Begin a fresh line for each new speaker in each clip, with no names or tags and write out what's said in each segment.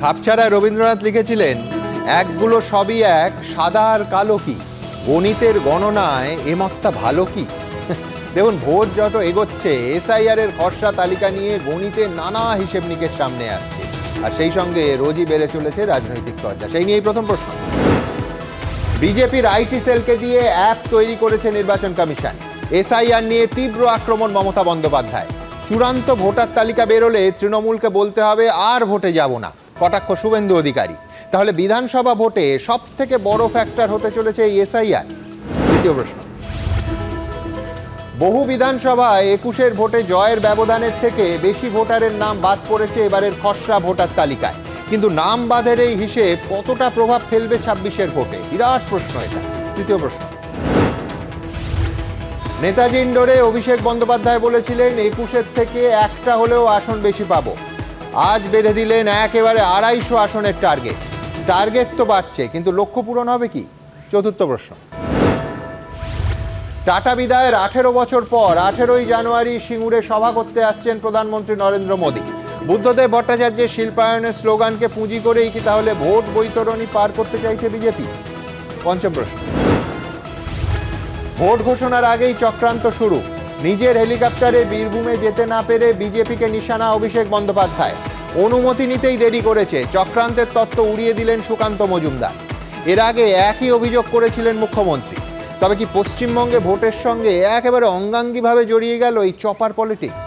খাপছাড়া রবীন্দ্রনাথ লিখেছিলেন, একগুলো সবই এক, সাদা আর কালো কি, গণিতের গণনায় এমত্তা ভালো কি। দেখুন, ভোট যত এগোচ্ছে এসআইআর এর খসড়া তালিকা নিয়ে গণিতের নানা হিসেব নিকেশ সামনে আসছে, আর সেই সঙ্গে রোজই বেড়ে চলেছে রাজনৈতিক চর্চা। সেই নিয়েই প্রথম প্রশ্ন। বিজেপির আইটি সেলকে দিয়ে অ্যাপ তৈরি করেছে নির্বাচন কমিশন। এসআইআর নিয়ে তীব্র আক্রমণ মমতা বন্দ্যোপাধ্যায়। চূড়ান্ত ভোটার তালিকা বেরোলে তৃণমূলকে বলতে হবে আর ভোটে যাব না, কটাক্ষ শুভেন্দু অধিকারী। তাহলে বিধানসভা ভোটে সব থেকে বড় ফ্যাক্টর হতে চলেছে এই এসআইআর। দ্বিতীয় প্রশ্ন। বহু বিধানসভায় 21-এর ভোটে জয়ের ব্যবধানের থেকে বেশি ভোটারের নাম বাদ পড়েছে এবারের খসড়া ভোটার তালিকায়, কিন্তু নাম বাদের এই হিসেব কতটা প্রভাব ফেলবে 26-এর ভোটে, বিরাট প্রশ্ন এটা। তৃতীয় প্রশ্ন। নেতাজি ইন্ডোরে অভিষেক বন্দ্যোপাধ্যায় বলেছিলেন 21-এর থেকে একটা হলেও আসন বেশি পাবো। আজ বেঁধে দিলেন একেবারে 250 আসনের টার্গেট। টার্গেট তো বাড়ছে, কিন্তু লক্ষ্য পূরণ হবে কি? চতুর্থ প্রশ্ন। টাটা বিদায়ের 18 বছর পর 18ই জানুয়ারি সিঙ্গুরে সভা করতে আসছেন প্রধানমন্ত্রী নরেন্দ্র মোদী। বুদ্ধদেব ভট্টাচার্যের শিল্পায়নের স্লোগানকে পুঁজি করেই কি তাহলে ভোট বৈতরণী পার করতে চাইছে বিজেপি? পঞ্চম প্রশ্ন। ভোট ঘোষণার আগেই চক্রান্ত শুরু। নিজের হেলিকপ্টারে বীরভূমে যেতে না পেরে বিজেপিকে নিশানা অভিষেক বন্দ্যোপাধ্যায়। অনুমতি নিতেই দেরি করেছে, চক্রান্তের তত্ত্ব উড়িয়ে দিলেন সুকান্ত মজুমদার। এর আগে একই অভিযোগ করেছিলেন মুখ্যমন্ত্রী। তবে কি পশ্চিমবঙ্গে ভোটের সঙ্গে একেবারে অঙ্গাঙ্গিভাবে জড়িয়ে গেল এই চপার পলিটিক্স?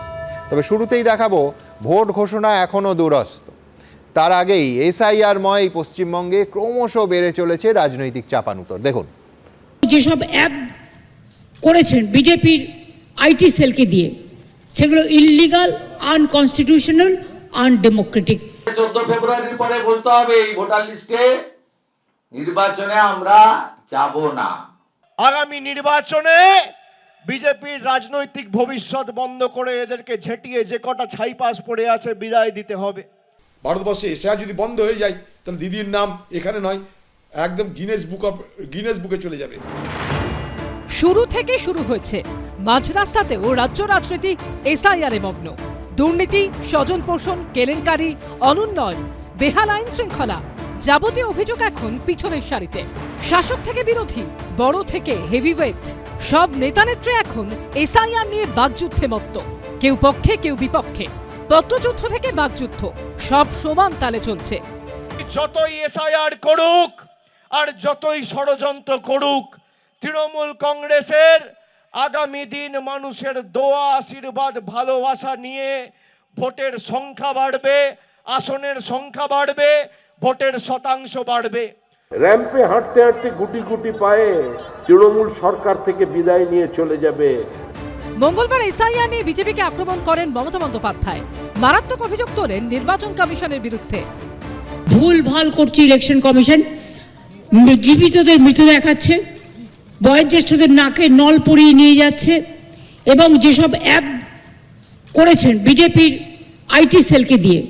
তবে শুরুতেই দেখাবো ভোট ঘোষণা এখনো দূরস্থ। তার আগেই এসআইআরময় পশ্চিমবঙ্গে ক্রমশ বেড়ে চলেছে রাজনৈতিক চাপানুতর। দেখুন,
যেসব অ্যাপ করেছেন বিজেপির আইটি সেলকে দিয়ে, সেগুলো ইললিগাল, আনকনস্টিটিউশনাল, আনডেমোক্রেটিক।
14 ফেব্রুয়ারির পরে বলতে হবে এই ভোটার লিস্টে নির্বাচনে আমরা যাব না।
আগামী নির্বাচনে বিজেপির রাজনৈতিক ভবিষ্যৎ বন্ধ করে এদেরকে ঝেঁটিয়ে যে কটা ছাই পাস পড়ে আছে বিদায় দিতে হবে।
ভারতবর্ষে এসআইআর যদি বন্ধ হয়ে যায় তাহলে দিদির নাম এখানে নয়, একদম গিনেস বুকে চলে যাবে।
শুরু থেকে শুরু হয়েছে মাঝ রাস্তাতেও রাজ্য রাজনীতি এসআইআর এ মগ্ন। দুর্নীতি, স্বজন পোষণ, কেলেঙ্কারি, অনুন্নয়ন, বেহাল আইন শৃঙ্খলা, যাবতীয় অভিযোগ এখন পিছনের সারিতে। শাসক থেকে বিরোধী, বড় থেকে হেভিওয়েট, সব নেতানেত্রী এখন এসআইআর নিয়ে বাকযুদ্ধে মত্ত। কেউ পক্ষে, কেউ বিপক্ষে। পত্রযুদ্ধ থেকে বাকযুদ্ধ, সব সমান তালে চলছে।
যতই এসআইআর করুক আর যতই ষড়যন্ত্র করুক, তৃণমূল কংগ্রেসের আগামী দিন মানুষের দোয়া, আশীর্বাদ, ভালোবাসা নিয়ে ভোটের সংখ্যা বাড়বে, আসনের সংখ্যা বাড়বে, ভোটের শতাংশ বাড়বে।
র্যাম্পে হাঁটতে হাঁটতে গুটি গুটি পায়ে তৃণমূল সরকার থেকে বিদায় নিয়ে চলে যাবে।
মঙ্গলবার এসআইআর নিয়ে বিজেপিকে আক্রমণ করেন মমতা বন্দ্যোপাধ্যায়। মারাত্মক অভিযোগ তোলেন নির্বাচন কমিশনের বিরুদ্ধে।
ভুল ভাল করছে ইলেকশন কমিশন, জীবিতদের মৃত দেখাচ্ছে, বয়োজ্যেষ্ঠদের নাকে নল পরিয়ে নিয়ে যাচ্ছে, এবং যেসব অ্যাপ করেছেন বিজেপির আইটি সেলকে দিয়ে,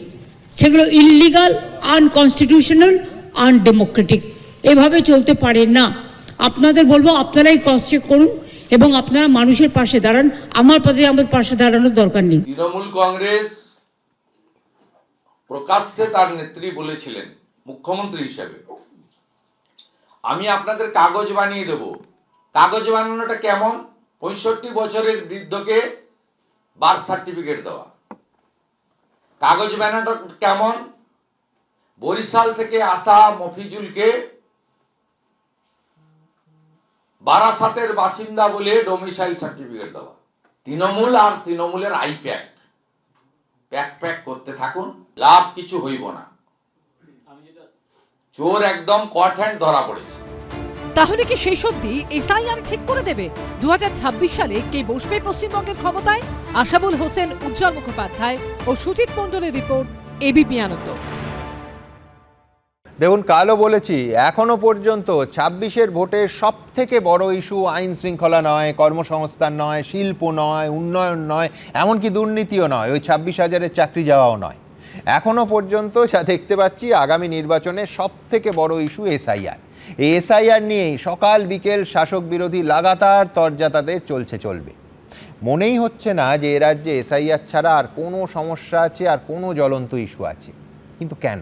সেগুলো ইললিগাল, আনকনস্টিটিউশনাল, আনডেমোক্রেটিক। এভাবে চলতে পারে না। আপনাদের বলবো, আপনারাই ক্রস চেক করুন এবং আপনারা মানুষের পাশে দাঁড়ান। আমাদের পাশে দাঁড়ানোর দরকার নেই।
তৃণমূল কংগ্রেস প্রকাশ্যে তার নেত্রী বলেছিলেন মুখ্যমন্ত্রী হিসেবে, আমি আপনাদের কাগজ বানিয়ে দেব। কাগজ বানানোটা কেমন? 65 বছরের বৃদ্ধকে বার্থ সার্টিফিকেট দেওয়া। কাগজ বানানোটা কেমন? বরিশাল থেকে আসা মফিজুলকে বারাসাতের বাসিন্দা বলে ডোমিসাইল সার্টিফিকেট দেওয়া। তৃণমূল আর তৃণমূলের প্যাক করতে থাকুন, লাভ কিছু হইব না। চোর একদম কট হ্যান্ড ধরা পড়েছে।
তাহলে কি সেই সত্যি এসআইআর ঠিক করে দেবে 2026 সালে কে বসবে পশ্চিমবঙ্গের ক্ষমতায়? আশাবুল হোসেন, উজ্জ্বল মুখোপাধ্যায় ও সুজিত মণ্ডলের রিপোর্ট, এবিপি আনন্দ।
দেখুন, কালও বলেছি, এখনো পর্যন্ত 26-এর ভোটের সব থেকে বড় ইস্যু আইন শৃঙ্খলা নয়, কর্মসংস্থান নয়, শিল্প নয়, উন্নয়ন নয়, এমনকি দুর্নীতিও নয়, ওই 26,000-এর চাকরি যাওয়াও নয়। এখনো পর্যন্ত যা দেখতে পাচ্ছি, আগামী নির্বাচনে সব থেকে বড় ইস্যু এসআইআর। এই এসআইআর নিয়েই সকাল বিকেল শাসক বিরোধী লাগাতার তরজা তাদের চলবে। মনেই হচ্ছে না যে এ রাজ্যে এসআইআর ছাড়া আর কোনো সমস্যা আছে, আর কোনো জ্বলন্ত ইস্যু আছে। কিন্তু কেন?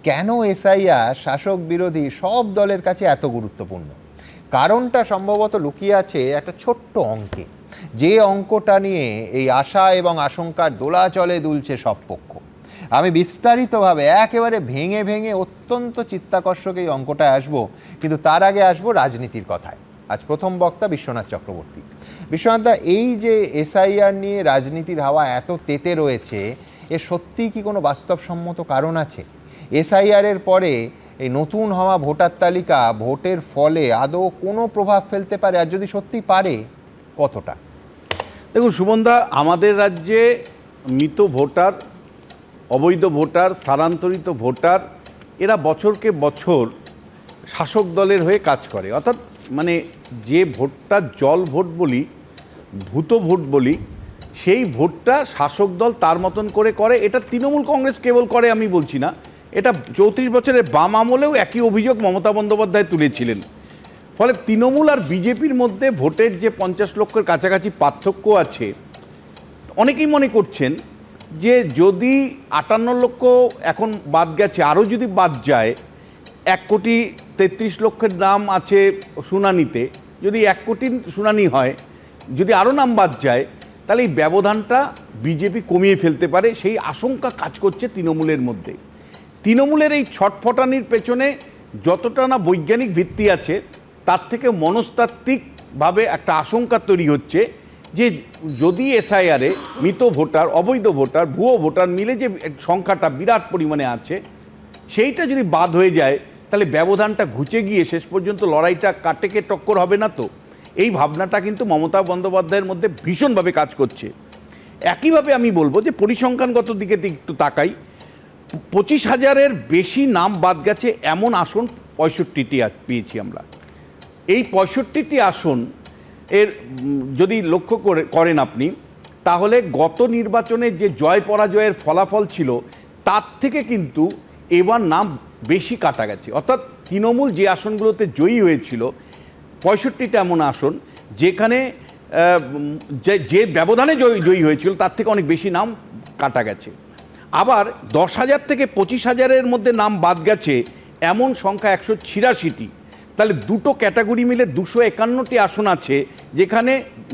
কেন এসআইআর শাসক বিরোধী সব দলের কাছে এত গুরুত্বপূর্ণ? কারণটা সম্ভবত লুকিয়ে আছে একটা ছোট্ট অঙ্কে, যে অঙ্কটা নিয়ে এই আশা এবং আশঙ্কার দোলাচলে দুলছে সব পক্ষ। আমি বিস্তারিতভাবে একেবারে ভেঙে ভেঙে অত্যন্ত চিত্তাকর্ষক এই অঙ্কটায় আসবো, কিন্তু তার আগে আসবো রাজনীতির কথায়। আজ প্রথম বক্তা বিশ্বনাথ চক্রবর্তী। বিশ্বনাথদা, এই যে এসআইআর নিয়ে রাজনীতির হাওয়া এত তেতে রয়েছে, এর সত্যিই কি কোনো বাস্তবসম্মত কারণ আছে? এসআইআরের পরে এই নতুন হওয়া ভোটার তালিকা ভোটের ফলে আদৌ কোনো প্রভাব ফেলতে পারে, আর যদি সত্যি পারে কতটা?
দেখুন সুমনদা, আমাদের রাজ্যে মৃত ভোটার, অবৈধ ভোটার, স্থানান্তরিত ভোটার এরা বছরকে বছর শাসক দলের হয়ে কাজ করে। অর্থাৎ মানে যে ভোটটা জল ভোট বলি, ভূত ভোট বলি, সেই ভোটটা শাসক দল তার মতন করে করে। এটা তৃণমূল কংগ্রেস কেবল করে আমি বলছি না, এটা 34 বছরের বাম আমলেও একই অভিযোগ মমতা বন্দ্যোপাধ্যায় তুলেছিলেন। ফলে তৃণমূল আর বিজেপির মধ্যে ভোটের যে 50 লক্ষের কাছাকাছি পার্থক্য আছে, অনেকেই মনে করছেন যে যদি 58 লক্ষ এখন বাদ গেছে, আরও যদি বাদ যায়, 1,33,00,000 নাম আছে শুনানিতে, যদি 1 কোটি শুনানি হয়, যদি আরও নাম বাদ যায়, তাহলে এই ব্যবধানটা বিজেপি কমিয়ে ফেলতে পারে, সেই আশঙ্কা কাজ করছে তৃণমূলের মধ্যে। তৃণমূলের এই ছটফটানির পেছনে যতটা না বৈজ্ঞানিক ভিত্তি আছে, তার থেকে মনস্তাত্ত্বিকভাবে একটা আশঙ্কা তৈরি হচ্ছে যে যদি এসআইআরে মৃত ভোটার, অবৈধ ভোটার, ভুয়ো ভোটার মিলে যে সংখ্যাটা বিরাট পরিমাণে আছে, সেইটা যদি বাদ হয়ে যায়, তাহলে ব্যবধানটা ঘুচে গিয়ে শেষ পর্যন্ত লড়াইটা কাটেকে টক্কর হবে না তো। এই ভাবনাটা কিন্তু মমতা বন্দ্যোপাধ্যায়ের মধ্যে ভীষণভাবে কাজ করছে। একইভাবে আমি বলবো যে পরিসংখ্যানগত দিকে একটু তাকাই, 25,000-এর বেশি নাম বাদ গেছে এমন আসন 65টি পেয়েছি আমরা। এই 65টি আসন এর যদি লক্ষ্য করেন আপনি, তাহলে গত নির্বাচনে যে জয় পরাজয়ের ফলাফল ছিল তার থেকে কিন্তু এবার নাম বেশি কাটা গেছে। অর্থাৎ তৃণমূল যে আসনগুলোতে জয়ী হয়েছিল, 65টা এমন আসন যেখানে যে ব্যবধানে জয়ী হয়েছিল তার থেকে অনেক বেশি নাম কাটা গেছে। আবার 10,000 থেকে 25,000-এর মধ্যে নাম বাদ গেছে এমন সংখ্যা 186টি। তাহলে দুটো ক্যাটাগরি মিলে 251টি আসন আছে যেখানে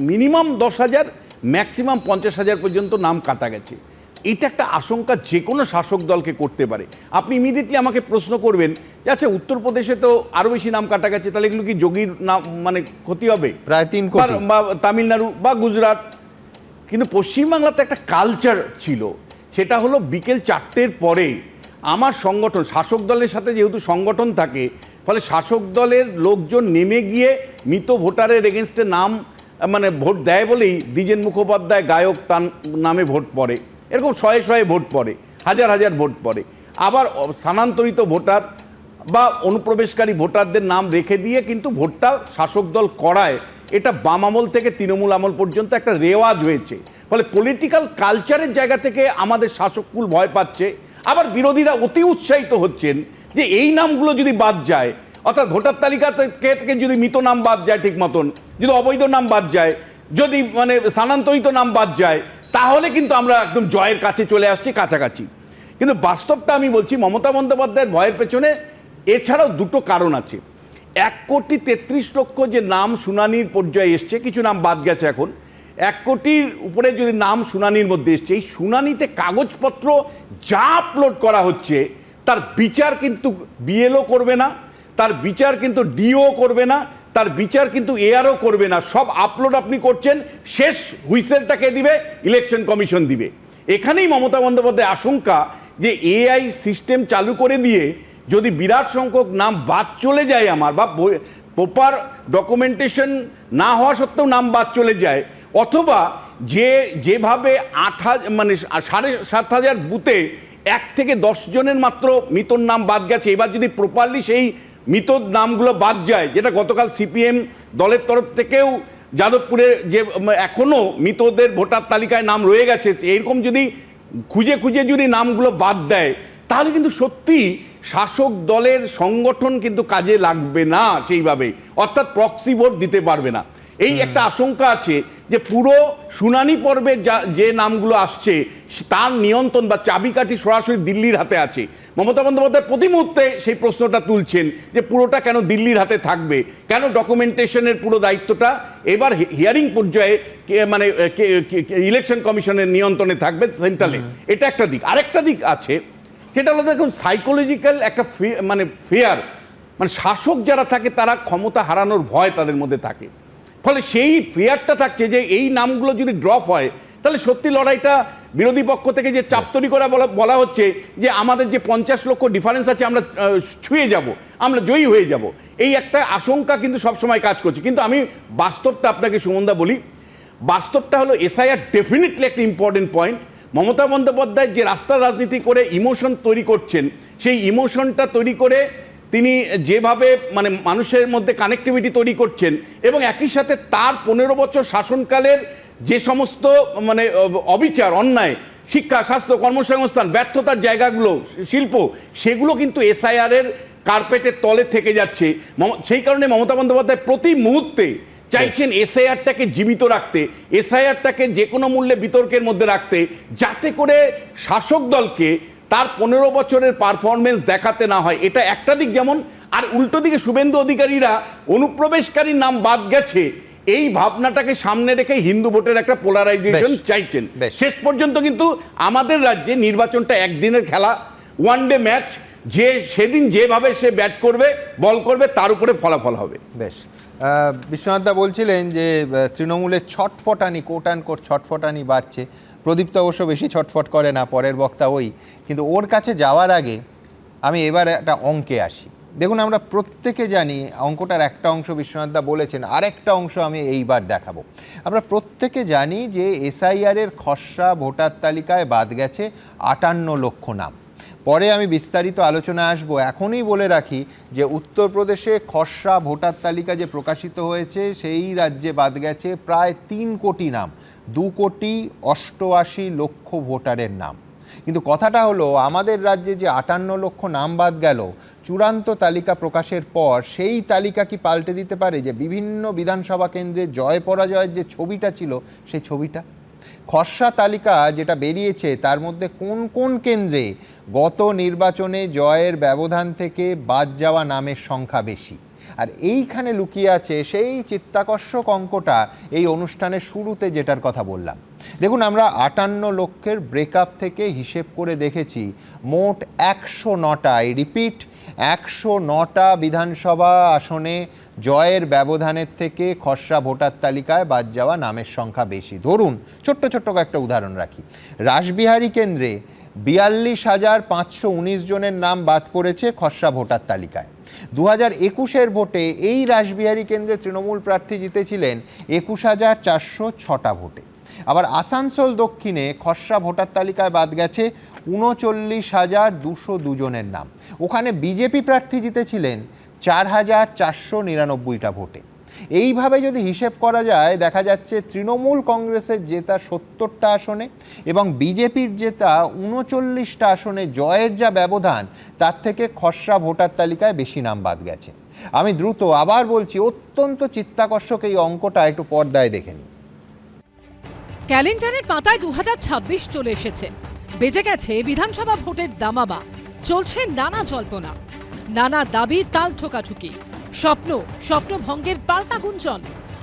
মিনিমাম 10,000, ম্যাক্সিমাম 50,000 পর্যন্ত নাম কাটা গেছে। এটা একটা আশঙ্কা যে কোনো শাসক দলকে করতে পারে। আপনি ইমিডিয়েটলি আমাকে প্রশ্ন করবেন যে আচ্ছা, উত্তরপ্রদেশে তো আরও বেশি নাম কাটা গেছে, তাহলে এগুলো কি যোগীর নাম মানে ক্ষতি হবে?
প্রায় 3 কোটি।
বা তামিলনাড়ু বা গুজরাট। কিন্তু পশ্চিমবাংলাতে একটা কালচার ছিল, সেটা হলো বিকেল 4টের পরে আমার সংগঠন, শাসক দলের সাথে যেহেতু সংগঠন থাকে, ফলে শাসক দলের লোকজন নেমে গিয়ে মৃত ভোটারের এগেনস্টে নাম মানে ভোট দেয় বলেই দ্বিজেন মুখোপাধ্যায় গায়ক তার নামে ভোট পড়ে, এরকম শয়ে শয়ে ভোট পড়ে, হাজার হাজার ভোট পড়ে। আবার স্থানান্তরিত ভোটার বা অনুপ্রবেশকারী ভোটারদের নাম রেখে দিয়ে কিন্তু ভোটটা শাসক দল করায়। এটা বাম আমল থেকে তৃণমূল আমল পর্যন্ত একটা রেওয়াজ হয়েছে। ফলে পলিটিক্যাল কালচারের জায়গা থেকে আমাদের শাসককুল ভয় পাচ্ছে। আবার বিরোধীরা অতি উৎসাহিত হচ্ছেন যে এই নামগুলো যদি বাদ যায়, অর্থাৎ ভোটার তালিকা থেকে যদি মৃত নাম বাদ যায় ঠিক মতন, যদি অবৈধ নাম বাদ যায়, যদি মানে স্থানান্তরিত নাম বাদ যায়, তাহলে কিন্তু আমরা একদম জয়ের কাছে চলে আসছি, কাছাকাছি। কিন্তু বাস্তবটা আমি বলছি, মমতা বন্দ্যোপাধ্যায়ের ভয়ের পেছনে এছাড়াও দুটো কারণ আছে। 1,33,00,000 যে নাম শুনানির পর্যায়ে এসছে, কিছু নাম বাদ গেছে এখন, 1 কোটির উপরে যদি নাম শুনানির মধ্যে এসছে, এই শুনানিতে কাগজপত্র যা আপলোড করা হচ্ছে তার বিচার কিন্তু বিএলও করবে না, তার বিচার কিন্তু ডিও করবে না, তার বিচার কিন্তু এআরও করবে না। সব আপলোড আপনি করছেন, শেষ হুইসেলটাকে দিবে ইলেকশন কমিশন দিবে। এখানেই মমতা বন্দ্যোপাধ্যায় আশঙ্কা যে এআই সিস্টেম চালু করে দিয়ে যদি বিরাট সংখ্যক নাম বাদ চলে যায় আমার, বা প্রপার ডকুমেন্টেশন না হওয়া সত্ত্বেও নাম বাদ চলে যায়, অথবা যেভাবে 7,500 বুথে 1 থেকে 10 জনের মাত্র মৃতর নাম বাদ গেছে, এবার যদি প্রপারলি সেই মৃত নামগুলো বাদ যায়, যেটা গতকাল সিপিএম দলের তরফ থেকেও যাদবপুরে যে এখনও মৃতদের ভোটার তালিকায় নাম রয়ে গেছে, এরকম যদি খুঁজে খুঁজে যদি নামগুলো বাদ দেয়, তাহলে কিন্তু সত্যি শাসক দলের সংগঠন কিন্তু কাজে লাগবে না সেইভাবে, অর্থাৎ প্রক্সি ভোট দিতে পারবে না। এই একটা আশঙ্কা আছে যে পুরো শুনানি পর্বে যে নামগুলো আসছে তার নিয়ন্ত্রণ বা চাবিকাঠি সরাসরি দিল্লির হাতে আছে। মমতা বন্দ্যোপাধ্যায় প্রতি মুহূর্তে সেই প্রশ্নটা তুলছেন যে পুরোটা কেন দিল্লির হাতে থাকবে, কেন ডকুমেন্টেশনের পুরো দায়িত্বটা এবার হিয়ারিং পর্যায়ে মানে ইলেকশন কমিশনের নিয়ন্ত্রণে থাকবে সেন্ট্রালে। এটা একটা দিক। আরেকটা দিক আছে, সেটা হলো দেখুন সাইকোলজিক্যাল একটা মানে ফেয়ার, মানে শাসক যারা থাকে তারা ক্ষমতা হারানোর ভয় তাদের মধ্যে থাকে, ফলে সেই ফেয়ারটা থাকছে যে এই নামগুলো যদি ড্রপ হয় তাহলে সত্যি লড়াইটা বিরোধী পক্ষ থেকে যে চাপ তৈরি করা বলা হচ্ছে যে আমাদের যে 50 লক্ষ ডিফারেন্স আছে আমরা ছুঁয়ে যাব, আমরা জয়ী হয়ে যাব, এই একটা আশঙ্কা কিন্তু সবসময় কাজ করছে। কিন্তু আমি বাস্তবটা আপনাকে সুমনদা বলি, বাস্তবটা হলো এসআইআর ডেফিনেটলি একটা ইম্পর্টেন্ট পয়েন্ট। মমতা বন্দ্যোপাধ্যায় যে রাস্তার রাজনীতি করে ইমোশন তৈরি করছেন, সেই ইমোশনটা তৈরি করে তিনি যেভাবে মানে মানুষের মধ্যে কানেক্টিভিটি তৈরি করছেন এবং একই সাথে তার 15 বছর শাসনকালের যে সমস্ত মানে অবিচার, অন্যায়, শিক্ষা, স্বাস্থ্য, কর্মসংস্থান, ব্যর্থতার জায়গাগুলো, শিল্প, সেগুলো কিন্তু এসআইআরের কার্পেটের তলে থেকে যাচ্ছে। সেই কারণে মমতা বন্দ্যোপাধ্যায় প্রতি মুহূর্তে চাইছেন এসআইআরটাকে জীবিত রাখতে, এসআইআরটাকে যে কোনো মূল্যে বিতর্কের মধ্যে রাখতে, যাতে করে শাসক দলকে তার 15 বছরের পারফরমেন্স দেখাতে না হয়। এটা একটা দিক যেমন, আর উল্টো দিকে শুভেন্দু অধিকারীরা অনুপ্রবেশকারীর নাম বাদ গেছে এই ভাবনাটাকে সামনে রেখে হিন্দু ভোটের একটা পোলারাইজেশন চাইছেন। শেষ পর্যন্ত কিন্তু আমাদের রাজ্যে নির্বাচনটা একদিনের খেলা, ওয়ান ডে ম্যাচ, যে সেদিন যেভাবে সে ব্যাট করবে, বল করবে, তার উপরে ফলাফল হবে।
বেশ, বিশ্বনাথদা বলছিলেন যে তৃণমূলের ছটফটানি, কোট অ্যান্ড কোট ছটফটানি বাড়ছে। প্রদীপ্ত অবশ্য বেশি ছটফট করে না, পরের বক্তা ওই, কিন্তু ওর কাছে যাওয়ার আগে আমি এবার একটা অঙ্কে আসি। দেখুন, আমরা প্রত্যেকে জানি, অঙ্কটার একটা অংশ বিশ্বনাথদা বলেছেন, আরেকটা অংশ আমি এইবার দেখাবো। আমরা প্রত্যেকে জানি যে এসআইআরের খসড়া ভোটার তালিকায় বাদ গেছে 58 লক্ষ নাম। পরে আমি বিস্তারিত আলোচনা আসবো। এখনই বলে রাখি যে উত্তরপ্রদেশে খসড়া ভোটার তালিকা যে প্রকাশিত হয়েছে সেই রাজ্যে বাদ গেছে প্রায় 3 কোটি নাম, 2,88,00,000 ভোটারের নাম। কিন্তু কথাটা হলো, আমাদের রাজ্যে যে 58 লক্ষ নাম বাদ গেল, চূড়ান্ত তালিকা প্রকাশের পর সেই তালিকা কি পাল্টে দিতে পারে যে বিভিন্ন বিধানসভা কেন্দ্রে জয় পরাজয়ের যে ছবিটা ছিল সেই ছবিটা? খসড়া তালিকা যেটা বেরিয়েছে তার মধ্যে কোন কোন কেন্দ্রে গত নির্বাচনে জয়ের ব্যবধান থেকে বাদ যাওয়া নামের সংখ্যা বেশি, আর এইখানে লুকিয়ে আছে সেই চিত্তাকর্ষক অঙ্কটা এই অনুষ্ঠানের শুরুতে যেটার কথা বললাম। দেখুন, আমরা 58 লক্ষের ব্রেকআপ থেকে হিসেব করে দেখেছি মোট 109টায়, রিপিট 109টা বিধানসভা আসনে জয়ের ব্যবধানের থেকে খসড়া ভোটার তালিকায় বাদ যাওয়া নামের সংখ্যা বেশি। ধরুন, ছোট্ট ছোট্ট কয়েকটা উদাহরণ রাখি। রাসবিহারী কেন্দ্রে 42,519 জনের নাম বাদ পড়েছে খসড়া ভোটার তালিকায়। 2021-এর ভোটে এই রাসবিহারী কেন্দ্রে তৃণমূল প্রার্থী জিতেছিলেন 21,406টা ভোটে। আবার আসানসোল দক্ষিণে খসড়া ভোটার তালিকায় বাদ গেছে 39,202 জনের নাম। ওখানে বিজেপি প্রার্থী জিতেছিলেন 4,499টা ভোটে। এইভাবে যদি হিসেব করা যায়, দেখা যাচ্ছে তৃণমূল কংগ্রেসের জেতা 70টা আসনে এবং বিজেপির জেতা 39টা আসনে জয়ের যা ব্যবধান, তার থেকে খসড়া ভোটার তালিকায় বেশি নাম বাদ গেছে। আমি দ্রুত আবার বলছি, অত্যন্ত চিত্তাকর্ষক এই অঙ্কটা, একটু পর্দায় দেখে নিন।
ক্যালেন্ডারের পাতায় 2026 চলে এসেছে, বেজে গেছে বিধানসভা ভোটের দামামা, চলছে নানা জল্পনা, নানা দাবি, তাল ঠোকাঠুকি, স্বপ্নভঙ্গের পাল্টা গুঞ্জন,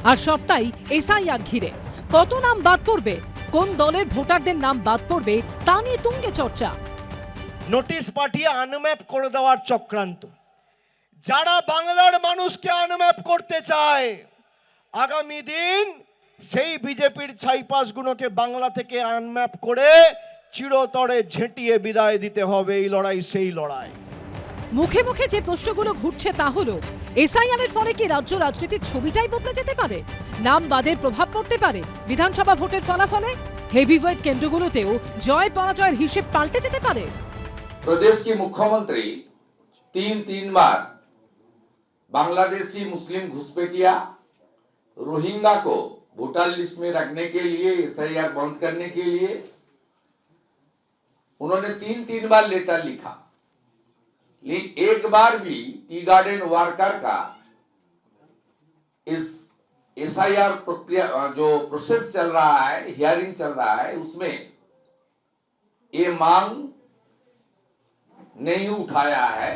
আর সবটাই এসআইআর ঘিরে। কত নাম বাদ পড়বে, কোন দলের ভোটারদের নাম বাদ পড়বে, তা নিয়ে তুঙ্গে চর্চা।
নোটিশ পাঠিয়ে আনম্যাপ করে দেওয়ার চক্রান্ত। যারা বাংলার মানুষকে আনম্যাপ করতে চায়, আগামী দিন সেই বিজেপির ছাইপাসগুলোকে বাংলা থেকে আনম্যাপ করে চিরতরে ঝেঁটিয়ে বিদায় দিতে হবে। এই লড়াই সেই লড়াই।
মুখে মুখে যে প্রশ্নগুলো ঘুরছে তা হলো, এসআইআরের ফলে কি রাজ্য রাজনীতির ছবিটাই বদলে যেতে পারে? নাম বাদের প্রভাব পড়তে পারে বিধানসভা ভোটের ফলাফলে? হেভিওয়েট কেন্দ্রগুলোতেও জয় পরাজয়ের হিসেব পাল্টে যেতে পারে?
प्रदेश की मुख्यमंत्री 3 बार बांग्लादेशी मुस्लिम घुसपैठिया रोहिंग्या को वोटर लिस्ट में रखने के लिए, एसआईआर बंद करने के लिए उन्होंने 3 बार लेटर लिखा, लेकिन एक बार भी टी गार्डन वर्कर का इस एसआईआर प्रक्रिया जो प्रोसेस चल रहा है, हियरिंग चल रहा है, उसमें ये मांग नहीं उठाया है।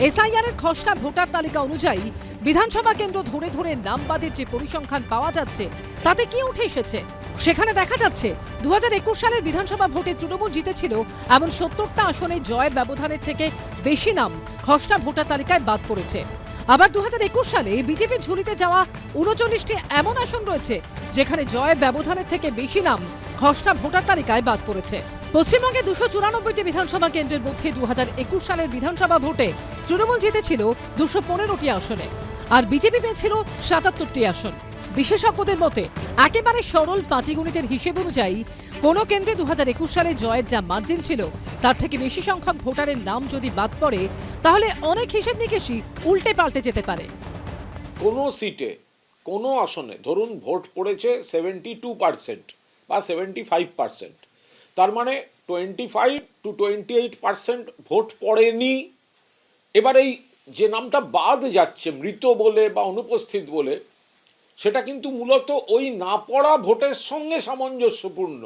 এসআইআরের খসড়া ভোটার তালিকা অনুযায়ী বিধানসভা কেন্দ্র ধরে ধরে নাম বাদের যে পরিসংখ্যান পাওয়া যাচ্ছে তাতে কি উঠে এসেছে? সেখানে দেখা যাচ্ছে 2021 সালের বিধানসভা ভোটে তৃণমূল জিতেছিল এমন 70টা আসনে জয়ের ব্যবধানের থেকে বেশি নাম খসড়া ভোটার তালিকায় বাদ পড়েছে। আবার 2021 সালে বিজেপির ঝুলিতে যাওয়া 39টি এমন আসন রয়েছে যেখানে জয়ের ব্যবধানের থেকে বেশি নাম খসড়া ভোটার তালিকায় বাদ পড়েছে। পশ্চিমবঙ্গে 294টি বিধানসভা কেন্দ্রের মধ্যে 2021 সালের বিধানসভা ভোটে তৃণমূল জিতেছিল 215টি আসনে, আর বিজেপি পেয়েছিল 77টি আসন। বিশেষজ্ঞদের মতে একেবারে সরল পাটিগণিতের হিসেব অনুযায়ী কোনো কেন্দ্রে 2021 সালে জয়ের যা মার্জিন ছিল তার থেকে বেশি সংখ্যক ভোটারের নাম যদি বাদ পড়ে তাহলে অনেক হিসেব নিকেশই উল্টে পাল্টে যেতে পারে।
কোনো সিটে কোনো আসনে ধরুন ভোট পড়েছে 72% বা 75%, তার মানে 25 to 28% ভোট পড়েনি। এবার এই যে নামটা বাদ যাচ্ছে মৃত বলে বা অনুপস্থিত বলে, সেটা কিন্তু মূলত ওই না পড়া ভোটের সঙ্গে সামঞ্জস্যপূর্ণ,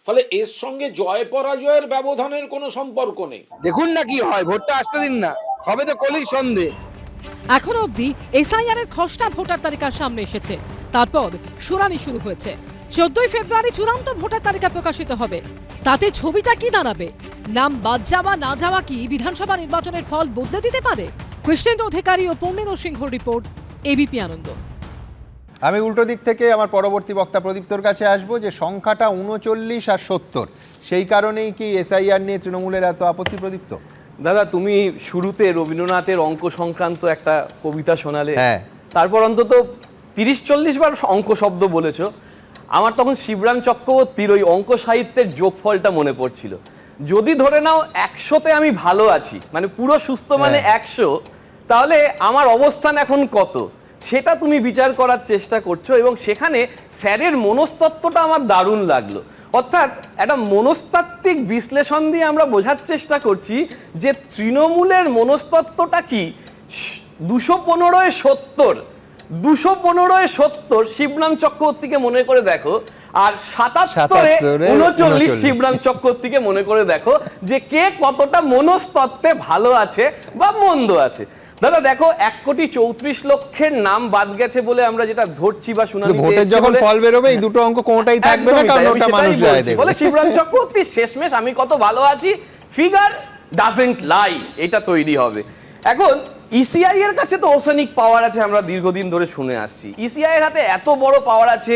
ফলে এর সঙ্গে জয় পরাজয়ের ব্যবধানের কোনো সম্পর্ক নেই।
দেখুন না কি হয়, ভোটটা আসতে দিন না, হবে তো কলির সন্দেহ।
এখনো অবধি এসআইআর এর খসড়া ভোটার তালিকা সামনে এসেছে, তারপর শুনানি শুরু হয়েছে। 14 ফেব্রুয়ারি চূড়ান্ত ভোটার তালিকা প্রকাশিত হবে। তাতে ছবিটা কি দাঁড়াবে? নাম বাদ যাওয়া না যাওয়া কি বিধানসভা নির্বাচনের ফল বদলে দিতে পারে? কৃষ্ণেন্দু অধিকারী ও পূর্ণেন্দু সিংহ রিপোর্ট, এবিপি আনন্দ।
আমি উল্টো দিক থেকে আমার পরবর্তী বক্তা প্রদীপ্তর কাছে আসবো যে সংখ্যাটা 39 আর 70, সেই কারণেই কি এসআইআর নিয়ে তৃণমূলের এত আপত্তি? প্রদীপ্ত
দাদা, তুমি শুরুতে রবীন্দ্রনাথের অঙ্ক সংক্রান্ত একটা কবিতা শোনালে,
হ্যাঁ,
তারপর অন্তত 30-40 বার অঙ্ক শব্দ বলেছো। আমার তখন শিবরাম চক্রবর্তীর ওই অঙ্ক সাহিত্যের যোগফলটা মনে পড়ছিল। যদি ধরে নাও 100তে আমি ভালো আছি, মানে পুরো সুস্থ মানে 100, তাহলে আমার অবস্থান এখন কত সেটা তুমি বিচার করার চেষ্টা করছো। এবং সেখানে স্যারের মনস্তত্ত্বটা আমার দারুণ লাগলো। অর্থাৎ একটা মনস্তাত্ত্বিক বিশ্লেষণ দিয়ে আমরা বোঝার চেষ্টা করছি যে তৃণমূলের মনস্তত্ত্বটা কি। 215-70 শিবরাম চক্রবর্তীকে মনে করে দেখো, আর 77-39 শিবরাম চক্রবর্তীকে মনে করে দেখো যে কে কতটা মনস্তত্ত্বে ভালো আছে বা মন্দ আছে। দাদা দেখো, 1,34,00,000 নাম বাদ গেছে বলে আমরা যেটা ধরছি বা শুনানি
ভোটের যখন ফল বেরোবে এই দুটো অঙ্ক কোনটাই থাকবে না, কারণ ওটা মানুষ যায় দেখবে।
বলে শিবরাম চক্রবর্তী শেষমেশ আমি কত ভালো আছি, ফিগার ডাজন্ট লাই, এটা তৈরি হবে। এখন ইসিআই এর কাছে তো ওসেনিক পাওয়ার আছে, আমরা দীর্ঘদিন ধরে শুনে আসছি। ইসিআই এর হাতে এত বড় পাওয়ার আছে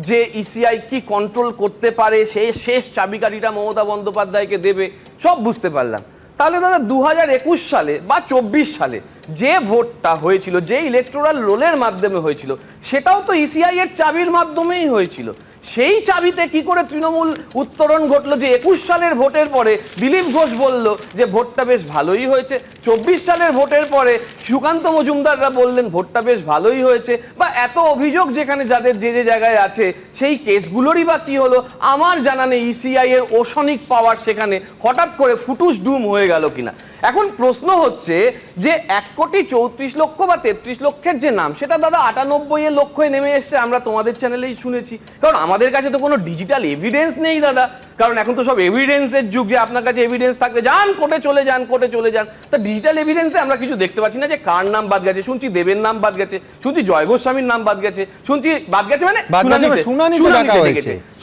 যে ইসিআই কি কন্ট্রোল করতে পারে, সেই শেষ চাবিকাঠিটা মমতা বন্দ্যোপাধ্যায়কে দেবে, সব বুঝতে পারলাম। তাহলে দাদা 2021 সালে বা 24 সালে যে ভোটটা হয়েছিল, যে ইলেকটোরাল রোলের মাধ্যমে হয়েছিল, সেটাও তো ইসিআই এর চাবির মাধ্যমেই হয়েছিল। সেই চাবিতে কি করে তৃণমূল উত্তরণ ঘটলো যে 21 সালের ভোটের পরে দিলীপ ঘোষ বলল যে ভোটটা বেশ ভালোই হয়েছে, 24 সালের ভোটের পরে সুকান্ত মজুমদাররা বললেন ভোটটা বেশ ভালোই হয়েছে, বা এত অভিযোগ যেখানে যাদের যে যে জায়গায় আছে সেই কেসগুলোরই বা কি হলো? আমার জানা নেই ইসিআই এর ওসনিক পাওয়ার সেখানে হঠাৎ করে ফুটুস ডুম হয়ে গেল কিনা। এখন প্রশ্ন হচ্ছে যে 1,34,00,000 বা 33,00,000 যে নাম, সেটা দাদা 98 লক্ষে নেমে এসছে, আমরা তোমাদের চ্যানেলেই শুনেছি। কারণ আমাদের কাছে তো কোনো ডিজিটাল এভিডেন্স নেই দাদা, কারণ এখন তো সব এভিডেন্সের যুগ, যে আপনার কাছে এভিডেন্স থাকলে যান কোর্টে চলে যান, কোর্টে চলে যান। তা ডিজিটাল এভিডেন্সে আমরা কিছু দেখতে পাচ্ছি না যে কার নাম বাদ গেছে। শুনছি দেবের নাম বাদ গেছে, শুনছি জয় গোস্বামীর নাম বাদ গেছে, শুনছি বাদ গেছে মানে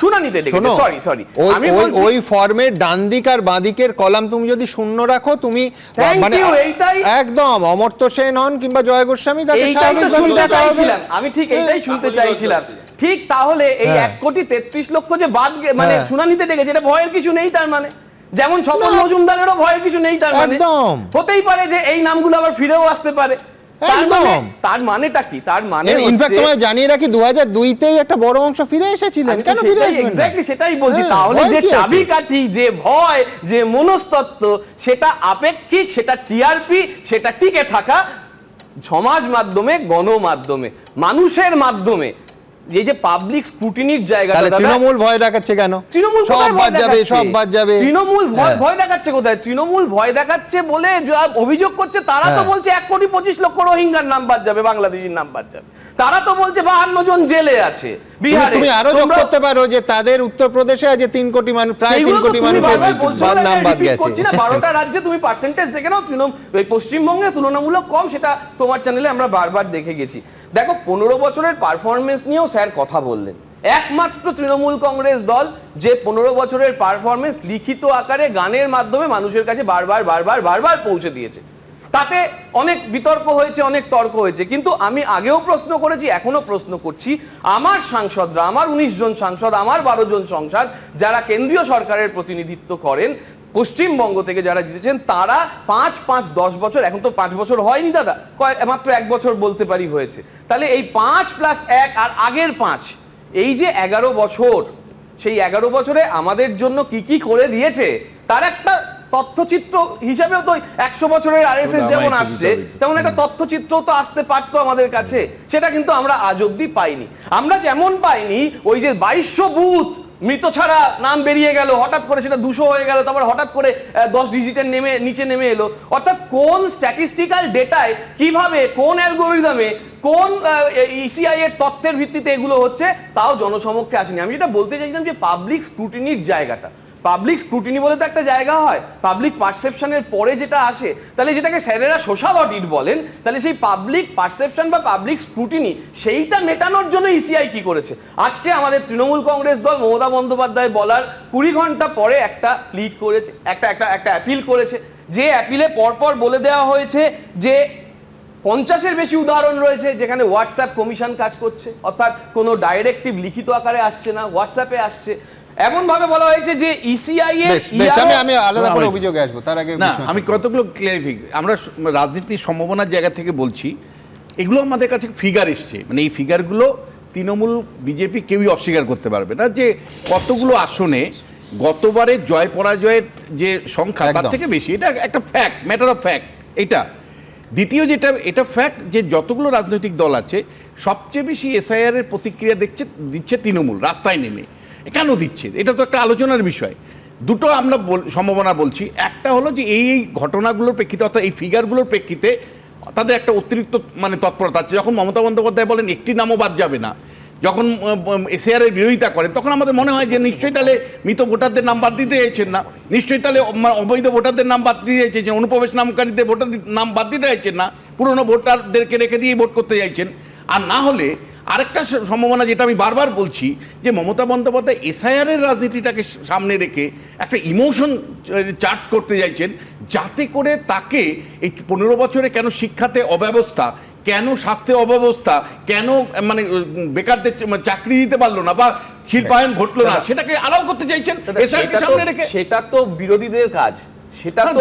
শুনানিতে ডেকেছে। সরি, আমি
ওই ফর্মের ডান দিক আর বাঁ দিকের কলাম তুমি যদি শূন্য রাখো, তুমি মানে একদম অমর্ত্য সেন হন কিংবা জয় গোস্বামী,
আমি ঠিক এইটাই শুনতে চাইছিলাম। ঠিক, তাহলে এই 1,33,00,000 যে বাদ মানে শুনানিতে ডেকেছে, এটা ভয়ের কিছু নেই তার মানে? যেমন স্বপন মজুমদারেরও ভয়ের কিছু নেই তার মানে? হতেই পারে যে এই নামগুলো আবার ফিরেও আসতে পারে। তার মানেটা কি? তার মানে
ইনফ্যাক্ট তোমায় জানিয়ে রাখি 2002-তেই একটা বড় অংশ ফিরে এসেছিলেন, কেন ফিরে আসবেন না?
এক্স্যাক্টলি সেটাই বলছি। তাহলে যে চাবিকাঠি, যে ভয়, যে মনস্তত্ত্ব, সেটা আপেক্ষিক, সেটা টিআরপি, সেটা টিকে থাকা সমাজ মাধ্যমে, গণমাধ্যমে, মানুষের মাধ্যমে এই যে পাবলিক স্ক্রুটিনির জায়গাটা,
তাহলে তৃণমূল ভয় দেখাচ্ছে কেন?
তৃণমূল
সব
কোথায় ভয়
বাদ যাবে,
দেখাচ্ছে?
সব বাদ যাবে।
তৃণমূল
হ্যাঁ।
ভয় দেখাচ্ছে কোথায়? তৃণমূল ভয় দেখাচ্ছে বলে যারা অভিযোগ করছে তারা তো
হ্যাঁ।
বলছে 1,25,00,000 রোহিঙ্গার নাম বাদ যাবে, বাংলাদেশির নাম বাদ যাবে। তারা তো বলছে 52 জন জেলে আছে বিহারে।
তুমি আরো যোগ করতে পারো যে তাদের উত্তরপ্রদেশে আজ 3 কোটি মানুষ, প্রায় 3 কোটি মানুষের নাম বাদ গেছে।
12টা রাজ্যে তুমি পার্সেন্টেজ দেখে নাও, পশ্চিমবঙ্গে তুলনামূলক কম, সেটা তোমার চ্যানেলে আমরা বারবার দেখে গেছি। দেখো 15 বছরের পারফরমেন্স নিয়েও স্যার কথা বললেন। একমাত্র তৃণমূল কংগ্রেস দল যে 15 বছরের পারফরমেন্স লিখিত আকারে গানের মাধ্যমে মানুষের কাছে বারবার পৌঁছে দিয়েছে। তাতে অনেক বিতর্ক হয়েছে, অনেক তর্ক হয়েছে, কিন্তু আমি আগেও প্রশ্ন করেছি, এখনো প্রশ্ন করছি, আমার সাংসদরা, আমার 19 জন সাংসদ, আমার 12 জন সাংসদ যারা কেন্দ্রীয় সরকারের প্রতিনিধিত্ব করেন, পশ্চিমবঙ্গ থেকে যারা জিতেছেন, তারা 5-5-10 বছর, এখন তো 5 বছর হয়নি দাদা, মাত্র 1 বছর বলতে পারি হয়েছে, তাহলে এই 5+1 আর আগের 5, এই যে 11 বছর, সেই 11 বছরে আমাদের জন্য কি কি করে দিয়েছে তার একটা তথ্যচিত্র হিসাবেও তো 100 বছরের আরএসএস যেমন আসছে, তেমন একটা তথ্যচিত্র তো আসতে পারতো আমাদের কাছে, সেটা কিন্তু আমরা আজ অব্দি পাইনি। আমরা যেমন পাইনি ওই যে 2200 বুথ মৃত ছাড়া নাম বেরিয়ে গেল, হঠাৎ করে সেটা 200 হয়ে গেল, তারপর হঠাৎ করে 10 ডিজিটের নিচে নেমে এলো, অর্থাৎ কোন স্ট্যাটিস্টিক্যাল ডেটায় কিভাবে, কোন অ্যালগোরিদমে, কোন ইসিআই এর তথ্যের ভিত্তিতে এগুলো হচ্ছে, তাও জনসমক্ষে আসেনি। আমি যেটা বলতে চাইছিলাম যে পাবলিক স্ক্রুটিনির জায়গাটা, পাবলিক স্ক্রুটিনি বলে তো একটা জায়গা হয়, পাবলিক পারসেপশনের পরে যেটা আসে, তাহলে যেটাকে স্যারেরা সোশ্যাল অডিট বলেন, তাহলে সেই পাবলিক পারসেপশন বা পাবলিক স্ক্রুটিনি সেইটা মেটানোর জন্য ইসিআই কি করেছে? আজকে আমাদের তৃণমূল কংগ্রেস দল মমতা বন্দ্যোপাধ্যায় বলার 20 ঘন্টা পরে একটা প্লিড করেছে, একটা অ্যাপিল করেছে, যে অ্যাপিলে পরপর বলে দেওয়া হয়েছে যে 50-এর বেশি উদাহরণ রয়েছে যেখানে হোয়াটসঅ্যাপ কমিশন কাজ করছে, অর্থাৎ কোনো ডাইরেক্টিভ লিখিত আকারে আসছে না, হোয়াটসঅ্যাপে আসছে। এমন ভাবে বলা হয়েছে যে ইসিআই এর
আমি আলাদা করে অভিযোগে আসবো, তার আগে
না আমি কতগুলো ক্লিয়ারিফাই, আমরা রাজনীতির সম্ভাবনার জায়গা থেকে বলছি, এগুলো আমাদের কাছে ফিগার এসছে, মানে এই ফিগারগুলো তৃণমূল বিজেপি কেউই অস্বীকার করতে পারবে না যে কতগুলো আসনে গতবারে জয় পরাজয়ের যে সংখ্যা তার থেকে বেশি, এটা একটা ফ্যাক্ট, ম্যাটার অফ ফ্যাক্ট। এটা দ্বিতীয় যেটা, এটা ফ্যাক্ট যে যতগুলো রাজনৈতিক দল আছে সবচেয়ে বেশি এসআইআর এর প্রতিক্রিয়া দিচ্ছে তৃণমূল রাস্তায় নেমে। কেন দিচ্ছে এটা তো একটা আলোচনার বিষয়। দুটো আমরা সম্ভাবনা বলছি, একটা হলো যে এই ঘটনাগুলোর প্রেক্ষিতে, অর্থাৎ এই ফিগারগুলোর প্রেক্ষিতে তাদের একটা অতিরিক্ত মানে তৎপরতা আছে। যখন মমতা বন্দ্যোপাধ্যায় বলেন একটি নামও বাদ যাবে না, যখন এসআইআর এর বিরোধিতা করেন, তখন আমাদের মনে হয় যে নিশ্চয়ই তাহলে মৃত ভোটারদের নাম বাদ দিতে চাইছেন না, নিশ্চয়ই তাহলে অবৈধ ভোটারদের নাম বাদ দিতে চাইছেন, অনুপ্রবেশ নামকারীদের ভোটারদের নাম বাদ দিতে চাইছেন না, পুরনো ভোটারদেরকে রেখে দিয়ে ভোট করতে চাইছেন। আর না হলে আরেকটা সম্ভাবনা যেটা আমি বারবার বলছি, যে মমতা বন্দ্যোপাধ্যায় এসআইআর এর রাজনীতিটাকে সামনে রেখে একটা ইমোশন চার্জ করতে চাইছেন, যাতে করে তাকে এই 15 বছরে কেন শিক্ষাতে অব্যবস্থা, কেন স্বাস্থ্যে অব্যবস্থা, কেন মানে বেকারদের চাকরি দিতে পারলো না বা শিল্পায়ন ঘটলো না, সেটাকে আড়াল করতে চাইছেন এসআইআর কে সামনে রেখে।
সেটা তো বিরোধীদের কাজ, সেটা তো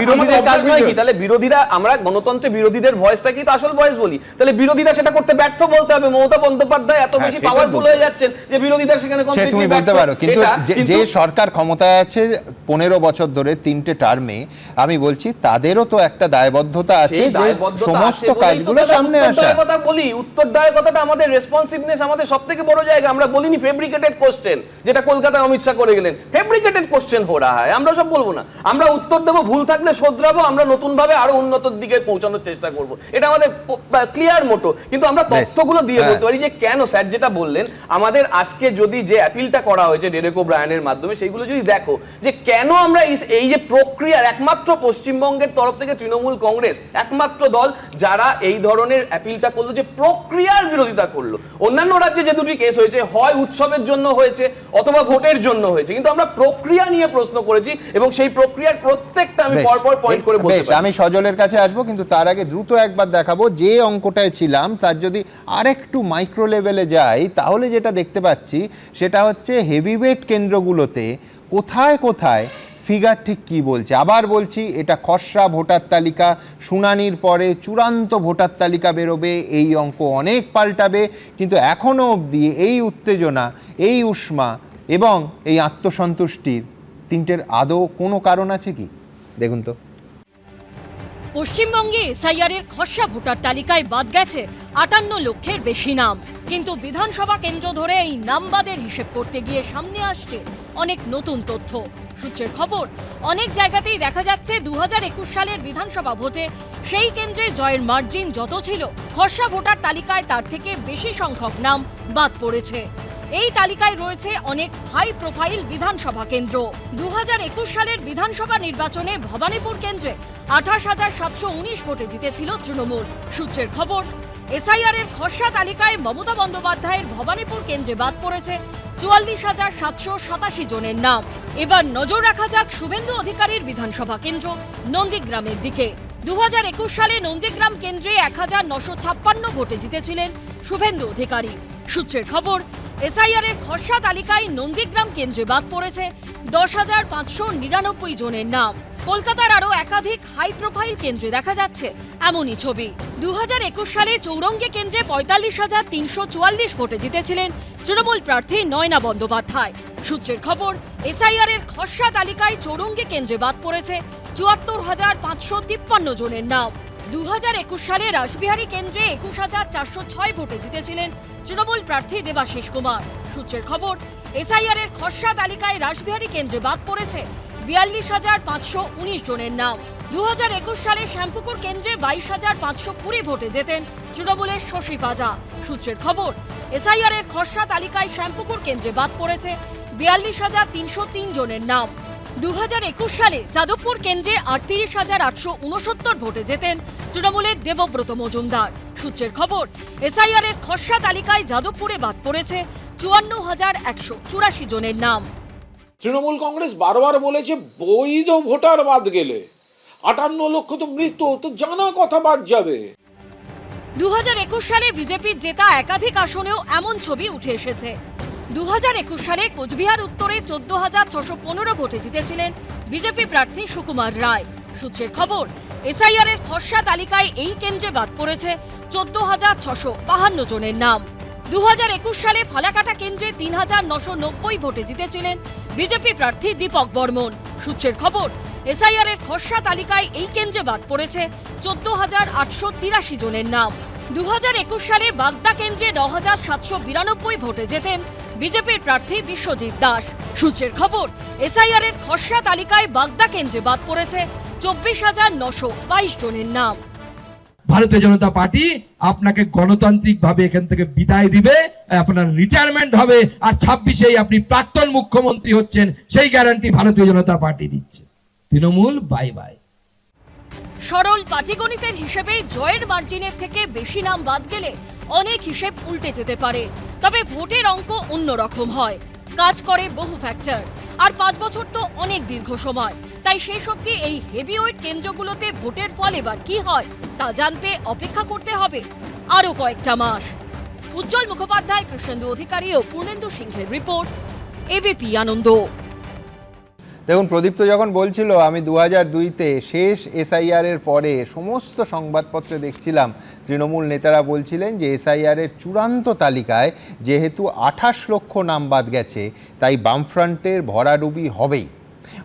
বিরোধীদের কাজ নয় কি? তাহলে বিরোধীরা, আমরা গণতন্ত্রে বিরোধীদের ভয়েসটা কি তো আসল ভয়েস বলি, তাহলে বিরোধীরা সেটা করতে ব্যর্থ বলতে হবে। মমতা বন্দ্যোপাধ্যায় এত বেশি পাওয়ারফুল হয়ে যাচ্ছেন যে বিরোধীরা সেখানে
তুমি বলতে পারো, কিন্তু যে সরকার ক্ষমতায় আছে 15 বছর ধরে 3টে টার্মে, আমি বলছি তাদেরও তো একটা দায়বদ্ধতা আছে যে সমস্ত কাজগুলো সামনে আসা।
কথা বলি, উত্তরদায়িত্বটা আমাদের, রেসপন্সিভনেস আমাদের সবথেকে বড় জায়গা। আমরা বলিনি ফেব্রিকেটেড কোশ্চেন, যেটা কলকাতায় অমিত শাহ করে গেলেন, ফেব্রিকেটেড কোশ্চেন হো রা হয়, আমরা সব বলবো না, আমরা উত্তর দেবো, ভুল থাকলে শোধরাবো, আমরা নতুন ভাবে আরো উন্নতর দিকে পৌঁছানোর চেষ্টা করব, এটা আমাদের ক্লিয়ার মোটো। কিন্তু আমরা তথ্যগুলো দিয়ে বলতে পারি যে কেন, স্যার যেটা বললেন, আমাদের আজকে যদি যে অ্যাপিলটা করা হয়েছে ডেরেক ওব্রায়ানের মাধ্যমে, সেইগুলো যদি দেখো যে কেন আমরা এই যে প্রক্রিয়ার, একমাত্র পশ্চিমবঙ্গের তরফ থেকে তৃণমূল কংগ্রেস একমাত্র দল যারা এই ধরনের অ্যাপিলটা করলো, যে প্রক্রিয়ার বিরোধিতা করলো। অন্যান্য রাজ্যে যে দুটি কেস হয়েছে, হয় উৎসবের জন্য হয়েছে অথবা ভোটের জন্য হয়েছে, কিন্তু আমরা প্রক্রিয়া নিয়ে প্রশ্ন করেছি এবং সেই প্রক্রিয়ার প্রত্যেকটা আমি পরপর পয়েন্ট করে বলতে পারি।
আমি সজলের কাছে আসবো, কিন্তু তার আগে দ্রুত একবার দেখাবো যে অঙ্কটায় ছিলাম তার যদি আরেকটু মাইক্রো লেভেলে যাই, তাহলে যেটা দেখতে পাচ্ছি সেটা হচ্ছে হেভিওয়েট কেন্দ্রগুলোতে কোথায় কোথায় ফিগার ঠিক কি বলছে। আবার বলছি, এটা খসড়া ভোটার তালিকা, শুনানির পরে চূড়ান্ত ভোটার তালিকা বেরোবে, এই অঙ্ক অনেক পাল্টাবে, কিন্তু এখনো অবধি এই উত্তেজনা, এই উষ্মা এবং এই আত্মসন্তুষ্টির তিনটের আদৌ কোনো কারণ আছে কি? দেখুন তো,
পশ্চিমবঙ্গে এসআইআর এর খসড়া ভোটার তালিকায় বাদ গেছে 58 লক্ষের বেশি নাম। কিন্তু বিধানসভা কেন্দ্র ধরে এই নামবাদের হিসেব করতে গিয়ে সামনে আসছে অনেক নতুন তথ্য। সূত্রের খবর, অনেক জায়গাতেই দেখা যাচ্ছে 2021 সালের বিধানসভা ভোটে সেই কেন্দ্রের জয়ের মার্জিন যত ছিল, খসড়া ভোটার তালিকায় তার থেকে বেশি সংখ্যক নাম বাদ পড়েছে। এই তালিকায় রয়েছে অনেক হাই প্রোফাইল বিধানসভা কেন্দ্র। 2021 সালের বিধানসভা নির্বাচনে ভবানীপুর কেন্দ্রে 28,719 ভোটে জিতেছিল তৃণমূল। সূত্রের খবর, এসআইআর এর খসড়া তালিকায় মমতা বন্দ্যোপাধ্যায়ের ভবানীপুর কেন্দ্রে বাদ পড়েছে 44,787 জনের নাম। এবার নজর রাখা যাক শুভেন্দু অধিকারীর বিধানসভা কেন্দ্র নন্দীগ্রামের দিকে। 2021 সালে নন্দীগ্রাম কেন্দ্রে 1,956 ভোটে জিতেছিলেন শুভেন্দু অধিকারী। সূত্রের খবর, এসআইআর এর খসড়া তালিকায় নন্দীগ্রাম কেন্দ্রে বাদ পড়েছে 10,599 জনের নাম। কলকাতার আরও একাধিক হাই প্রোফাইল কেন্দ্রে দেখা যাচ্ছে এমনই ছবি। 2021 সালে চৌরঙ্গী কেন্দ্রে 45,344 ভোটে জিতেছিলেন তৃণমূল প্রার্থী নয়না বন্দ্যোপাধ্যায়। সূত্রের খবর, এসআইআর এর খসড়া তালিকায় চৌরঙ্গী কেন্দ্রে বাদ পড়েছে 74,553 জনের নাম। 2021 সালে রাসবিহারী কেন্দ্রে 21,406 ভোটে জিতেছিলেন তৃণমূল প্রার্থী দেবাশিস কুমার। সূত্রের খবর, এসআইআর এর খসড়া তালিকায় রাসবিহারী কেন্দ্রে বাদ পড়েছে 42,519 জনের নাম। 2021 সালে শ্যামপুকুর কেন্দ্রে 22,520 ভোটে জেতেন তৃণমূলের শশী পাজা। সূত্রের খবর, এসআইআর এর খসড়া তালিকায় শ্যামপুকুর কেন্দ্রে বাদ পড়েছে 42,303 জনের নাম। 2021 সালে যাদবপুর কেন্দ্রে 38,869 ভোটে জেতেন তৃণমূলের দেবব্রত মজুমদার। সূত্রের খবর, এসআইআর এর খসড়া তালিকায় যাদবপুরে বাদ পড়েছে 54,184 জনের নাম।
তৃণমূল কংগ্রেস বারবার বলেছে বৈধ ভোটার বাদ গেলে 58 লক্ষ তো মৃত্যু, তো জানা কথা বাদ যাবে।
2021 সালে বিজেপির জেতা একাধিক আসনেও এমন ছবি উঠে এসেছে। 2021 সালে কোচবিহার উত্তরে 14,615 ভোটে জিতেছিলেন বিজেপি প্রার্থী সুকুমার রায়। সূত্রের খবর, এসআইআর এর খসড়া তালিকায় এই কেন্দ্রে বাদ পড়েছে 14,652 জনের নাম। 2021 সালে ফালাকাটা কেন্দ্রে 3,990 ভোটে জিতেছিলেন বিজেপি প্রার্থী দীপক বর্মন। সূত্রের খবর, এসআইআর এর খসড়া তালিকায় এই কেন্দ্রে বাদ পড়েছে 14,883 জনের নাম। 2021 সালে বাগদা কেন্দ্রে 9,792 ভোটে জেতেন বিজেপির প্রার্থী বিশ্বজিৎ দাস। সূত্রের খবর, এসআইআর এর খসড়া তালিকায় বাগদা কেন্দ্রে বাদ পড়েছে 24,922 জনের নাম।
ভারতীয় জনতা পার্টি আপনাকে গণতান্ত্রিক ভাবে এখান থেকে বিদায় দিবে, আপনার রিটায়ারমেন্ট হবে, আর 26-এই আপনি প্রাক্তন মুখ্যমন্ত্রী হচ্ছেন, সেই গ্যারান্টি ভারতীয় জনতা পার্টি দিচ্ছে। Trinamool bye bye.
সরল পাটিগণিতের হিসেবে জয়ের মার্জিনের থেকে বেশি নাম বাদ গেলে অনেক হিসেব উল্টে যেতে পারে। তবে ভোটের অঙ্ক অন্যরকম হয়, কাজ করে বহু ফ্যাক্টর। আর 5 বছর তো অনেক দীর্ঘ সময়, তাই শেষ অবধি এই হেভিওয়েট কেন্দ্রগুলোতে ভোটের ফল এবার কি হয় তা জানতে অপেক্ষা করতে হবে আরও কয়েকটা মাস। উজ্জ্বল মুখোপাধ্যায়, কৃষ্ণেন্দু অধিকারী ও পূর্ণেন্দু সিংহের রিপোর্ট, এবিপি আনন্দ।
দেখুন, প্রদীপ্ত যখন বলছিল আমি 2002-তে শেষ এসআইআর এর পরে সমস্ত সংবাদপত্রে দেখছিলাম তৃণমূল নেতারা বলছিলেন যে এসআইআর এর চূড়ান্ত তালিকায় যেহেতু 28 লক্ষ নাম বাদ গেছে, তাই বামফ্রন্টের ভরাডুবি হবেই।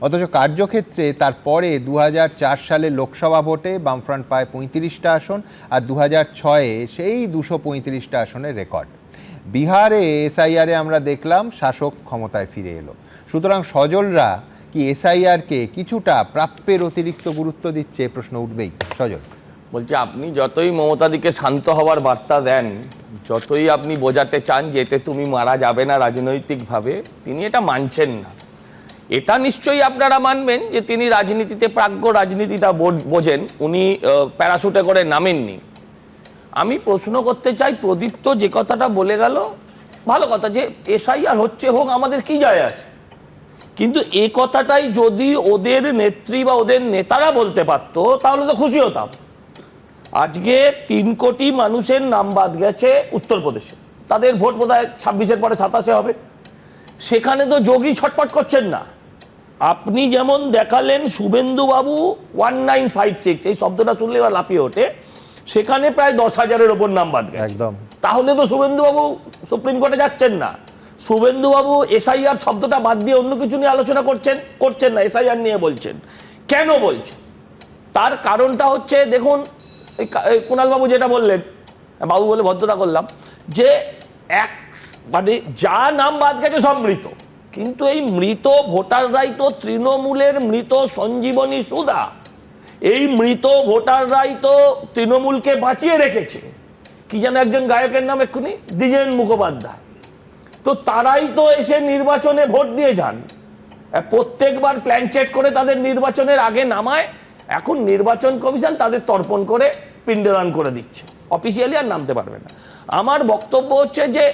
অথচ কার্যক্ষেত্রে তারপরে 2004 সালের লোকসভা ভোটে বামফ্রন্ট পায় 35টা আসন, আর 2006-এ সেই 235টা আসনের রেকর্ড। বিহারে এসআইআরে আমরা দেখলাম শাসক ক্ষমতায় ফিরে এলো। সুতরাং সজলরা কি এসআইআরকে কিছুটা প্রাপ্যের অতিরিক্ত গুরুত্ব দিচ্ছে, প্রশ্ন উঠবেই। সজল
বলছে, আপনি যতই মমতাদিকে শান্ত হওয়ার বার্তা দেন, যতই আপনি বোঝাতে চান যে এতে তুমি মারা যাবে না রাজনৈতিকভাবে, তিনি এটা মানছেন না। এটা নিশ্চয়ই আপনারা মানবেন যে তিনি রাজনীতিতে প্রাজ্ঞ রাজনীতিটা বোঝেন, উনি প্যারাশুটে করে নামেননি। আমি প্রশ্ন করতে চাই, প্রদীপ্ত যে কথাটা বলে গেল ভালো কথা, যে এসআইআর হচ্ছে হোক, আমাদের কি যায় আসে, কিন্তু এই কথাটাই যদি ওদের নেত্রী বা ওদের নেতারা বলতে পারতো তাহলে তো খুশি হতাম। আজকে 3 কোটি মানুষের নাম বাদ গেছে উত্তরপ্রদেশে, তাদের ভোট বোধহয় 26-এর পরে 27-এ হবে। সেখানে তো যোগী ছটপট করছেন না। আপনি যেমন দেখালেন শুভেন্দুবাবু 1956, এই শব্দটা শুনলে এবার লাফিয়ে ওঠে, সেখানে প্রায় 10,000-এর ওপর নাম বাদ গেছে।
একদম।
তাহলে তো শুভেন্দুবাবু সুপ্রিম কোর্টে যাচ্ছেন না। শুভেন্দুবাবু এসআইআর শব্দটা বাদ দিয়ে অন্য কিছু নিয়ে আলোচনা করছেন না, এসআইআর নিয়ে বলছেন। কেন বলছেন? তার কারণটা হচ্ছে, দেখুন কুণালবাবু যেটা বললেন, বাবু বলে ভদ্রতা করলাম, যে
মানে যা নাম বাদ গেছে সব মৃত, কিন্তু এই মৃত ভোটাররাই তো তৃণমূলের মৃত সঞ্জীবনী সুধা। এই মৃত ভোটাররাই তো তৃণমূলকে বাঁচিয়ে রেখেছে। কি যেন একজন গায়কের নাম এক্ষুনি, দ্বিজেন মুখোপাধ্যায়। তো তারাই তো এসে নির্বাচনে ভোট দিয়ে যান, প্রত্যেকবার প্ল্যানচেট করে তাদের নির্বাচনের আগে নামায়। এখন নির্বাচন কমিশন তাদের তর্পণ করে পিণ্ডদান করে দিচ্ছে, অফিসিয়ালি আর নামতে পারবে না। আমার বক্তব্য হচ্ছে যে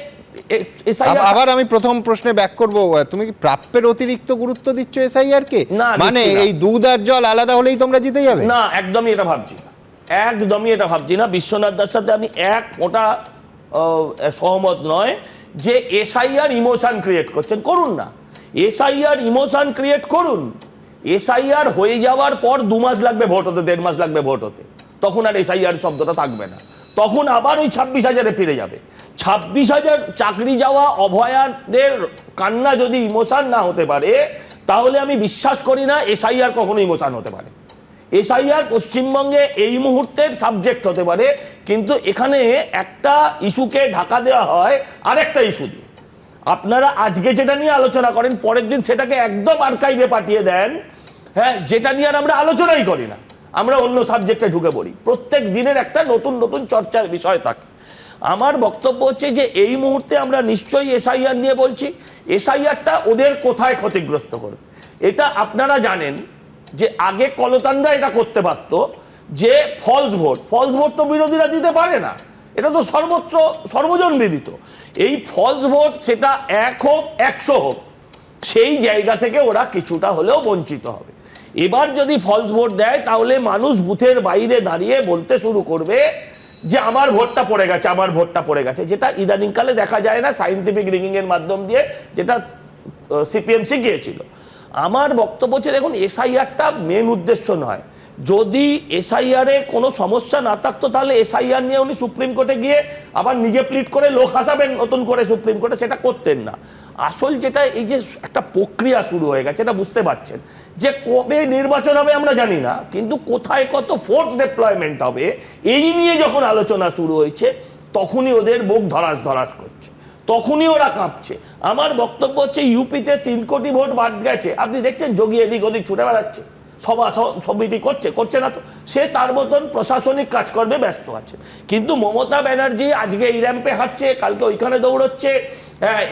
আবার আমি প্রথম প্রশ্নে ব্যাক করব, তুমি কি প্রাপ্যের অতিরিক্ত গুরুত্ব দিচ্ছ এসআইআর কে? মানে এই দুধ আর জল আলাদা হলেই তোমরা জিতে যাবে?
না, একদমই এটা ভাবছি না, একদমই এটা ভাবছি না। বিশ্বনাথ দার সাথে আমি এক ফোঁটা সহমত নয় যে এসআইআর ইমোশন ক্রিয়েট করছেন। করুন না, এসআইআর ইমোশন ক্রিয়েট করুন। এসআইআর হয়ে যাওয়ার পর 2 মাস লাগবে ভোট হতে, 1.5 মাস লাগবে ভোট হতে, তখন আর এসআইআর শব্দটা থাকবে না। তখন আবার ওই 26,000-এ ফিরে যাবে। 26,000 চাকরি যাওয়া অভয়াদের কান্না যদি ইমোশন না হতে পারে, তাহলে আমি বিশ্বাস করি না এসআইআর কখনো ইমোশন হতে পারে। এসআইআর পশ্চিমবঙ্গে এই মুহূর্তের সাবজেক্ট হতে পারে, কিন্তু এখানে একটা ইস্যুকে ঢাকা দেওয়া হয় আরেকটা ইস্যু দিয়ে। আপনারা আজকে যেটা নিয়ে আলোচনা করেন, পরের দিন সেটাকে একদম আর্কাইভে পাঠিয়ে দেন, হ্যাঁ, যেটা নিয়ে আর আমরা আলোচনাই করি না, আমরা অন্য সাবজেক্টে ঢুকে পড়ি। প্রত্যেক দিনের একটা নতুন নতুন চর্চার বিষয় থাকে। আমার বক্তব্য হচ্ছে যে এই মুহূর্তে আমরা নিশ্চয়ই এসআইআর নিয়ে বলছি। এসআইআরটা ওদের কোথায় ক্ষতিগ্রস্ত করবে এটা আপনারা জানেন যে আগে কলতানরা এটা করতে পারতো, যে ফলস ভোট তো বিরোধীরা দিতে পারে না, এটা তো সর্বত্র সর্বজন বিদিত। এই ফলস ভোট সেটা 1 হোক 100 হোক, সেই জায়গা থেকে ওরা কিছুটা হলেও বঞ্চিত হবে। এবার যদি ফলস ভোট দেয়, তাহলে মানুষ বুথের বাইরে দাঁড়িয়ে বলতে শুরু করবে যে আমার ভোটটা পড়ে গেছে, আমার ভোটটা পড়ে গেছে, যেটা ইদানিংকালে দেখা যায় না সায়েন্টিফিক রিগিং এর মাধ্যম দিয়ে, যেটা সিপিএম শিখিয়েছিল। আমার বক্তব্য হচ্ছে, দেখুন, এসআইআরটা মেন উদ্দেশ্য নয়। যদি এসআইআরে কোনো সমস্যা না থাকতো, তাহলে এসআইআর নিয়ে উনি সুপ্রিম কোর্টে গিয়ে আবার নিজে প্লিট করে লোক হাসাবেন নতুন করে সুপ্রিম কোর্টে, সেটা করতেন না। আসল যেটা এই যে একটা প্রক্রিয়া শুরু হয়ে গেছে, এটা বুঝতে পারছেন যে কবে নির্বাচন হবে আমরা জানি না, কিন্তু কোথায় কত ফোর্স ডিপ্লয়মেন্ট হবে এই নিয়ে যখন আলোচনা শুরু হয়েছে, তখনই ওদের বুক ধরাস ধরাস করছে, তখনই ওরা কাঁপছে। আমার বক্তব্য হচ্ছে ইউপিতে 3 কোটি ভোট বাদ গেছে, আপনি দেখছেন যোগী এদিক ওদিক ছুটে বেড়াচ্ছে, সভা সমিতি করছে না তো, সে তার মতন প্রশাসনিক কাজকর্মে ব্যস্ত আছে। কিন্তু মমতা ব্যানার্জি আজকে এই র্যাম্পে হাঁটছে, কালকে ওইখানে দৌড়চ্ছে,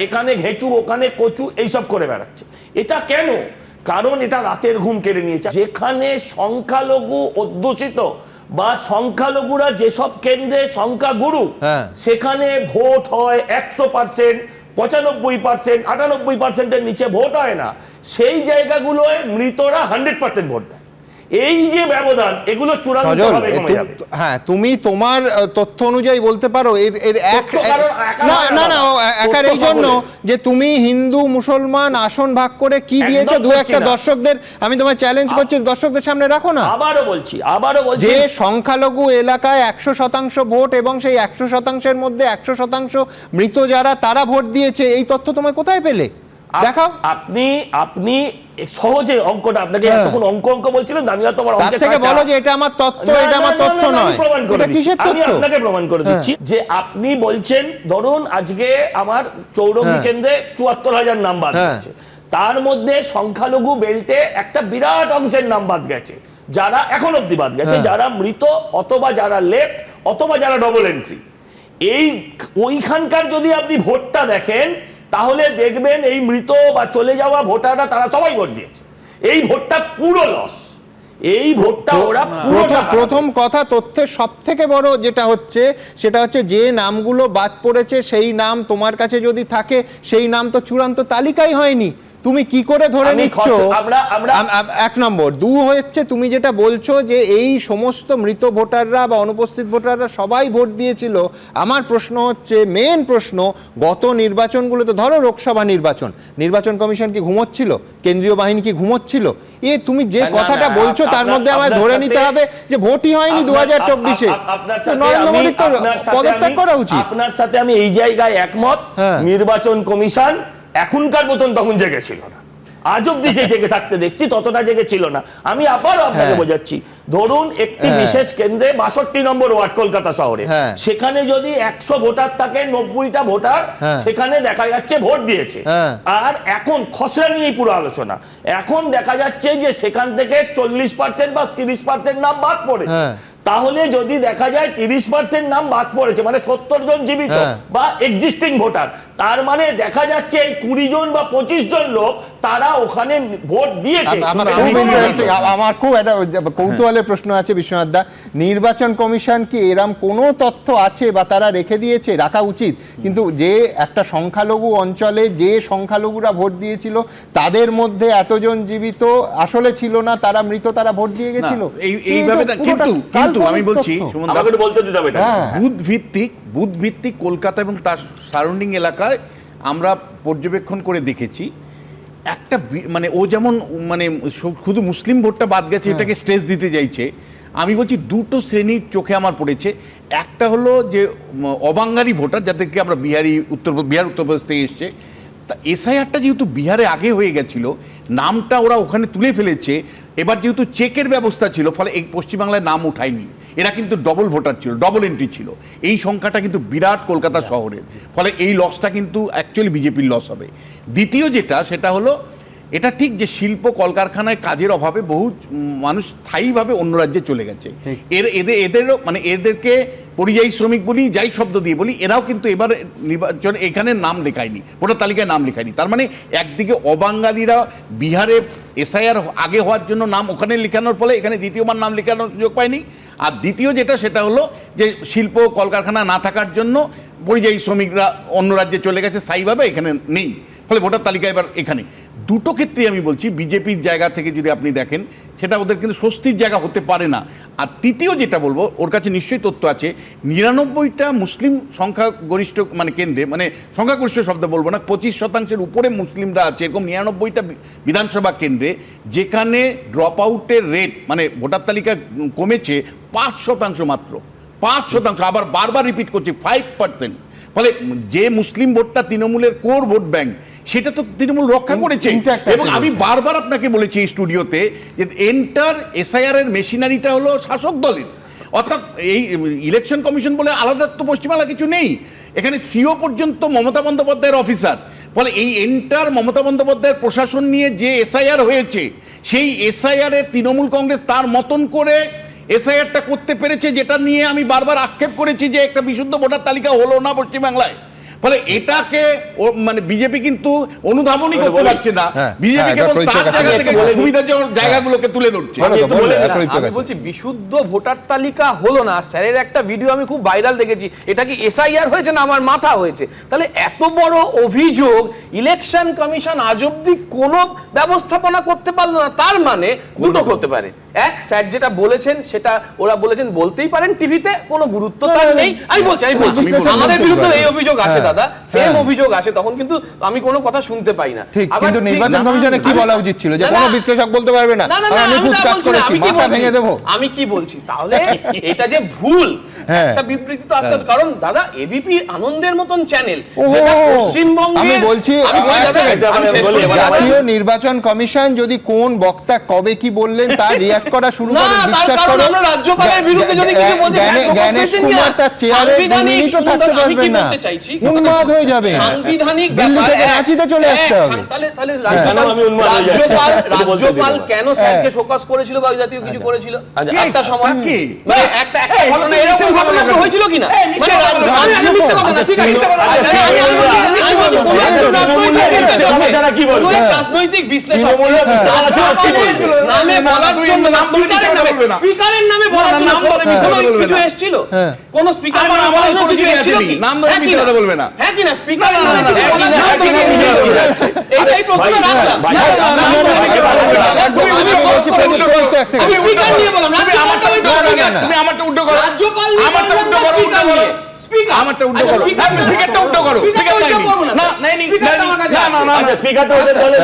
এখানে ঘেঁচু ওখানে কচু এইসব করে বেড়াচ্ছে। এটা কেন? কারণ এটা রাতের ঘুম কেড়ে নিয়েছে। যেখানে সংখ্যালঘু অধ্যুষিত বা সংখ্যালঘুরা যেসব কেন্দ্রে সংখ্যাগুরু, সেখানে ভোট হয় 100%, 95%, 98%-এর নিচে ভোট হয় না। সেই জায়গাগুলোয় মৃতরা 100% ভোট দেয়। এই যে ব্যবধান, এগুলো চূড়ান্তভাবে কমে যাবে।
হ্যাঁ, তুমি তোমার তথ্য অনুযায়ী বলতে পারো এর না একার এই জন্য যে তুমি হিন্দু মুসলমান আসন ভাগ করে কি দিয়েছো, দু একটা দর্শকদের আমি তোমার চ্যালেঞ্জ করছি, দর্শকদের সামনে রাখো না।
আবারও বলছি
যে সংখ্যালঘু এলাকায় 100% ভোট এবং সেই 100%-এর মধ্যে 100% মৃত যারা, তারা ভোট দিয়েছে, এই তথ্য তোমায় কোথায় পেলে দেখাও।
আপনি সহজে অঙ্কটা, আপনাকে এতক্ষণ অঙ্ক বলছিলেন, আমি আর তোমার
অঙ্কের থেকে বলো যে এটা আমার তথ্য, এটা আমার তথ্য নয়, এটা কিসের তথ্য?
আমি আপনাকে প্রমাণ করে দিচ্ছি যে আপনি বলছেন, ধরুন আজকে আমার চৌরঙ্গি কেন্দ্রে 74,000 নাম বাদ গেছে, তার মধ্যে সংখ্যালঘু বেল্টে একটা বিরাট অংশের নাম বাদ গেছে, যারা এখন অব্দি বাদ গেছে, যারা মৃত অথবা যারা লেফট অথবা যারা ডবল এন্ট্রি। এই ওইখানকার যদি আপনি ভোটটা দেখেন, তাহলে দেখবেন এই মৃত বা চলে যাওয়া ভোটাররা তারা সবাই ভোট দিয়েছে। এই ভোটটা পুরো লস, এই ভোটটা ওরা
প্রথম কথা, তথ্যের সব থেকে বড় যেটা হচ্ছে সেটা হচ্ছে যে নামগুলো বাদ পড়েছে সেই নাম তোমার কাছে যদি থাকে, সেই নাম তো চূড়ান্ত তালিকাই হয়নি, তুমি কি করে ধরে নিচ্ছ? 1 নম্বর। 2 হচ্ছে তুমি যেটা বলছো যে এই সমস্ত মৃত ভোটাররা বা অনুপস্থিত ভোটাররা সবাই ভোট দিয়েছিল। আমার প্রশ্ন হচ্ছে, মেন প্রশ্ন, গত নির্বাচনগুলোতে ধরো লোকসভা নির্বাচন কমিশন কি ঘুমোচ্ছিল? কেন্দ্রীয় বাহিনী কি ঘুমোচ্ছিল? তুমি যে কথাটা বলছো তার মধ্যে আমায় ধরে নিতে হবে যে ভোটই হয়নি 2024-এ। নরেন্দ্র মোদীর তো পদত্যাগ করা উচিত।
আপনার সাথে আমি এই জায়গায় একমত, নির্বাচন কমিশন এখনকার মতন তখন জেগেছিল না। আজ অব্দি যে জেগে থাকতে দেখছি ততটা জেগে ছিল না। আমি আবারও আপনাকে বোঝাচ্ছি, ধরুন একটি বিশেষ কেন্দ্রে 62 নম্বর ওয়ার্ড কলকাতা শহরে, সেখানে যদি 100 ভোটার থাকে, 90টা ভোটার সেখানে দেখা যাচ্ছে ভোট দিয়েছে। আর এখন খসড়া নিয়েই পুরো আলোচনা, এখন দেখা যাচ্ছে যে সেখান থেকে 40% বা 30% নাম বাদ পড়েছে। তাহলে যদি দেখা যায় 30% নাম বাদ পড়েছে, মানে 70 জন জীবিত বা এক্সিস্টিং ভোটার, তার মানে দেখা যাচ্ছে এই 20 জন বা 25 জন লোক তারা ওখানে ভোট দিয়েছে।
আমার খুব একটা কৌতূহলের প্রশ্ন আছে বিশ্বনাথ দা, নির্বাচন কমিশন কি এরম কোনো তথ্য আছে বা তারা রেখে দিয়েছে, রাখা উচিত, কিন্তু যে একটা সংখ্যালঘু অঞ্চলে যে সংখ্যালঘুরা ভোট দিয়েছিল তাদের মধ্যে এতজন জীবিত আসলে ছিল না, তারা মৃত, তারা ভোট দিয়ে গেছিল
এইভাবে। কিন্তু আমি বলছি বুথ ভিত্তিক কলকাতা এবং তার সারাউন্ডিং এলাকায় আমরা পর্যবেক্ষণ করে দেখেছি, একটা মানে ও যেমন মানে শুধু মুসলিম ভোটটা বাদ গেছে এটাকে স্ট্রেস দিতে চাইছে। আমি বলছি দুটো শ্রেণীর চোখে আমার পড়েছে। একটা হলো যে অবাঙ্গালি ভোটার, যাদেরকে আমরা বিহার উত্তরপ্রদেশ থেকে এসছে, তা এসআইআরটা যেহেতু বিহারে আগে হয়ে গেছিল, নামটা ওরা ওখানে তুলে ফেলেছে, এবার যেহেতু চেকের ব্যবস্থা ছিল, ফলে এই পশ্চিমবাংলায় নাম উঠায়নি। এরা কিন্তু ডবল ভোটার ছিল, ডবল এন্ট্রি ছিল। এই সংখ্যাটা কিন্তু বিরাট কলকাতা শহরের, ফলে এই লসটা কিন্তু অ্যাকচুয়ালি বিজেপির লস হবে। দ্বিতীয় যেটা, সেটা হলো এটা ঠিক যে শিল্প কলকারখানায় কাজের অভাবে বহু মানুষ স্থায়ীভাবে অন্য রাজ্যে চলে গেছে। এদেরও মানে এদেরকে পরিযায়ী শ্রমিক বলি, যাই শব্দ দিয়ে বলি, এরাও কিন্তু এবার নির্বাচন এখানে নাম লেখায়নি, ভোটার তালিকায় নাম লেখায়নি। তার মানে একদিকে অবাঙ্গালিরা বিহারে এসআইআর আগে হওয়ার জন্য নাম ওখানে লেখানোর ফলে এখানে দ্বিতীয়বার নাম লেখানোর সুযোগ পায়নি। আর দ্বিতীয় যেটা, সেটা হলো যে শিল্প কলকারখানা না থাকার জন্য পরিযায়ী শ্রমিকরা অন্য রাজ্যে চলে গেছে, স্থায়ীভাবে এখানে নেই, ফলে ভোটার তালিকা এবার এখানে। দুটো ক্ষেত্রে আমি বলছি বিজেপির জায়গা থেকে যদি আপনি দেখেন, সেটা ওদের কিন্তু স্বস্তির জায়গা হতে পারে না। আর তৃতীয় যেটা বলবো, ওর কাছে নিশ্চয়ই তথ্য আছে, 99টা মুসলিম সংখ্যাগরিষ্ঠ মানে কেন্দ্রে, মানে সংখ্যাগরিষ্ঠ শব্দ বলবো না, 25% উপরে মুসলিমরা আছে, এরকম 99টা বিধানসভা কেন্দ্রে, যেখানে ড্রপ আউটের রেট মানে ভোটার তালিকা কমেছে 5% মাত্র, 5%। আবার বারবার রিপিট করছি 5%। ফলে যে মুসলিম ভোটটা তৃণমূলের কোর ভোট ব্যাংক, সেটা তো তৃণমূল রক্ষা করেছে। এবং আমি বারবার আপনাকে বলেছি এই স্টুডিওতে যে এন্টার এসআইআর এর মেশিনারিটা হলো শাসক দলের, অর্থাৎ এই ইলেকশন কমিশন বলে আলাদা তো পশ্চিমবাংলা কিছু নেই, এখানে সিও পর্যন্ত মমতা বন্দ্যোপাধ্যায়ের অফিসার। ফলে এই এন্টার মমতা বন্দ্যোপাধ্যায়ের প্রশাসন নিয়ে যে এসআইআর হয়েছে, সেই এসআইআর এর তৃণমূল কংগ্রেস তার মতন করে এসআইআরটা করতে পেরেছে, যেটা নিয়ে আমি বারবার আক্ষেপ করেছি যে একটা বিশুদ্ধ ভোটার তালিকা হলো না পশ্চিমবাংলায়। ফলে এটাকে মানে বিজেপি কিন্তু অনুধাবনই করতে পারছে না, বিজেপি কেবল তার জায়গা থেকে সুবিধাজনক জায়গাগুলোকে তুলে ধরছে।
আমি বলছি বিশুদ্ধ ভোটার তালিকা হলো না, স্যারের একটা ভিডিও আমি খুব ভাইরাল দেখেছি, এটা কি এসআইআর হয়েছে না আমার মাথা হয়েছে? তাহলে এত বড় অভিযোগ ইলেকশন কমিশন আজ অব্দি কোনো ব্যবস্থাপনা করতে পারলো না, তার মানে দুটো হতে পারে। এক, স্যার যেটা বলেছেন সেটা ওরা বলেছেন, বলতেই পারেন টিভিতে, কোনো গুরুত্ব তার নেই। আমি বলছি আমাদের বিরুদ্ধে এই অভিযোগ আসে দাদা, সেম অভিযোগ আসে, তখন কিন্তু আমি কোনো কথা শুনতে পাই না।
কিন্তু নির্বাচন কমিশনে কি বলা উচিত ছিল যে কোনো বিশ্লেষক বলতে পারবে না, আমি খুব কাজ করেছি, মাথা ভেঙে দেব।
আমি কি বলছি তাহলে এটা যে ভুল একটা বিবৃতি তো আসতে, কারণ দাদা এবিপি আনন্দের মতন চ্যানেল, যেটা পশ্চিমবঙ্গে,
আমি বলছি জাতীয় নির্বাচন কমিশন যদি কোন বক্তা কবে কি বললেন তার রিঅ্যাক্ট করা শুরু করে, বিশ্বাস করো
আমরা রাজ্যপালের বিরুদ্ধে যদি কিছু বলতে চাই,
জ্ঞানেশ কুমার তার চেয়ারে 2 মিনিটও থাকতে পারবেন না, উন্মাদ হয়ে যাবে,
সাংবিধানিক
দিল্লি থেকে রাঁচিতে চলে আসতে হবে।
তাহলে রাজ্যপাল কেন স্যারকে শোকজ করেছিল বা জাতীয় কিছু করেছিল একটা সময় কি, মানে একটা ঘটনা এরকম ঘটনা তো হয়েছিল কিনা, মানে আমি মিথ্যা কথা না, ঠিক আছে, রাজনৈতিক বিশ্লেষক নামে বলার জন্য স্পিকারের নামে বলার জন্য কিছু এসেছিল, কোন স্পিকারের নামে বলার জন্য কিছু এসেছিল কি?
নাম ধরে মিথ্যা কথা বলবে না,
হ্যাঁ কিনা? স্পিকারের নামে কিছু বলার জন্য এইটাই প্রশ্ন রাখলাম। আমি স্পিকার নিয়ে বললাম,
তুমি আমারটা উল্টো করো,
রাজ্যপাল
আমারটা উল্টো করো, আমারটা উল্টো করো, স্পিকারটা উল্টো করো, না
স্পিকারটা ওদের দলে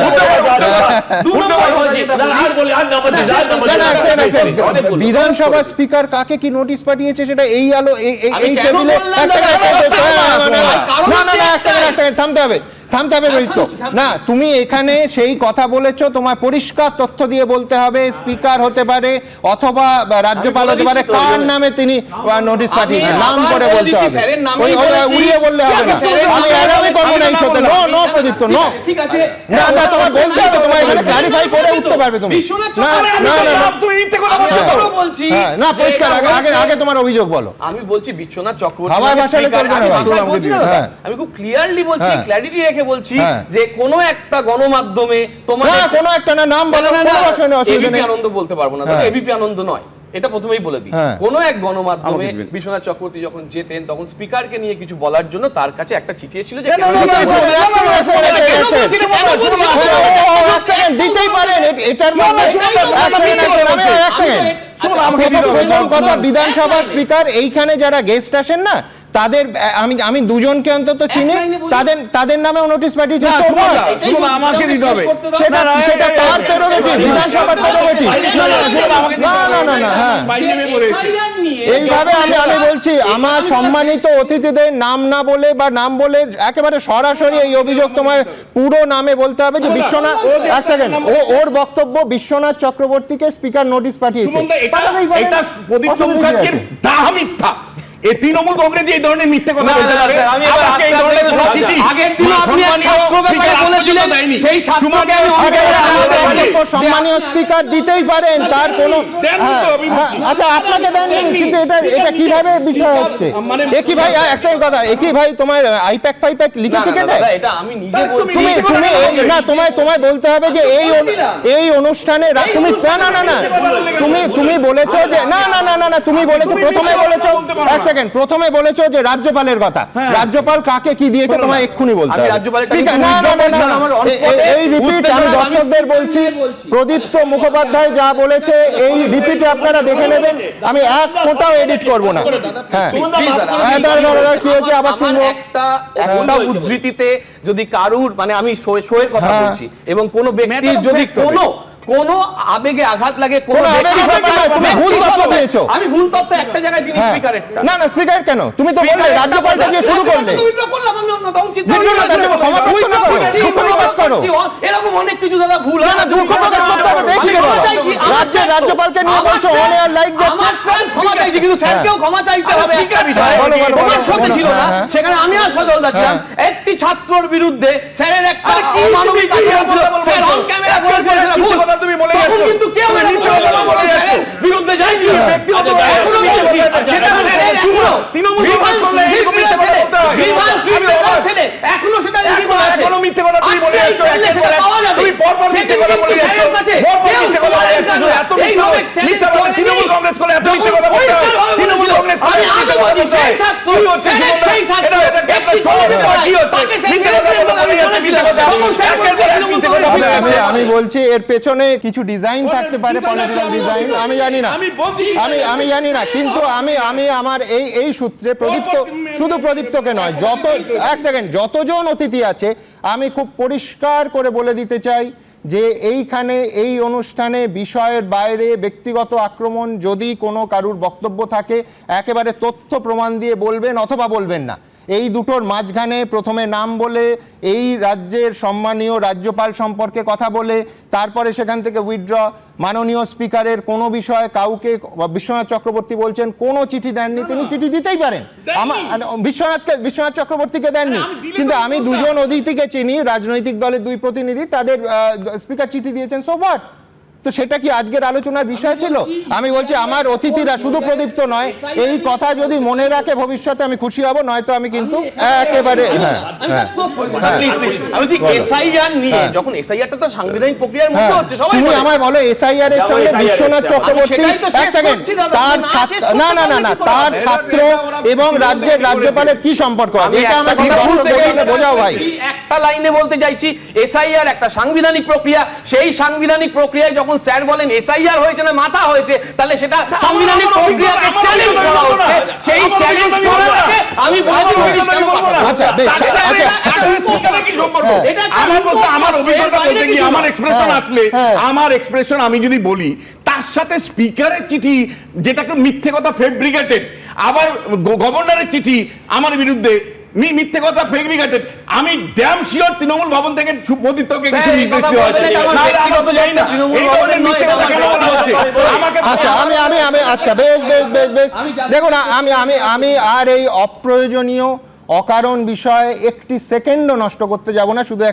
বিধানসভা স্পিকার কাকে কি নোটিশ পাঠিয়েছে সেটা এই আলো এই টেবিলে থামতে হবে। থামতে হবে রোহিত। না, তুমি এখানে সেই কথা বলেছো, তোমার পরিষ্কার তথ্য দিয়ে বলতে হবে স্পিকার হতে পারে অথবা রাজ্যপাল হতে পারে, কার নামে তিনি নোটিশ পাঠিয়েছেন নাম করে বলতে হবে, ওই উড়িয়ে বললে হবে না। আমি এলাকায় করবো না এই সাথে, নো প্রদীপ্ত, নো।
ঠিক আছে,
না না, তোমার বলতে হবে, তোমার এখানে ক্লারিফাই করে উঠতে পারবে তুমি। না না না,
তুমি মিথ্যে কথা বলছি।
না পরিষ্কার, আগে তোমার অভিযোগ বলো।
আমি বলছি বিশ্বনাথ চক্রবর্তী,
হাওয়ায় ভাসালে চলবে না ভাই।
আমি খুব ক্লিয়ারলি বলছি,
হ্যাঁ।
ক্ল্যারিটি রেখে বলছি
হ্যাঁ।
যে কোনো একটা গণমাধ্যমে তোমার
না, কোনো একটা না, নাম বলো, কোনো অসুবিধা নেই।
এবিপি আনন্দ বলতে পারবো না,
হ্যাঁ।
এবিপি আনন্দ নয়, এটা প্রথমেই বলে দিই।
হ্যাঁ।
কোনো এক গণমাধ্যমে বিশ্বনাথ চক্রবর্তী যখন যেতেন তখন স্পিকারকে নিয়ে কিছু বলার জন্য তার কাছে একটা চিঠি এসেছিল যে
দিতেই পারেন এটার বিধানসভা স্পিকার এইখানে যারা গেস্ট আসেন না তাদের আমি দুজনকে অন্তত চিনি, তাদের নামে নোটিশ পাঠিয়েছে।
আমাকে দিতে হবে,
সেটা তার প্রেরোগেটিভ, বিধানসভার প্রেরোগেটিভ। না, হ্যাঁ, এইভাবে আমি বলছি আমার সম্মানিত অতিথিদের নাম না বলে বা নাম বলে একেবারে সরাসরি এই অভিযোগ তোমার পুরো নামে বলতে হবে যে বিশ্বনাথ, এক সেকেন্ড, ওর বক্তব্য বিশ্বনাথ চক্রবর্তীকে স্পিকার নোটিশ পাঠিয়েছে।
এটা প্রদীপ্ত মুখার্জির ডাহা মিথ্যা। এই তৃণমূল কংগ্রেস এই ধরনের মিথ্যে কথা বলতে পারে? আমাকে এই ধরনের কোনো চিঠি
আগের দিন আপনি এক ছাত্র ব্যাপারে বলেছিলেন, সেই ছাত্রকে
সম্মানীয় স্পিকার দিতেই পারেন, তার কোনো, আচ্ছা আপনাকে দেননি, কিন্তু এটা কিভাবে বিষয় হচ্ছে? একই ভাই, এক সেকেন্ড কথা, একই ভাই তোমার আইপ্যাক ফাইপ্যাক লিখে থেকে দেয়?
এটা আমি নিজে বলছি।
তুমি না, তোমায় বলতে হবে যে এই অনুষ্ঠানে তুমি না তুমি বলেছো যে না তুমি বলেছো, প্রথমে বলেছো যে রাজ্যপালের কথা। রাজ্যপাল কাকে কি দিয়েছে তোমায় এক্ষুনি বলতে হবে। এই রিপিট আমি দর্শকদের বলছি, প্রদীপ্ত মুখোপাধ্যায় যা বলেছে এই রিপিটে আপনারা দেখে নেবেন, আমি এক ফোঁটাও এডিট করব না। হ্যাঁ, কি হয়েছে আবার শুনবো।
একটা উদ্ধৃতিতে যদি কারুর, মানে আমি শোয়ের কথা বলছি, এবং কোন ব্যক্তির যদি কোন আবেগে আঘাত লাগে,
তুমি ভুল তথ্য দিয়েছো।
আমি ভুল তথ্য একটা জায়গায় দিই স্পিকারের।
না স্পিকার কেন? তুমি তো বললে রাজ্যপালটা দিয়ে শুরু করলে।
এরকম অনেক কিছু দাদা ভুল হয়।
রাজ্যপালকে নিয়ে বলছো অন এয়ার লাইভ যাচ্ছে।
স্যার ক্ষমা চাইছি, কিন্তু স্যারকেও ক্ষমা চাইতে হবে একটা বিষয়। তোমার সাথে ছিল না, সেখানে আমি আর সজলদা ছিলাম। একটি ছাত্রর বিরুদ্ধে স্যারের একটা অমানবিক আচরণ ছিল, স্যার অন ক্যামেরা বলেছে ভুল। তখন কিন্তু কেউ স্যারের বিরুদ্ধে যায়নি। এখনো বলছি, সেটা স্যারের এখনো এখনো সেটা লিখিত আছে।
এখনো মিথ্যে কথা তুমি বলে যাচ্ছ, তুমি পরপর মিথ্যে কথা বলে যাচ্ছ, এইভাবে মিথ্যে কথা। তৃণমূল কংগ্রেস করে এত মিথ্যে কথা বলতে হয়? তৃণমূল কংগ্রেস করে
আগে বলছি সেই ছাত্র,
কি হচ্ছে এটা একটা সমাজে কি হচ্ছে? মিথ্যে কথা বলে যাচ্ছে, মিথ্যে কথা।
আমি বলছি এর পেছনে কিছু ডিজাইন থাকতে পারে, পলিটিক্যাল ডিজাইন, আমি জানি না, কিন্তু আমি আমার এই সূত্রে শুধু প্রদীপ্তকে নয়, যতজন অতিথি আছে আমি খুব পরিষ্কার করে বলে দিতে চাই যে এইখানে এই অনুষ্ঠানে বিষয়ের বাইরে ব্যক্তিগত আক্রমণ যদি কোনো কারুর বক্তব্য থাকে একেবারে তথ্য প্রমাণ দিয়ে বলবেন অথবা বলবেন না। এই দুটোর মাঝখানে প্রথমে নাম বলে এই রাজ্যের সম্মানীয় রাজ্যপাল সম্পর্কে কথা বলে তারপরে সেখান থেকে উইথড্র, মাননীয় স্পিকারের কোনো বিষয়ে কাউকে, বিশ্বনাথ চক্রবর্তী বলছেন কোনো চিঠি দেননি, তিনি চিঠি দিতেই পারেন, বিশ্বনাথ চক্রবর্তীকে দেননি, কিন্তু আমি দুজন অতিথিকে চিনি, রাজনৈতিক দলের দুই প্রতিনিধি, তাদের স্পিকার চিঠি দিয়েছেন, সো হোয়াট? তো সেটা কি আজকের আলোচনার বিষয় ছিল? আমি বলছি আমার অতিথিরা শুধু প্রদীপ্ত নয়, এই কথা যদি মনে রাখে ভবিষ্যতে আমি খুশি হব, নয়তো আমি কিন্তু একেবারে
যখন এসআইআরটা তো সাংবিধানিক প্রক্রিয়ার মধ্যে হচ্ছে,
তুমি আমায় বলো এসআইআর এর সঙ্গে বিশ্বনাথ চক্রবর্তী তার ছাত্র এবং রাজ্যের রাজ্যপালের কি সম্পর্ক আছে? এটা আমাকে বোঝাও ভাই।
একটা লাইনে বলতে চাইছি, এসআইআর একটা সাংবিধানিক প্রক্রিয়া, সেই সাংবিধানিক প্রক্রিয়ায় যখন স্যার বলেন এসআইআর হয়েছে না মাথা হয়েছে, তাহলে সেটা সাংবিধানিক প্রক্রিয়াকে চ্যালেঞ্জ করা হচ্ছে। সেই চ্যালেঞ্জ করাকে আমি বলছি
আচ্ছা বেশ, আমার অভিজ্ঞতা বলতে কি, আমার এক্সপ্রেশন আসলে, আমার এক্সপ্রেশন আমি যদি বলি, তার সাথে স্পিকারের চিঠি যেটাকে মিথ্যে কথা ফেব্রিকেটেড, আবার গভর্নরের চিঠি আমার বিরুদ্ধে মিথ্যে কথা ফেব্রিকেটেড। আমি ড্যাম শিওর তৃণমূল ভবন থেকে মোদিত্বকে কিছু নির্দেশ দেওয়া হয়েছে। নাহলে আমরা তো জানি না এই ধরনের মিথ্যে কথা কেন বলা হচ্ছে। আমাকে
আচ্ছা আমি আচ্ছা বেশ দেখুন, আমি আর এই অপ্রয়োজনীয় অকারণ বিষয়ে একটি সেকেন্ডও নষ্ট করতে যাব না। শুধু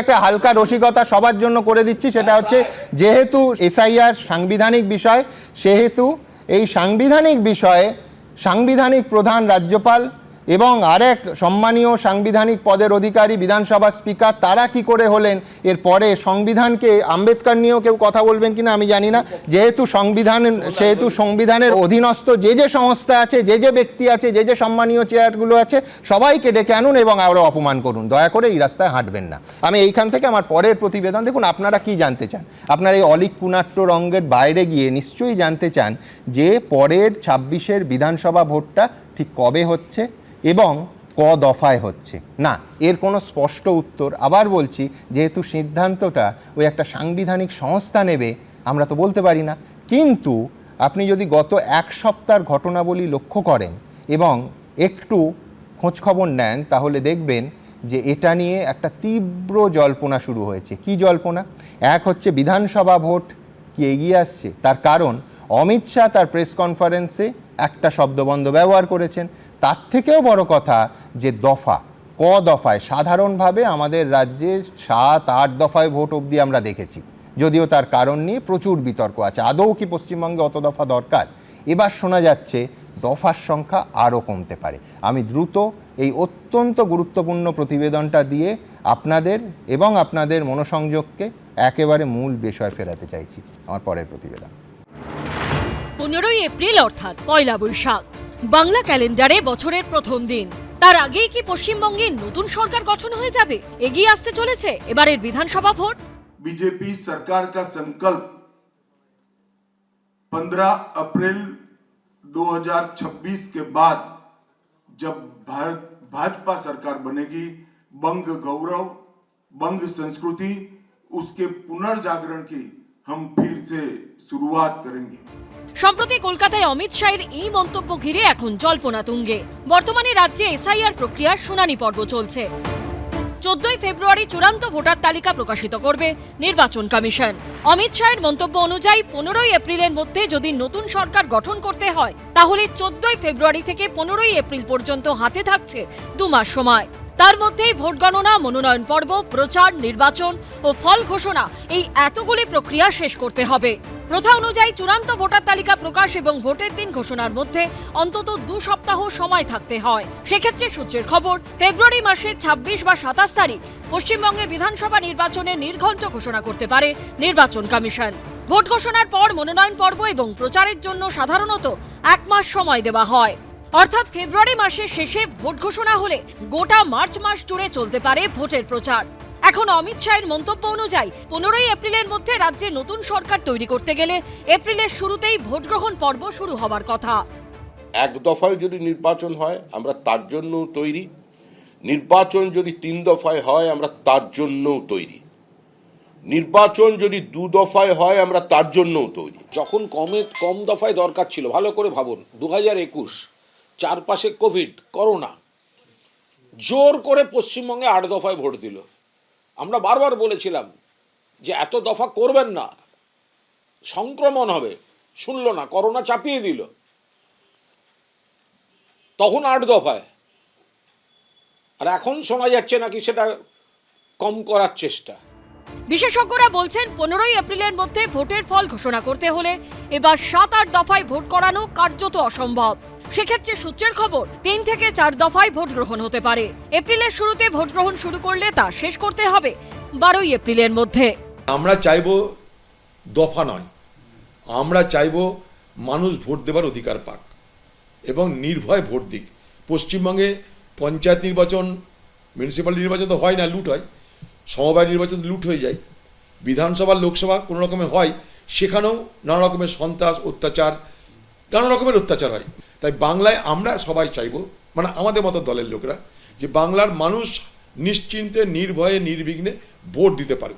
একটা হালকা রসিকতা সবার জন্য করে দিচ্ছি, সেটা হচ্ছে যেহেতু এসআইআর সাংবিধানিক বিষয়, সেহেতু এই সাংবিধানিক বিষয়ে সাংবিধানিক প্রধান রাজ্যপাল এবং আরেক সম্মানীয় সাংবিধানিক পদের অধিকারী বিধানসভা স্পিকার, তারা কি করে হলেন এরপরে সংবিধানকে, আম্বেদকর নিয়েও কেউ কথা বলবেন কিনা আমি জানি না, যেহেতু সংবিধানের অধীনস্থ যে সংস্থা আছে, যে ব্যক্তি আছে, যে সম্মানীয় চেয়ারগুলো আছে, সবাইকে ডেকে আনুন এবং আরও অপমান করুন। দয়া করে এই রাস্তায় হাঁটবেন না। আমি এইখান থেকে আমার পরের প্রতিবেদন দেখুন। আপনারা কি জানতে চান? আপনারা এই অলিক কুনাট্য রঙ্গের বাইরে গিয়ে নিশ্চয়ই জানতে চান যে পরের 26-এর বিধানসভা ভোটটা ঠিক কবে হচ্ছে এবং ক দফায় হচ্ছে। না, এর কোনো স্পষ্ট উত্তর, আবার বলছি, যেহেতু সিদ্ধান্তটা ওই একটা সাংবিধানিক সংস্থা নেবে, আমরা তো বলতে পারি না। কিন্তু আপনি যদি গত এক সপ্তাহের ঘটনাবলী লক্ষ্য করেন এবং একটু খোঁজখবর নেন, তাহলে দেখবেন যে এটা নিয়ে একটা তীব্র জল্পনা শুরু হয়েছে। কি জল্পনা? এক হচ্ছে বিধানসভা ভোট কি এগিয়ে আসছে, তার কারণ অমিত শাহ তার প্রেস কনফারেন্সে একটা শব্দবন্ধ ব্যবহার করেছেন। তার থেকেও বড় কথা যে দফা, ক দফায়, সাধারণভাবে আমাদের রাজ্যে 7-8 দফায় ভোট অবধি আমরা দেখেছি, যদিও তার কারণ নিয়ে প্রচুর বিতর্ক আছে। আদৌ কি পশ্চিমবঙ্গে অত দফা দরকার? এবার শোনা যাচ্ছে দফার সংখ্যা আরও কমতে পারে। আমি দ্রুত এই অত্যন্ত গুরুত্বপূর্ণ প্রতিবেদনটা দিয়ে আপনাদের এবং আপনাদের মনোসংযোগকে একেবারে মূল বিষয় ফেরাতে চাইছি। আমার পরের প্রতিবেদন।
15ই এপ্রিল অর্থাৎ পয়লা বৈশাখ, বাংলা ক্যালেন্ডারে বছরের প্রথম দিন। তার আগেই কি পশ্চিমবঙ্গে নতুন সরকার গঠন হয়ে যাবে? এগিয়ে আসতে চলেছে এবারের বিধানসভা ভোট।
बीजेपी सरकार का संकल्प 15 अप्रैल 2026 के बाद जब भाजपा सरकार बनेगी, बंग गौरव, बंग संस्कृति, उसके पुनर्जागरण की हम फिर से शुरुआत करेंगे।
সম্প্রতি কলকাতায় অমিত শাহের এই মন্তব্য ঘিরে এখন জল্পনা তুঙ্গে। বর্তমানে রাজ্যে এসআইআর প্রক্রিয়ার শুনানি পর্ব চলছে। 14ই ফেব্রুয়ারি চূড়ান্ত ভোটার তালিকা প্রকাশিত করবে নির্বাচন কমিশন। অমিত শাহের মন্তব্য অনুযায়ী 15ই এপ্রিলের মধ্যে যদি নতুন সরকার গঠন করতে হয়, তাহলে 14ই ফেব্রুয়ারি থেকে 15ই এপ্রিল পর্যন্ত হাতে থাকছে 2 মাস সময়। তার মধ্যেই ভোট গণনা, মনোনয়ন পর্ব, প্রচার, নির্বাচন ও ফল ঘোষণা, এই এতগুলি প্রক্রিয়া শেষ করতে হবে। প্রথা অনুযায়ী চূড়ান্ত ভোটার তালিকা প্রকাশ এবং ভোটের দিন ঘোষণার মধ্যে অন্তত 2 সপ্তাহ সময় থাকতে হয়। সেক্ষেত্রে সূত্রের খবর, ফেব্রুয়ারি মাসের 26 বা 27 তারিখ পশ্চিমবঙ্গে বিধানসভা নির্বাচনের নির্ঘণ্ট ঘোষণা করতে পারে নির্বাচন কমিশন। ভোট ঘোষণার পর মনোনয়ন পর্ব এবং প্রচারের জন্য সাধারণত 1 মাস সময় দেওয়া হয়। অর্থাৎ ফেব্রুয়ারি মাসের শেষে ভোট ঘোষণা হলে গোটা মার্চ মাস জুড়ে চলতে পারে ভোটের প্রচার। এখন অমিত শাহের মন্তব্য অনুযায়ী 15ই এপ্রিলের মধ্যে রাজ্যে নতুন সরকার তৈরি করতে গেলে এপ্রিলের শুরুতেই ভোট গ্রহণ পর্ব শুরু হবার কথা।
এক দফায় যদি নির্বাচন হয় আমরা তার জন্য তৈরি, নির্বাচন যদি 3 দফায় হয় আমরা তার জন্যও তৈরি, নির্বাচন যদি 2 দফায় হয় আমরা তার জন্যও তৈরি।
যখন কম দফায় দরকার ছিল, ভালো করে ভাবুন, 2021 চারপাশে কোভিড, করোনা, জোর করে পশ্চিমবঙ্গে 8 দফায় ভোট দিল। আমরা বারবার বলেছিলাম যে এত দফা করবেন না, সংক্রমণ হবে, শুনলো না, করোনা চাপিয়ে দিল। তখন 8 দফায়, আর এখন শোনা যাচ্ছে নাকি সেটা কম করার চেষ্টা।
বিশেষজ্ঞরা বলছেন 15ই এপ্রিলের মধ্যে ভোটের ফল ঘোষণা করতে হলে এবার 7-8 দফায় ভোট করানো কার্যত অসম্ভব। সেক্ষেত্রে সূত্রের খবর 3 থেকে 4 দফায় ভোট গ্রহণ হতে পারে। এপ্রিলের শুরুতে ভোট গ্রহণ শুরু করলে তা শেষ করতে হবে 12ই এপ্রিলের মধ্যে।
আমরা চাইবো দফা নয়, আমরা চাইবো মানুষ ভোট দেবার অধিকার পাক এবং নির্ভয় ভোট দিক। পশ্চিমবঙ্গে পঞ্চায়েত নির্বাচন, মিউনিসিপ্যালিটি নির্বাচন তো হয় না, লুট হয়। সমবায় নির্বাচন লুট হয়ে যায়। বিধানসভা, লোকসভা কোনো রকমে হয়, সেখানেও নানা রকমের সন্ত্রাস, অত্যাচার, নানা রকমের অত্যাচার হয়। তাই বাংলায় আমরা সবাই চাইবো, মানে আমাদের মতো দলের লোকরা, যে বাংলার মানুষ নিশ্চিন্তে, নির্ভয়ে, নির্বিঘ্নে ভোট দিতে পারে।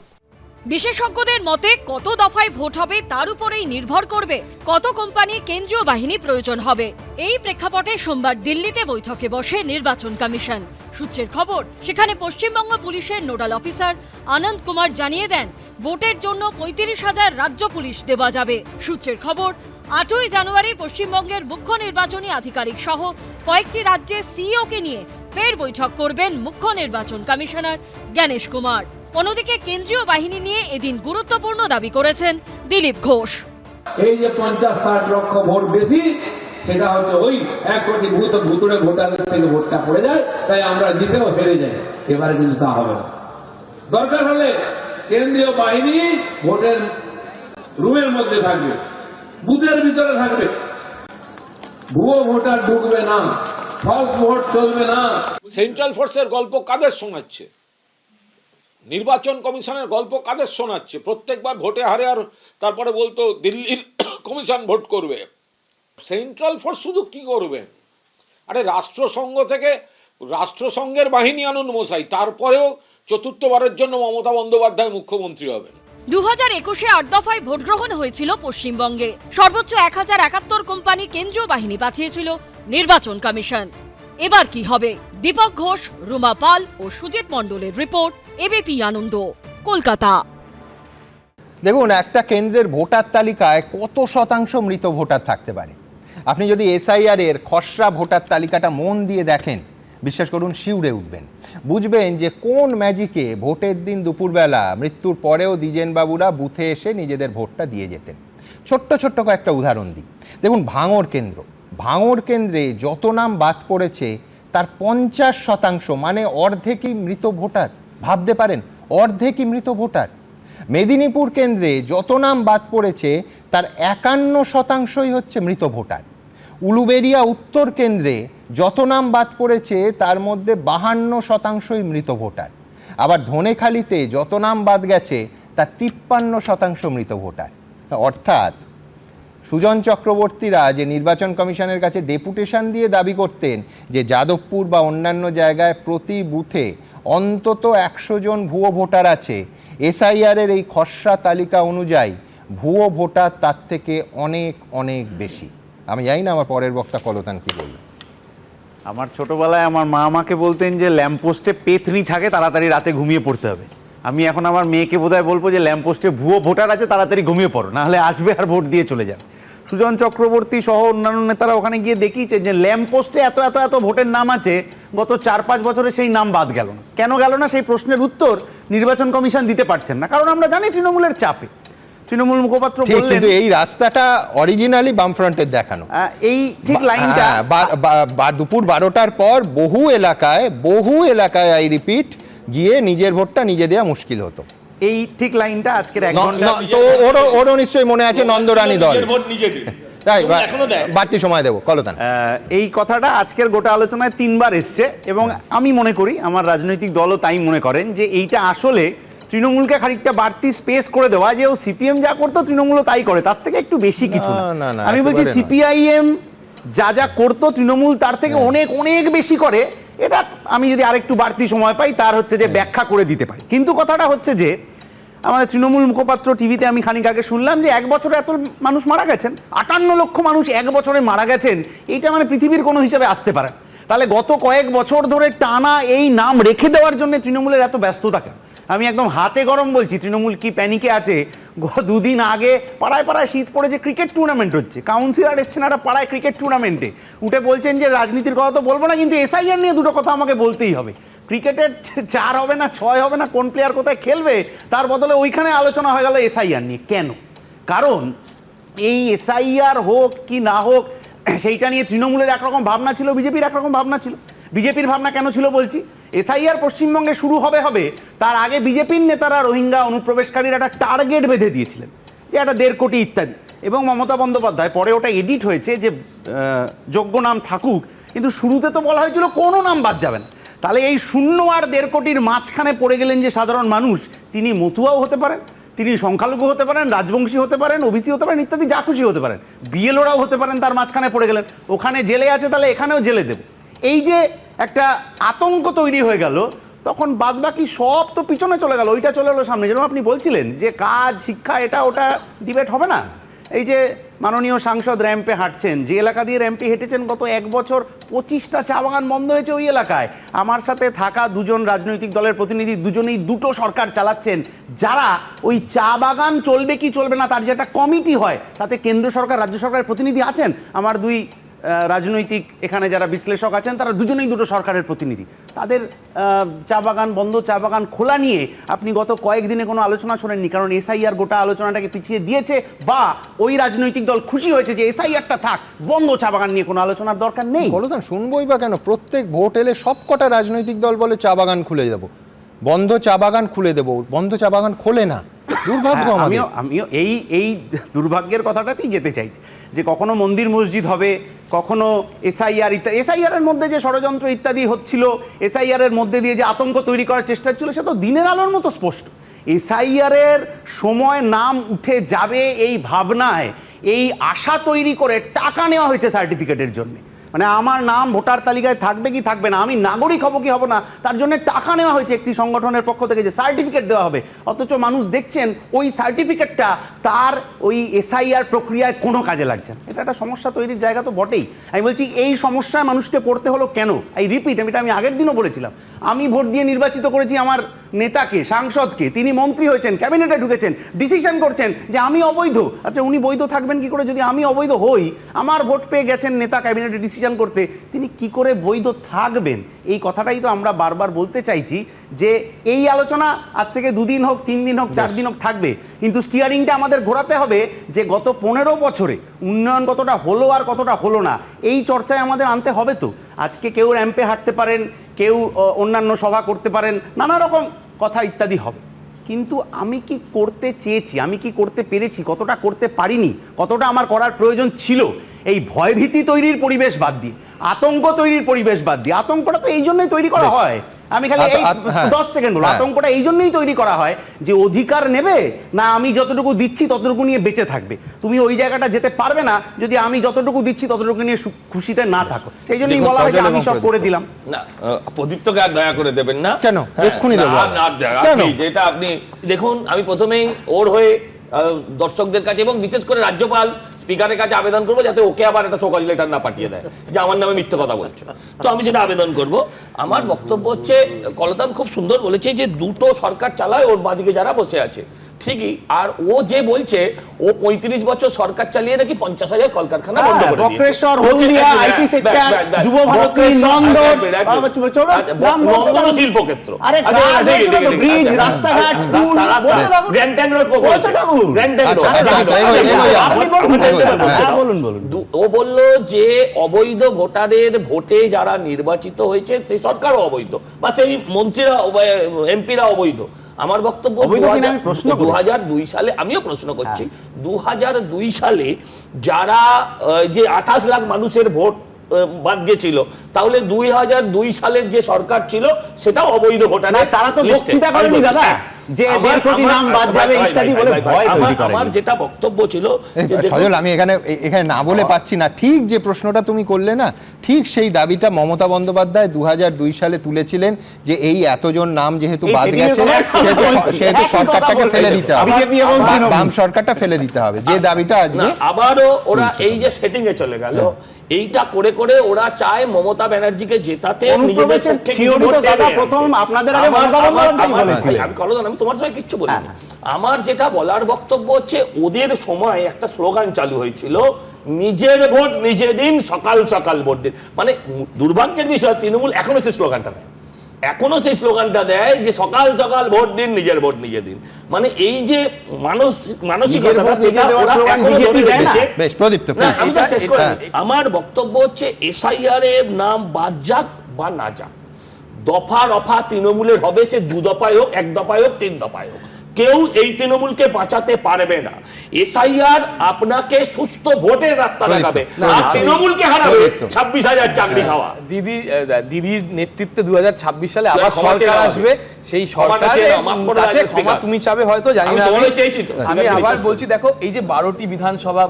বিশেষজ্ঞদের মতে কত দফায় ভোট হবে তার উপরেই নির্ভর করবে কত কোম্পানি কেন্দ্রীয় বাহিনী প্রয়োজন হবে। এই প্রেক্ষাপটে সোমবার দিল্লিতে বৈঠকে বসে নির্বাচন কমিশন। সূত্রের খবর, সেখানে পশ্চিমবঙ্গ পুলিশের নোডাল অফিসার আনন্দ কুমার জানিয়ে দেন, ভোটের জন্য 35,000 রাজ্য পুলিশ দেওয়া যাবে। সূত্রের খবর, 8ই জানুয়ারি পশ্চিমবঙ্গের মুখ্য নির্বাচনী আধিকারিক সহ কয়েকটি রাজ্যের সিইওকে নিয়ে ফের বৈঠক করবেন মুখ্য নির্বাচন কমিশনার জ্ঞানেশ কুমার। অন্যদিকে কেন্দ্রীয় বাহিনী নিয়ে এদিন গুরুত্বপূর্ণ দাবি করেছেন দিলীপ ঘোষ।
এই যে 50-60 লক্ষ ভোট বেশি, সেটা হচ্ছে ওই 1 কোটি ভুতুড়ে ভোটারদের থেকে ভোটটা পড়ে যায়, তাই আমরা জিতেও হেরে যাই। এবারে কিন্তু তা হবে না। দরকার হলে কেন্দ্রীয় বাহিনী ভোটের রুমের মধ্যে থাকবে, বুথের ভিতরে থাকবে, ভুয়ো ভোটার ঢুকবে না, ফলস ভোট চলবে না।
সেন্ট্রাল ফোর্সের গল্প কাদের শোনাচ্ছে? নির্বাচন কমিশনের গল্প কাদের শোনাচ্ছে? প্রত্যেকবার ভোটে হারে আর তারপরে বলতো দিল্লির কমিশন ভোট করবে। সেন্ট্রাল ফোর্স শুধু কি করবে? আরে রাষ্ট্রসংঘের বাহিনী আনুন মশাই, তারপরেও চতুর্থবারের জন্য মমতা বন্দ্যোপাধ্যায় মুখ্যমন্ত্রী হবেন।
2021-এ 8 দফায় ভোট গ্রহণ হয়েছিল পশ্চিমবঙ্গে। সর্বোচ্চ 1071 কোম্পানি কেন্দ্রীয় বাহিনী পাঠিয়েছিল নির্বাচন কমিশন। এবার কি হবে? দীপক ঘোষ, রুমা পাল ও সুজিত মণ্ডলের রিপোর্ট, এবিপি আনন্দ, কলকাতা।
দেখুন, একটা কেন্দ্রের ভোটার তালিকায় কত শতাংশ মৃত ভোটার থাকতে পারে? আপনি যদি এসআইআর এর খসড়া ভোটার তালিকাটা মন দিয়ে দেখেন, বিশ্বাস করুন শিউরে উঠবেন। বুঝবেন যে কোন ম্যাজিকে ভোটের দিন দুপুরবেলা মৃত্যুর পরেও দ্বিজেনবাবুরা বুথে এসে নিজেদের ভোটটা দিয়ে যেতেন। ছোট্ট ছোট্ট কয়েকটা উদাহরণ দিই। দেখুন, ভাঙড় কেন্দ্রে যত নাম বাদ পড়েছে তার 50% মানে অর্ধেকই মৃত ভোটার। ভাবতে পারেন, অর্ধেকই মৃত ভোটার। মেদিনীপুর কেন্দ্রে যত নাম বাদ পড়েছে তার 51%ই হচ্ছে মৃত ভোটার। উলুবেড়িয়া উত্তর কেন্দ্রে যত নাম বাদ পড়েছে তার মধ্যে 52%ই মৃত ভোটার। আবার ধনেখালিতে যত নাম বাদ গেছে তার 53% মৃত ভোটার। অর্থাৎ সুজন চক্রবর্তীরা যে নির্বাচন কমিশনের কাছে ডেপুটেশন দিয়ে দাবি করতেন যে যাদবপুর বা অন্যান্য জায়গায় প্রতি বুথে অন্তত 100 জন ভুয়ো ভোটার আছে, এসআইআরের এই খসড়া তালিকা অনুযায়ী ভুয়ো ভোটার তার থেকে অনেক অনেক বেশি। আমি জানি না আমার পরের বক্তা কলতান কি বলল।
আমার ছোটবেলায় আমার মা আমাকে বলতেন যে ল্যাম্পপোস্টে পেতনি থাকে, তাড়াতাড়ি রাতে ঘুমিয়ে পড়তে হবে। আমি এখন আমার মেয়েকে বোধহয় বলবো যে ল্যাম্পপোস্টে ভুয়ো ভোটার আছে, তাড়াতাড়ি ঘুমিয়ে পড়ো, নাহলে আসবে আর ভোট দিয়ে চলে যাবে। সুজন চক্রবর্তী সহ অন্যান্য নেতারা ওখানে গিয়ে দেখিয়েছে যে ল্যাম্পপোস্টে এত এত এত ভোটের নাম আছে, গত 4-5 বছরে সেই নাম বাদ গেল না। কেন গেল না সেই প্রশ্নের উত্তর নির্বাচন কমিশন দিতে পারছেন না, কারণ আমরা জানি তৃণমূলের চাপে। তৃণমূল মুখপাত্র বললেন
কিন্তু এই রাস্তাটা অরিজিনালি বামফ্রন্টের দেখানো।
এই ঠিক লাইনটা
দুপুর 12টার পর বহু এলাকায় আই রিপিট গিয়ে নিজের ভোটটা নিজে দেওয়া মুশকিল হতো।
এই ঠিক লাইনটা আজকের 1 ঘন্টা
তো ওরও নিশ্চয়ই মনে আছে নন্দরানী দল। তাই বাড়তি সময় দেবো কলতান।
এই কথাটা আজকের গোটা আলোচনায় 3 বার এসছে এবং আমি মনে করি, আমার রাজনৈতিক দলও তাই মনে করেন, যে এইটা আসলে তৃণমূলকে খানিকটা বাড়তি স্পেস করে দেওয়া, যে ও সিপিএম যা করতো তৃণমূলও তাই করে, তার থেকে একটু বেশি কিছু না। আমি বলছি সিপিআইএম যা করতো তৃণমূল তার থেকে অনেক অনেক বেশি করে। এটা আমি যদি আরেকটু বাড়তি সময় পাই তার হচ্ছে যে ব্যাখ্যা করে দিতে পারি। কিন্তু কথাটা হচ্ছে যে আমাদের তৃণমূল মুখপাত্র টিভিতে আমি খানিক আগে শুনলাম যে 1 বছরে এত মানুষ মারা গেছেন, 58 লক্ষ মানুষ 1 বছরে মারা গেছেন। এইটা মানে পৃথিবীর কোনো হিসাবে আসতে পারে। তাহলে গত কয়েক বছর ধরে টানা এই নাম রেখে দেওয়ার জন্য তৃণমূলের এত ব্যস্ততা কেন? আমি একদম হাতে গরম বলছি, তৃণমূল কি প্যানিকে আছে? 2 দিন আগে পাড়ায় পাড়ায় শীত পড়ে যে ক্রিকেট টুর্নামেন্ট হচ্ছে, কাউন্সিলর এসছেন একটা পাড়ায় ক্রিকেট টুর্নামেন্টে, উঠে বলছেন যে রাজনীতির কথা তো বলবো না, কিন্তু এসআইআর নিয়ে 2টো কথা আমাকে বলতেই হবে। ক্রিকেটের 4 হবে না 6 হবে না, কোন প্লেয়ার কোথায় খেলবে, তার বদলে ওইখানে আলোচনা হয়ে গেল এসআইআর নিয়ে। কেন? কারণ এই এসআইআর হোক কি না হোক সেইটা নিয়ে তৃণমূলের একরকম ভাবনা ছিল, বিজেপির একরকম ভাবনা ছিল। বিজেপির ভাবনা কেন ছিল বলছি, এসআইআর পশ্চিমবঙ্গে শুরু হবে তার আগে বিজেপির নেতারা রোহিঙ্গা অনুপ্রবেশকারীর একটা টার্গেট বেঁধে দিয়েছিলেন যে একটা 1.5 কোটি ইত্যাদি, এবং মমতা বন্দ্যোপাধ্যায় পরে ওটা এডিট হয়েছে যে যোগ্য নাম থাকুক, কিন্তু শুরুতে তো বলা হয়েছিল কোনো নাম বাদ যাবে না। তাহলে এই 0 আর 1.5 কোটির মাঝখানে পড়ে গেলেন যে সাধারণ মানুষ, তিনি মতুয়াও হতে পারেন, তিনি সংখ্যালঘু হতে পারেন, রাজবংশী হতে পারেন, ওবিসি হতে পারেন, ইত্যাদি যা খুশি হতে পারেন, বিএলওরাও হতে পারেন, তার মাঝখানে পড়ে গেলেন। ওখানে জেলে আছে তাহলে এখানেও জেলে দেব। এই যে একটা আতঙ্ক তৈরি হয়ে গেল, তখন বাদবাকি সব তো পিছনে চলে গেল, ওইটা চলে গেলো সামনে। যেরকম আপনি বলছিলেন যে কাজ, শিক্ষা, এটা ওটা ডিবেট হবে না। এই যে মাননীয় সাংসদ র্যাম্পে হাঁটছেন, যে এলাকা দিয়ে র্যাম্পে হেঁটেছেন গত 1 বছর 25টা চা বাগান বন্ধ হয়েছে ওই এলাকায়। আমার সাথে থাকা দুজন রাজনৈতিক দলের প্রতিনিধি, দুজনেই দুটো সরকার চালাচ্ছেন, যারা ওই চা বাগান চলবে কি চলবে না তার যে একটা কমিটি হয়, তাতে কেন্দ্র সরকার, রাজ্য সরকারের প্রতিনিধি আছেন। আমার দুই রাজনৈতিক এখানে যারা বিশ্লেষক আছেন তারা দুজনেই দুটো সরকারের প্রতিনিধি। তাদের চা বাগান বন্ধ, চা বাগান খোলা নিয়ে আপনি গত কয়েকদিনে কোনো আলোচনা শোনেননি, কারণ এসআইআর গোটা আলোচনাটাকে পিছিয়ে দিয়েছে, বা ওই রাজনৈতিক দল খুশি হয়েছে যে এসআইআরটা থাক, বন্ধ চা বাগান নিয়ে কোনো আলোচনার দরকার নেই।
কলতান শুনবই বা কেন? প্রত্যেক ভোট এলে সবকটা রাজনৈতিক দল বলে চা বাগান খুলে দেবো, বন্ধ চা বাগান খুলে দেবো, বন্ধ চা বাগান খোলে না। দুর্ভাগ্য।
আমিও এই দুর্ভাগ্যের কথাটাতেই যেতে চাইছি, যে কখনো মন্দির মসজিদ হবে, কখনো এসআইআর ইত্যাদি। এসআইআর এর মধ্যে যে ষড়যন্ত্র ইত্যাদি হচ্ছিল, এসআইআর এর মধ্যে দিয়ে যে আতঙ্ক তৈরি করার চেষ্টা হচ্ছিল, সে তো দিনের আলোর মতো স্পষ্ট। এসআইআর এর সময় নাম উঠে যাবে এই ভাবনায়, এই আশা তৈরি করে টাকা নেওয়া হয়েছে সার্টিফিকেটের জন্য। মানে আমার নাম ভোটার তালিকায় থাকবে কি থাকবে না, আমি নাগরিক হব কি হব না, তার জন্য টাকা নেওয়া হয়েছে একটি সংগঠনের পক্ষ থেকে যে সার্টিফিকেট দেওয়া হবে। অথচ মানুষ দেখছেন ওই সার্টিফিকেটটা তার ওই এসআইআর প্রক্রিয়ায় কোনো কাজে লাগছে না। এটা একটা সমস্যা তৈরির জায়গা তো বটেই। আমি বলছি এই সমস্যায় মানুষকে পড়তে হলো কেন? এই রিপিট, এটা আমি আগের দিনও বলেছিলাম। আমি ভোট দিয়ে নির্বাচিত করেছি আমার নেতাকে, সাংসদকে, তিনি মন্ত্রী হয়েছেন, ক্যাবিনেটে ঢুকেছেন, ডিসিশন করছেন যে আমি অবৈধ। আচ্ছা, উনি বৈধ থাকবেন কি করে যদি আমি অবৈধ হই? আমার ভোট পেয়ে গেছেন নেতা ক্যাবিনেটে ডিসিশন করতে, তিনি কি করে বৈধ থাকবেন? এই কথাটাই তো আমরা বারবার বলতে চাইছি, যে এই আলোচনা আজ থেকে 2 দিন হোক, 3 দিন হোক, 4 দিন হোক থাকবে, কিন্তু স্টিয়ারিংটা আমাদের ঘোরাতে হবে যে গত 15 বছরে উন্নয়ন কতটা হলো আর কতটা হলো না, এই চর্চায় আমাদের আনতে হবে। তো আজকে কেউ র্যাম্পে হাঁটতে পারেন, কেউ অন্যান্য সভা করতে পারেন, নানা রকম কথা ইত্যাদি হবে, কিন্তু আমি কি করতে চেয়েছি, আমি কি করতে পেরেছি, কতটা করতে পারিনি, কতটা আমার করার প্রয়োজন ছিল, এই ভয়ভীতি তৈরির পরিবেশ বাদ দিয়ে, আতঙ্ক তৈরির পরিবেশ বাদ দিয়ে। আতঙ্কটা তো এই জন্যই তৈরি করা হয়। আমি খালি এই 10 সেকেন্ড বলবো, আতঙ্কটা এই জন্যই তৈরি করা হয় যে অধিকার নেবে না, আমি যতটুকু দিচ্ছি ততটুকু নিয়ে বেঁচে থাকবে। তুমি ওই জায়গাটা যেতে পারবে না যদি আমি যতটুকু দিচ্ছি ততটুকু নিয়ে খুশিতে না থাকো। সেই জন্যই বলা হয় যে আমি সব করে দিলাম।
না, প্রদীপ্তকে আর দয়া করে দেবেন না।
কেন? এক্ষুনি দেবো।
যেটা আপনি দেখুন, আমি প্রথমেই ওর হয়ে দর্শকদের কাছে এবং বিশেষ করে রাজ্যপাল স্পিকারের কাছে আবেদন করবো যাতে ওকে আবার একটা শোকজ লেটার না পাঠিয়ে দেয় যে আমার নামে মিথ্যে কথা বলছে। তো আমি সেটা আবেদন করব। আমার বক্তব্য হচ্ছে, কলতান খুব সুন্দর বলেছে যে দুটো সরকার চালায় ওর বাদিকে যারা বসে আছে, ঠিকই। আর ও যে বলছে ও 35 বছর সরকার চালিয়ে নাকি 50,000 কলকারখানা বন্ধ করে দিয়েছে। শিল্পক্ষেত্র, ও বলল যে অবৈধ ভোটারের ভোটে যারা নির্বাচিত হয়েছে সেই সরকারও অবৈধ, বা সেই মন্ত্রীরা, এমপিরা অবৈধ। আমার বক্তব্য 2002 সালে, আমিও প্রশ্ন করছি, 2002 সালে যারা যে 28 লাখ মানুষের ভোট বাদ গেছিল, তাহলে 2002 সালের যে সরকার ছিল সেটাও অবৈধ ভোটার।
তারা তো বক্তৃতা করেনি দাদা যে 1.5 কোটি নাম বাদ যাবে ইত্যাদি বলে ভয় তৈরি করে।
আমার যেটা বক্তব্য ছিল,
সজল, আমি এখানে না বলে পাচ্ছি না, ঠিক যে প্রশ্নটা তুমি করলে না, ঠিক সেই দাবিটা মমতা বন্দ্যোপাধ্যায় 2002 সালে তুলেছিলেন যে এই এতজন নাম যেহেতু বাদ গেছে সেহেতু সরকারটাকে ফেলে দিতে হবে, বাম সরকারটা ফেলে দিতে হবে, যে দাবিটা আজকে
আবারও ওরা এই যে সেটিং এ চলে গেল। এইটা করে করে ওরা চায় মমতা ব্যানার্জিকে জেতাতে নিজেদের আমি তোমার সঙ্গে কিচ্ছু বলিনি। আমার যেটা বলার বক্তব্য হচ্ছে, ওদের সময় একটা স্লোগান চালু হয়েছিল, নিজের ভোট নিজে দিন, সকাল সকাল ভোট দিন। মানে দুর্ভাগ্যের বিষয়, তৃণমূল এখনো সেই স্লোগানটা দেয়, যে সকাল সকাল ভোট দিন, নিজের ভোট নিজে দিন। মানে এই যে মানসিকতা, আমার বক্তব্য হচ্ছে এসআইআর এর নাম বাদ যাক বা না যাক, দফা রফা তৃণমূলের হবে, সে 2 দফায় হোক, 1 দফায় হোক, 3 দফায় হোক, কেউ এই তৃণমূলকে বাঁচাতে পারবে না। এসআইআর আপনাকে সুস্থ ভোটের রাস্তা দেখাবে, আর তৃণমূলকে হারাবে 26,000 চাকরি খাওয়া।
দিদির নেতৃত্বে 2026 সালে আবার সরকার আসবে, সেই সরকারের কাছে ক্ষমা তুমি চাবে হয়তো, জানি না। আমি আবার বলছি, দেখো এই যে 12টি বিধানসভা,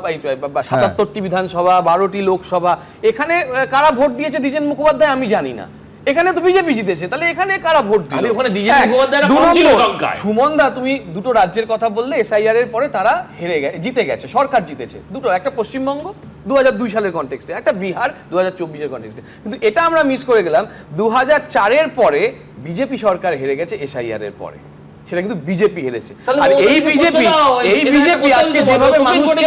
77টি বিধানসভা, 12টি লোকসভা, এখানে কারা ভোট দিয়েছে দ্বিজেন মুখোপাধ্যায় আমি জানি না, এখানে তো বিজেপি জিতেছে, তাহলে এখানে কারা ভোট দিল?
আরে ওখানে বিজেপি মুখোপাধ্যায়রা কম ছিল সংখ্যায়।
সুমন দা, তুমি দুটো রাজ্যের কথা বললে, এসআইআর এর পরে তারা জিতে গেছে, সরকার জিতেছে দুটো, একটা পশ্চিমবঙ্গ 2002 সালের কনটেক্সটে, একটা বিহার 2024 এর কনটেক্সটে। কিন্তু এটা আমরা মিস করে গেলাম, 2004 এর পরে বিজেপি সরকার হেরে গেছে এসআইআর এর পরে, সেটা কিন্তু বিজেপি হেরেছে। আর এই বিজেপি আজকে যেভাবে মানুষকে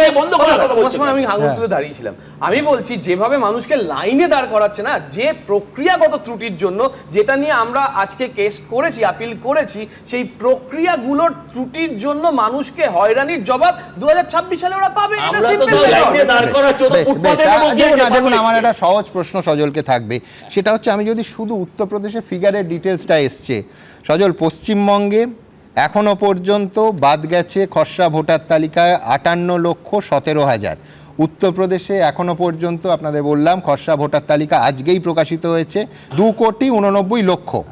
আমি আঙুল তুলে দাঁড়িয়েছিলাম, আমি বলছি যেভাবে মানুষকে লাইনে দাঁড় করাচ্ছে না, যে প্রক্রিয়াগত ত্রুটির জন্য, যেটা নিয়ে আমরা আজকে কেস করেছি, আপিল করেছি, সেই প্রক্রিয়াগুলোর ত্রুটির জন্য মানুষকে হয়রানির জবাব 2026 সালে ওরা পাবে।
দেখুন, আমার একটা সহজ প্রশ্ন সজলকে থাকবে, সেটা হচ্ছে আমি যদি শুধু উত্তরপ্রদেশের ফিগারের ডিটেলসটা এসছে সজল, পশ্চিমবঙ্গে এখনো পর্যন্ত বাদ গেছে খসড়া ভোটার তালিকায় 58,17,000। উত্তরপ্রদেশে এখনো পর্যন্ত আপনাদের বললাম খসড়া ভোটার তালিকা আজকেই প্রকাশিত হয়েছে 2,89,00,000,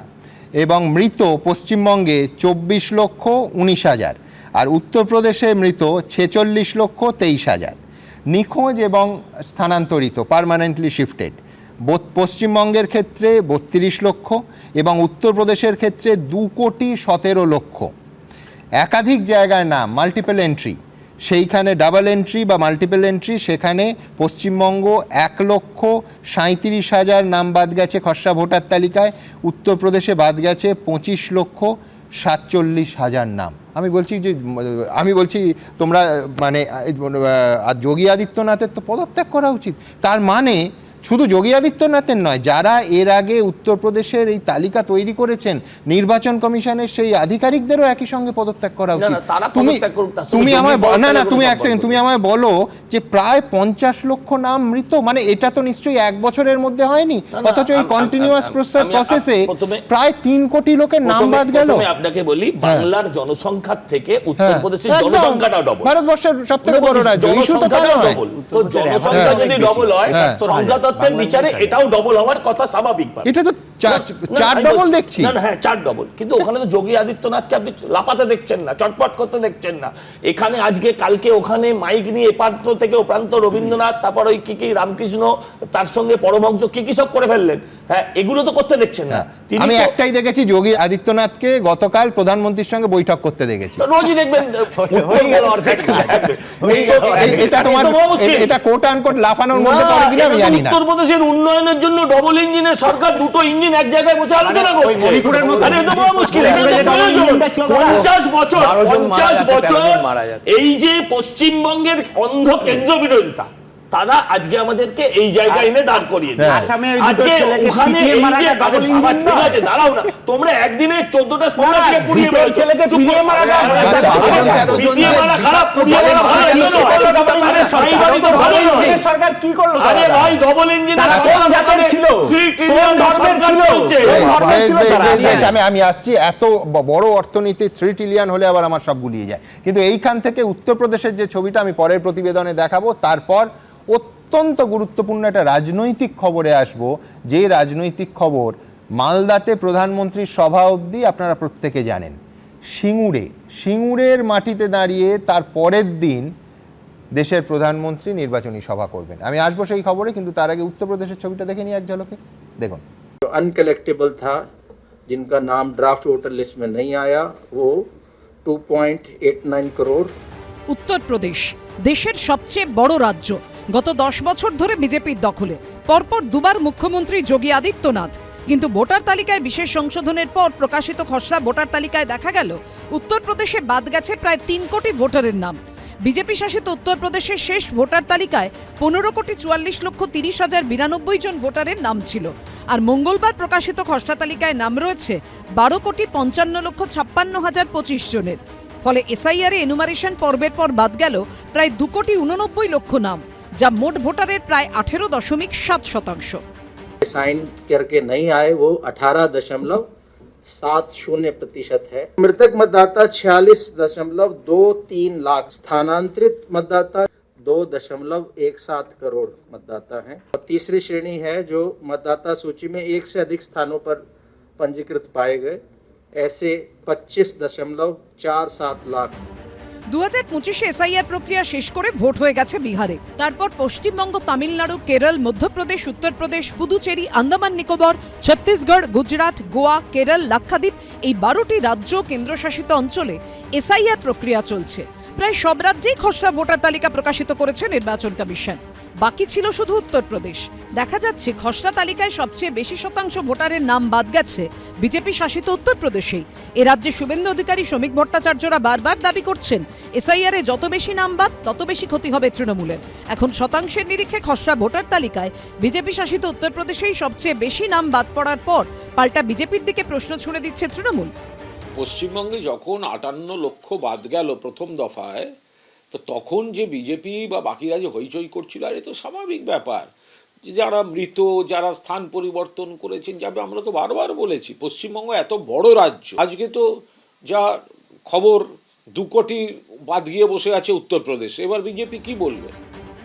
এবং মৃত পশ্চিমবঙ্গে 24,19,000, আর উত্তরপ্রদেশে মৃত 46,23,000। নিখোঁজ এবং স্থানান্তরিত পার্মানেন্টলি শিফটেড পশ্চিমবঙ্গের ক্ষেত্রে 32 লক্ষ এবং উত্তরপ্রদেশের ক্ষেত্রে 2,17,00,000। একাধিক জায়গায় নাম মাল্টিপল এন্ট্রি, সেইখানে ডাবল এন্ট্রি বা মাল্টিপল এন্ট্রি, সেখানে পশ্চিমবঙ্গ 1,37,000 নাম বাদ গেছে খসড়া ভোটার তালিকায়, উত্তরপ্রদেশে বাদ গেছে 25,47,000 নাম। আমি বলছি তোমরা মানে যোগী আদিত্যনাথের তো পদত্যাগ করা উচিত। তার মানে শুধু যোগী আদিত্যনাথের নয়, যারা এর আগে উত্তরপ্রদেশের এই তালিকা তৈরি করেছেন, নির্বাচন কমিশনের সেই আধিকারিকদেরও একই সঙ্গে পদত্যাগ করা উচিত। তুমি আমায় তুমি এক সেকেন্ড, তুমি আমায় বলো যে প্রায় 50 লক্ষ নাম মৃত, মানে এটা তো নিশ্চয়ই 1 বছরের মধ্যে হয়নি, অথচ এই কন্টিনিউয়াস প্রসেসে প্রায় 3 কোটি লোকের নাম বাদ গেল।
আপনাকে বলি, বাংলার জনসংখ্যার থেকে উত্তরপ্রদেশের জনসংখ্যাটাও ডবল,
ভারতবর্ষের সবথেকে বড় রাজ্য, ইস্যু তো তাই নয়।
তো জনসংখ্যা যদি ডবল হয়, সংখ্যা বিচারে এটাও ডবল হওয়ার কথা স্বাভাবিক।
এটা তো 4 ডবল দেখছি।
না, হ্যাঁ 4 ডবল, কিন্তু ওখানে তো যোগী আদিত্যনাথকে আপনি লাপাতে দেখছেন না, চটপট করতে দেখছেন না। এখানে আজকে কালকে ওখানে মাইক নিয়ে এ প্রান্ত থেকে ও প্রান্ত রবীন্দ্রনাথ, তারপর ওই কি রামকৃষ্ণ, তার সঙ্গে পরমহংস কি সব করে ফেললেন, হ্যাঁ এগুলো তো করতে দেখছেন না।
আমি একটাই দেখেছি, যোগী আদিত্যনাথকে গতকাল প্রধানমন্ত্রীর সঙ্গে বৈঠক করতে দেখেছি।
রোজই দেখবেন
এটা কোট আনকোট লাফানোর মধ্যে পড়ে কিনা আমি জানি না।
উত্তরপ্রদেশের উন্নয়নের জন্য ডবল ইঞ্জিনের সরকার, দুটো ইঞ্জিন এক জায়গায় বসে আলোচনা করছে। আরে এটা বড় মুশকিল, এটা তো প্রয়োজন। 50 বছর এই যে পশ্চিমবঙ্গের অন্ধ কেন্দ্র বিরোধিতা, তারা আজকে আমাদেরকে এই জায়গায় এনে দাঁড় করিয়ে দেয়। আজকে ওখানে এই যে ঠিক আছে, দাঁড়াও না, তোমরা একদিনে 14টা স্পর্শকে পুড়িয়ে ফেলছো। পিটিয়ে মারা খারাপ, পুড়িয়ে মারা ভালো, এগুলো নয়। আরে সাইবারি তো ভালোই নয়।
সরকার কি করলো?
আরে ভাই, ডবল ইঞ্জিন ছিল 3 ট্রিলিয়ন সরকার চলছে।
আমি আসছি, এত বড় অর্থনীতি 3 ট্রিলিয়ন হলে আবার আমার সব গুলিয়ে যায়। কিন্তু এইখান থেকে উত্তরপ্রদেশের যে ছবিটা আমি পরের প্রতিবেদনে দেখাবো, তারপর অত্যন্ত গুরুত্বপূর্ণ একটা রাজনৈতিক খবরে আসব, যে রাজনৈতিক খবর মালদাতে প্রধানমন্ত্রীর সভা অবধি আপনারা প্রত্যেকে জানেন। সিঙ্গুরের মাটিতে দাঁড়িয়ে তার পরের দিন দেশের প্রধানমন্ত্রী নির্বাচনী সভা করবেন। আমি আসবো সেই খবরে, কিন্তু তার আগে উত্তরপ্রদেশের ছবিটা দেখে নিই এক ঝলকে। দেখুন,
अनकलेक्टेबल था, जिनका नाम ड्राफ्ट वोटर लिस्ट में नहीं आया, वो 2.89 करोड़।
উত্তরপ্রদেশ দেশের সবচেয়ে বড় রাজ্য, গত 10 বছর ধরে বিজেপির দখলে, পরপর দুবার মুখ্যমন্ত্রী যোগী আদিত্যনাথ। কিন্তু ভোটার তালিকায় বিশেষ সংশোধনের পর প্রকাশিত খসড়া ভোটার তালিকায় দেখা গেল উত্তরপ্রদেশে বাদ গেছে প্রায় 3 কোটি ভোটারের নাম। বিজেপি শাসিত উত্তরপ্রদেশের শেষ ভোটার তালিকায় 15,44,092 জন ভোটারের নাম ছিল, আর মঙ্গলবার প্রকাশিত খসড়া তালিকায় নাম রয়েছে 12,55,56,025 জনের। ফলে এসআইআর এনুমারেশন পর্বের পর বাদ গেল প্রায় 2,89,00,000 নাম, যা মোট ভোটারের প্রায় 18.7%।
साइन करके नहीं आए वो 18.70% है। मृतक मतदाता 46.23 लाख, स्थानांतरित मतदाता 2.17 करोड़ मतदाता हैं। और तीसरी श्रेणी है जो मतदाता सूची में 1 से अधिक स्थानों पर पंजीकृत पाए गए, ऐसे 25.47 लाख।
2025 এসআইআর প্রক্রিয়া শেষ করে ভোট হয়ে গেছে বিহারে। তারপর পশ্চিমবঙ্গ, তামিলনাড়ু, কেরল, মধ্যপ্রদেশ, উত্তরপ্রদেশ, পুদুচেরি, আন্দামান নিকোবর, ছত্তিশগড়, গুজরাট, গোয়া, কেরল, লাক্ষাদ্বীপ এই 12টি রাজ্য কেন্দ্রশাসিত অঞ্চলে এসআইআর প্রক্রিয়া চলছে। প্রায় সব রাজ্যেই খসড়া ভোটার তালিকা প্রকাশিত করেছে নির্বাচন কমিশন। বাকি ছিল শুধু উত্তরপ্রদেশ। দেখা যাচ্ছে খসড়া তালিকায় সবচেয়ে বেশি শতাংশ ভোটারের নাম বাদ গেছে বিজেপি শাসিত উত্তরপ্রদেশেই। এ রাজ্যে শুভেন্দু অধিকারী, শ্রমিক ভট্টাচার্যরা বারবার দাবি করছেন এসআইআর এ যত বেশি নাম বাদ তত বেশি ক্ষতি হবে তৃণমূলের। এখন শতাংশের নিরিখে খসড়া ভোটার তালিকায় বিজেপি শাসিত উত্তরপ্রদেশেই সবচেয়ে বেশি নাম বাদ পড়ার পর পাল্টা বিজেপির দিকে প্রশ্ন ছুড়ে দিচ্ছে তৃণমূল।
পশ্চিমবঙ্গে যখন 58 লক্ষ বাদ গেল প্রথম দফায়, তো তখন যে বিজেপি বা বাকিরা যে হইচই করছিল, আর এ তো স্বাভাবিক ব্যাপার। যারা মৃত, যারা স্থান পরিবর্তন করেছেন, যাবে আমরা তো বারবার বলেছি পশ্চিমবঙ্গ এত বড় রাজ্য, আজকে তো যা খবর 2 কোটি বাদ গিয়ে বসে আছে উত্তরপ্রদেশ। এবার বিজেপি কি বলবে?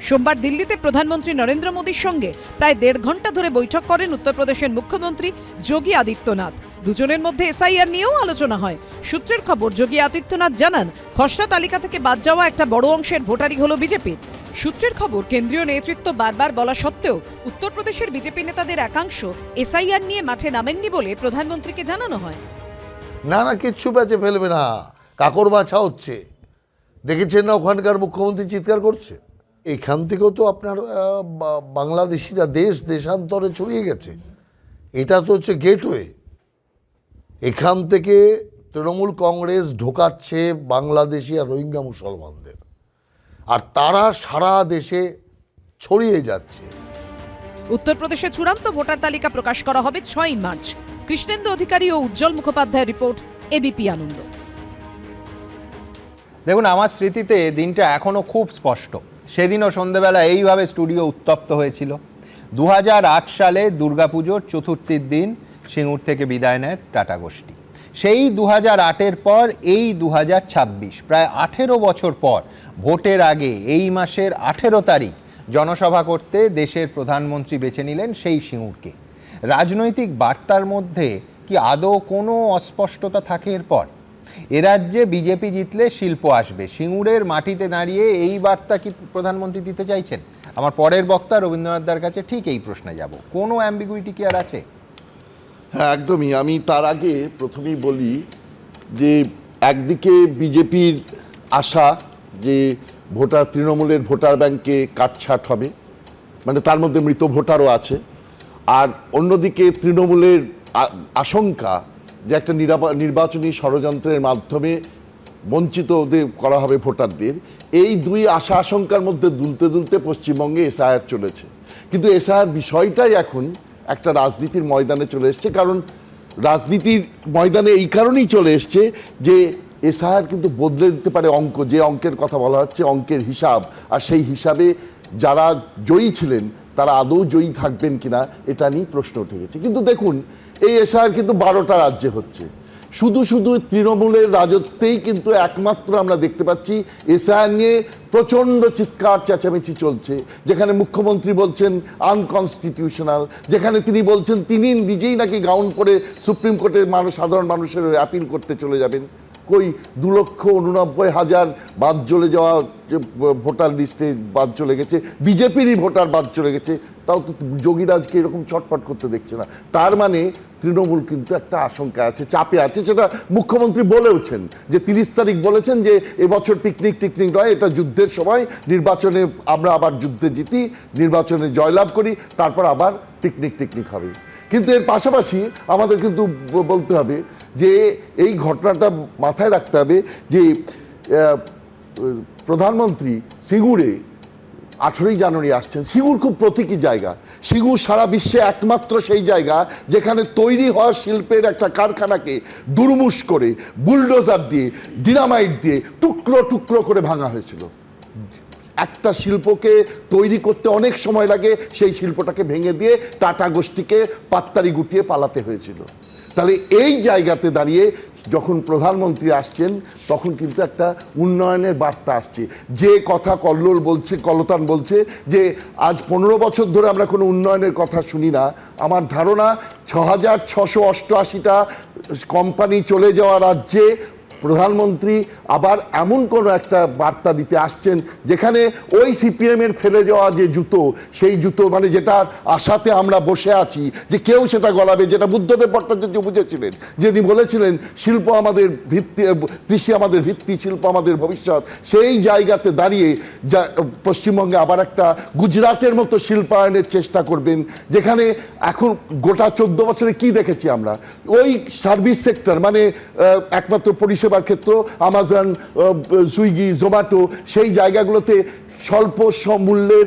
সোমবার দিল্লিতে প্রধানমন্ত্রী নরেন্দ্র মোদীর সঙ্গে প্রায় 1.5 ঘন্টা ধরে বৈঠক করেন উত্তরপ্রদেশের মুখ্যমন্ত্রী যোগী আদিত্যনাথ। দুজনের মধ্যে এসআইআর নিয়েও আলোচনা হয়। সূত্রের খবর, যোগী আদিত্যনাথ জানান খসড়া তালিকা থেকে বাদ যাওয়া একটা বড় অংশের ভোটারই হলো বিজেপির। সূত্রের খবর, কেন্দ্রীয় নেতৃত্ব বারবার বলা সত্ত্বেও উত্তরপ্রদেশের বিজেপি নেতাদের একাংশ এসআইআর নিয়ে মাঠে নামেননি বলে প্রধানমন্ত্রীকে জানানো হয়।
না কিচ্ছু বেঁচে ফেলবে না, কাকর বাছা হচ্ছে। দেখেছেন না ওখানকার মুখ্যমন্ত্রী চিৎকার করছে। এখান থেকেও তো আপনার বাংলাদেশিরা দেশান্তরে ছড়িয়ে গেছে। এটা তো হচ্ছে গেটওয়ে। এখান থেকে তৃণমূল কংগ্রেস ঢোকাচ্ছে বাংলাদেশি আর রোহিঙ্গা মুসলমানদের, আর তারা সারা দেশে ছড়িয়ে যাচ্ছে।
উত্তরপ্রদেশে চূড়ান্ত ভোটার তালিকা প্রকাশ করা হবে 6ই মার্চ। কৃষ্ণেন্দু অধিকারী ও উজ্জ্বল মুখোপাধ্যায়ের রিপোর্ট, এবিপি আনন্দ।
দেখুন, আমার স্মৃতিতে দিনটা এখনও খুব স্পষ্ট। সেদিনও সন্ধ্যেবেলা এইভাবে স্টুডিও উত্তপ্ত হয়েছিল। 2008 সালে দুর্গাপুজোর চতুর্থীর দিন সিঙ্গুর থেকে বিদায় নেয় টাটা গোষ্ঠী। সেই 2008-এর পর এই 2026, প্রায় 18 বছর পর ভোটের আগে এই মাসের 18 তারিখ জনসভা করতে দেশের প্রধানমন্ত্রী বেছে নিলেন সেই সিঙ্গুরকে। রাজনৈতিক বার্তার মধ্যে কি আদৌ কোনো অস্পষ্টতা থাকে এরপর? এ রাজ্যে বিজেপি জিতলে শিল্প আসবে, সিঙ্গুরের মাটিতে দাঁড়িয়ে এই বার্তা কি প্রধানমন্ত্রী দিতে চাইছেন? আমার পরের বক্তা রবীন্দ্রনাথদার কাছে ঠিক এই প্রশ্নে যাব। কোনো অ্যাম্বিগুইটি কি আর আছে?
হ্যাঁ, একদমই। আমি তার আগে প্রথমেই বলি যে একদিকে বিজেপির আশা যে তৃণমূলের ভোটার ব্যাংকে কাটছাট হবে, মানে তার মধ্যে মৃত ভোটারও আছে। আর অন্যদিকে তৃণমূলের আশঙ্কা যে একটা নির্বাচনী ষড়যন্ত্রের মাধ্যমে বঞ্চিত করা হবে ভোটারদের। এই দুই আশা আশঙ্কার মধ্যে দুলতে পশ্চিমবঙ্গে এসআইআর চলেছে। কিন্তু এসআইআর বিষয়টাই এখন একটা রাজনীতির ময়দানে চলে এসছে। কারণ রাজনীতির ময়দানে এই কারণেই চলে এসছে যে এসআইআর কিন্তু বদলে দিতে পারে অঙ্ক, যে অঙ্কের কথা বলা হচ্ছে অঙ্কের হিসাব। আর সেই হিসাবে যারা জয়ী ছিলেন তারা আদৌ জয়ী থাকবেন কিনা এটা নিয়ে প্রশ্ন উঠে গেছে। কিন্তু দেখুন, এই এসআইআর কিন্তু 12টা রাজ্যে হচ্ছে। শুধু তৃণমূলের রাজত্বেই কিন্তু একমাত্র আমরা দেখতে পাচ্ছি এসআইআর নিয়ে প্রচণ্ড চিৎকার চেঁচামেচি চলছে। যেখানে মুখ্যমন্ত্রী বলছেন আনকনস্টিটিউশনাল, যেখানে তিনি বলছেন তিনি নিজেই নাকি গাউন পরে সুপ্রিম কোর্টের সাধারণ মানুষের অ্যাপিল করতে চলে যাবেন। কই 2,89,000 বাদ চলে যাওয়া যে ভোটার লিস্টে বাদ চলে গেছে, বিজেপিরই ভোটার বাদ চলে গেছে, তাও তো যোগীরাজকে এরকম ছটফট করতে দেখছে না। তার মানে তৃণমূল কিন্তু একটা আশঙ্কা আছে, চাপে আছে। সেটা মুখ্যমন্ত্রী বলেওছেন যে 30 তারিখ বলেছেন যে এবছর পিকনিক নয়, এটা যুদ্ধের সময়, নির্বাচনে আমরা আবার যুদ্ধে জিতি, নির্বাচনে জয়লাভ করি, তারপর আবার পিকনিক হবে। কিন্তু এর পাশাপাশি আমাদের কিন্তু বলতে হবে যে এই ঘটনাটা মাথায় রাখতে হবে যে প্রধানমন্ত্রী সিঙ্গুরে 18ই জানুয়ারি আসছেন। সিঙ্গুর খুব প্রতীকী জায়গা। সিঙ্গুর সারা বিশ্বে একমাত্র সেই জায়গা যেখানে তৈরি হওয়া শিল্পের একটা কারখানাকে দুরমুশ করে বুলডোজার দিয়ে, ডিনামাইট দিয়ে টুকরো করে ভাঙা হয়েছিল। একটা শিল্পকে তৈরি করতে অনেক সময় লাগে, সেই শিল্পটাকে ভেঙে দিয়ে টাটা গোষ্ঠীকে পাত্তারি গুটিয়ে পালাতে হয়েছিল। তাহলে এই জায়গাতে দাঁড়িয়ে যখন প্রধানমন্ত্রী আসছেন তখন কিন্তু একটা উন্নয়নের বার্তা আসছে। যে কথা কলতান বলছে যে আজ 15 বছর ধরে আমরা কোনো উন্নয়নের কথা শুনি না। আমার ধারণা 6,688টা কোম্পানি চলে যাওয়া রাজ্যে প্রধানমন্ত্রী আবার এমন কোনো একটা বার্তা দিতে আসছেন যেখানে ওই সিপিএম এর ফেলে যাওয়া যে জুতো, সেই জুতো মানে যেটার আশাতে আমরা বসে আছি যে কেউ সেটা গলাবে, যেটা বুদ্ধদেব ভট্টাচার্য বুঝেছিলেন, যিনি বলেছিলেন শিল্প আমাদের ভিত্তি, কৃষি আমাদের ভিত্তি, শিল্প আমাদের ভবিষ্যৎ। সেই জায়গাতে দাঁড়িয়ে যা পশ্চিমবঙ্গে আবার একটা গুজরাটের মতো শিল্পায়নের চেষ্টা করবেন, যেখানে এখন গোটা 14 বছরে কি দেখেছি আমরা, ওই সার্ভিস সেক্টর মানে একমাত্র পরিষেবার ক্ষেত্র আমাজন, সুইগি, জোম্যাটো, সেই জায়গাগুলোতে স্বল্প মূল্যের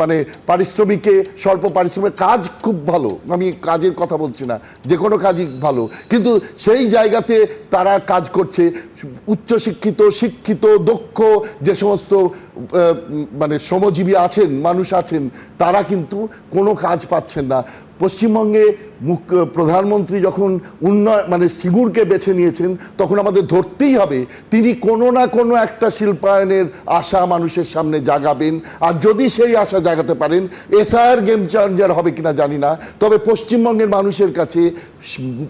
মানে পারিশ্রমিকে, স্বল্প পারিশ্রমিক কাজ খুব ভালো, আমি কাজের কথা বলছি না, যে কোনো কাজই ভালো, কিন্তু সেই জায়গাতে তারা কাজ করছে। উচ্চশিক্ষিত, শিক্ষিত, দক্ষ যে সমস্ত মানে শ্রমজীবী আছেন, মানুষ আছেন, তারা কিন্তু কোনো কাজ পাচ্ছেন না। পশ্চিমবঙ্গে প্রধানমন্ত্রী যখন মানে সিঙ্গুরকে বেছে নিয়েছেন, তখন আমাদের ধরতেই হবে তিনি কোনো না কোনো একটা শিল্পায়নের আশা মানুষের সামনে জাগাবেন। আর যদি সেই আশা জাগাতে পারেন, এসআইআর গেম চেঞ্জার হবে কিনা জানি না, তবে পশ্চিমবঙ্গের মানুষের কাছে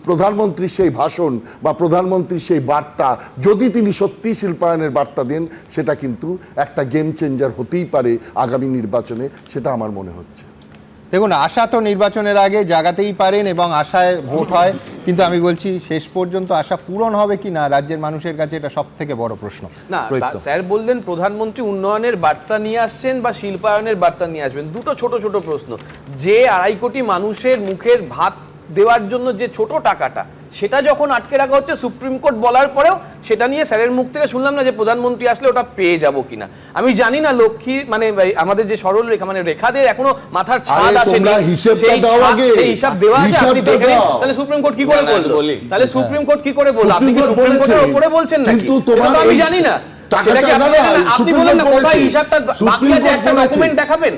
প্রধানমন্ত্রীর সেই ভাষণ বা প্রধানমন্ত্রীর সেই বার্তা, যদি তিনি সত্যি শিল্পায়নের বার্তা দেন, সেটা কিন্তু একটা গেম চেঞ্জার হতেই পারে আগামী নির্বাচনে, সেটা আমার মনে হচ্ছে।
দেখুন, আশা তো নির্বাচনের আগে জাগাতেই পারেন এবং আশায় ভোট হয়, কিন্তু আমি বলছি শেষ পর্যন্ত আশা পূরণ হবে কি না রাজ্যের মানুষের কাছে, এটা সব থেকে বড় প্রশ্ন।
না, স্যার বললেন প্রধানমন্ত্রী উন্নয়নের বার্তা নিয়ে আসছেন বা শিল্পায়নের বার্তা নিয়ে আসবেন, দুটো ছোট ছোট প্রশ্ন। যে 2.5 কোটি মানুষের মুখের ভাত দেওয়ার জন্য যে ছোট টাকাটা, সেটা যখন আটকে রাখা হচ্ছে সুপ্রিম কোর্ট বলার পরেও, সেটা নিয়ে স্যারের মুখ থেকে শুনলাম না যে প্রধানমন্ত্রী আসলে ওটা পেয়ে যাব কিনা। আমি জানি না লক্ষ্মী মানে আমাদের যে সরল রেখা মানে রেখাদের এখনো মাথার ছাদ আসেনি, সেই হিসাব দেওয়া আছে, আপনি দেখেন। তাহলে সুপ্রিম কোর্ট কি করে বললো? তাহলে সুপ্রিম কোর্ট কি করে বললো? আপনি কি সুপ্রিম কোর্টের উপরে বলছেন নাকি? আমি জানি না। আপনি বলেন না কোথায় হিসাবটা বাকি আছে, একটা ডকুমেন্ট দেখাবেন,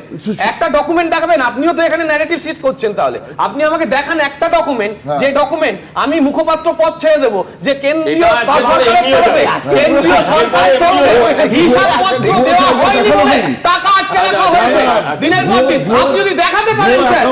একটা ডকুমেন্ট দেখাবেন। আপনিও তো এখানে ন্যারেটিভ সিট করছেন, তাহলে আপনি আমাকে দেখান একটা ডকুমেন্ট, যে ডকুমেন্ট আমি মুখপাত্র পদ ছেড়ে দেব, যে কেন্দ্রীয় সরকারের তরফে কেন্দ্রীয় সরকারের তরফে হিসাবপত্র দেওয়া হয়নি বলে টাকা আটকে রাখা হয়েছে দিনের পর দিন। আপনি যদি দেখাতে পারেন স্যার,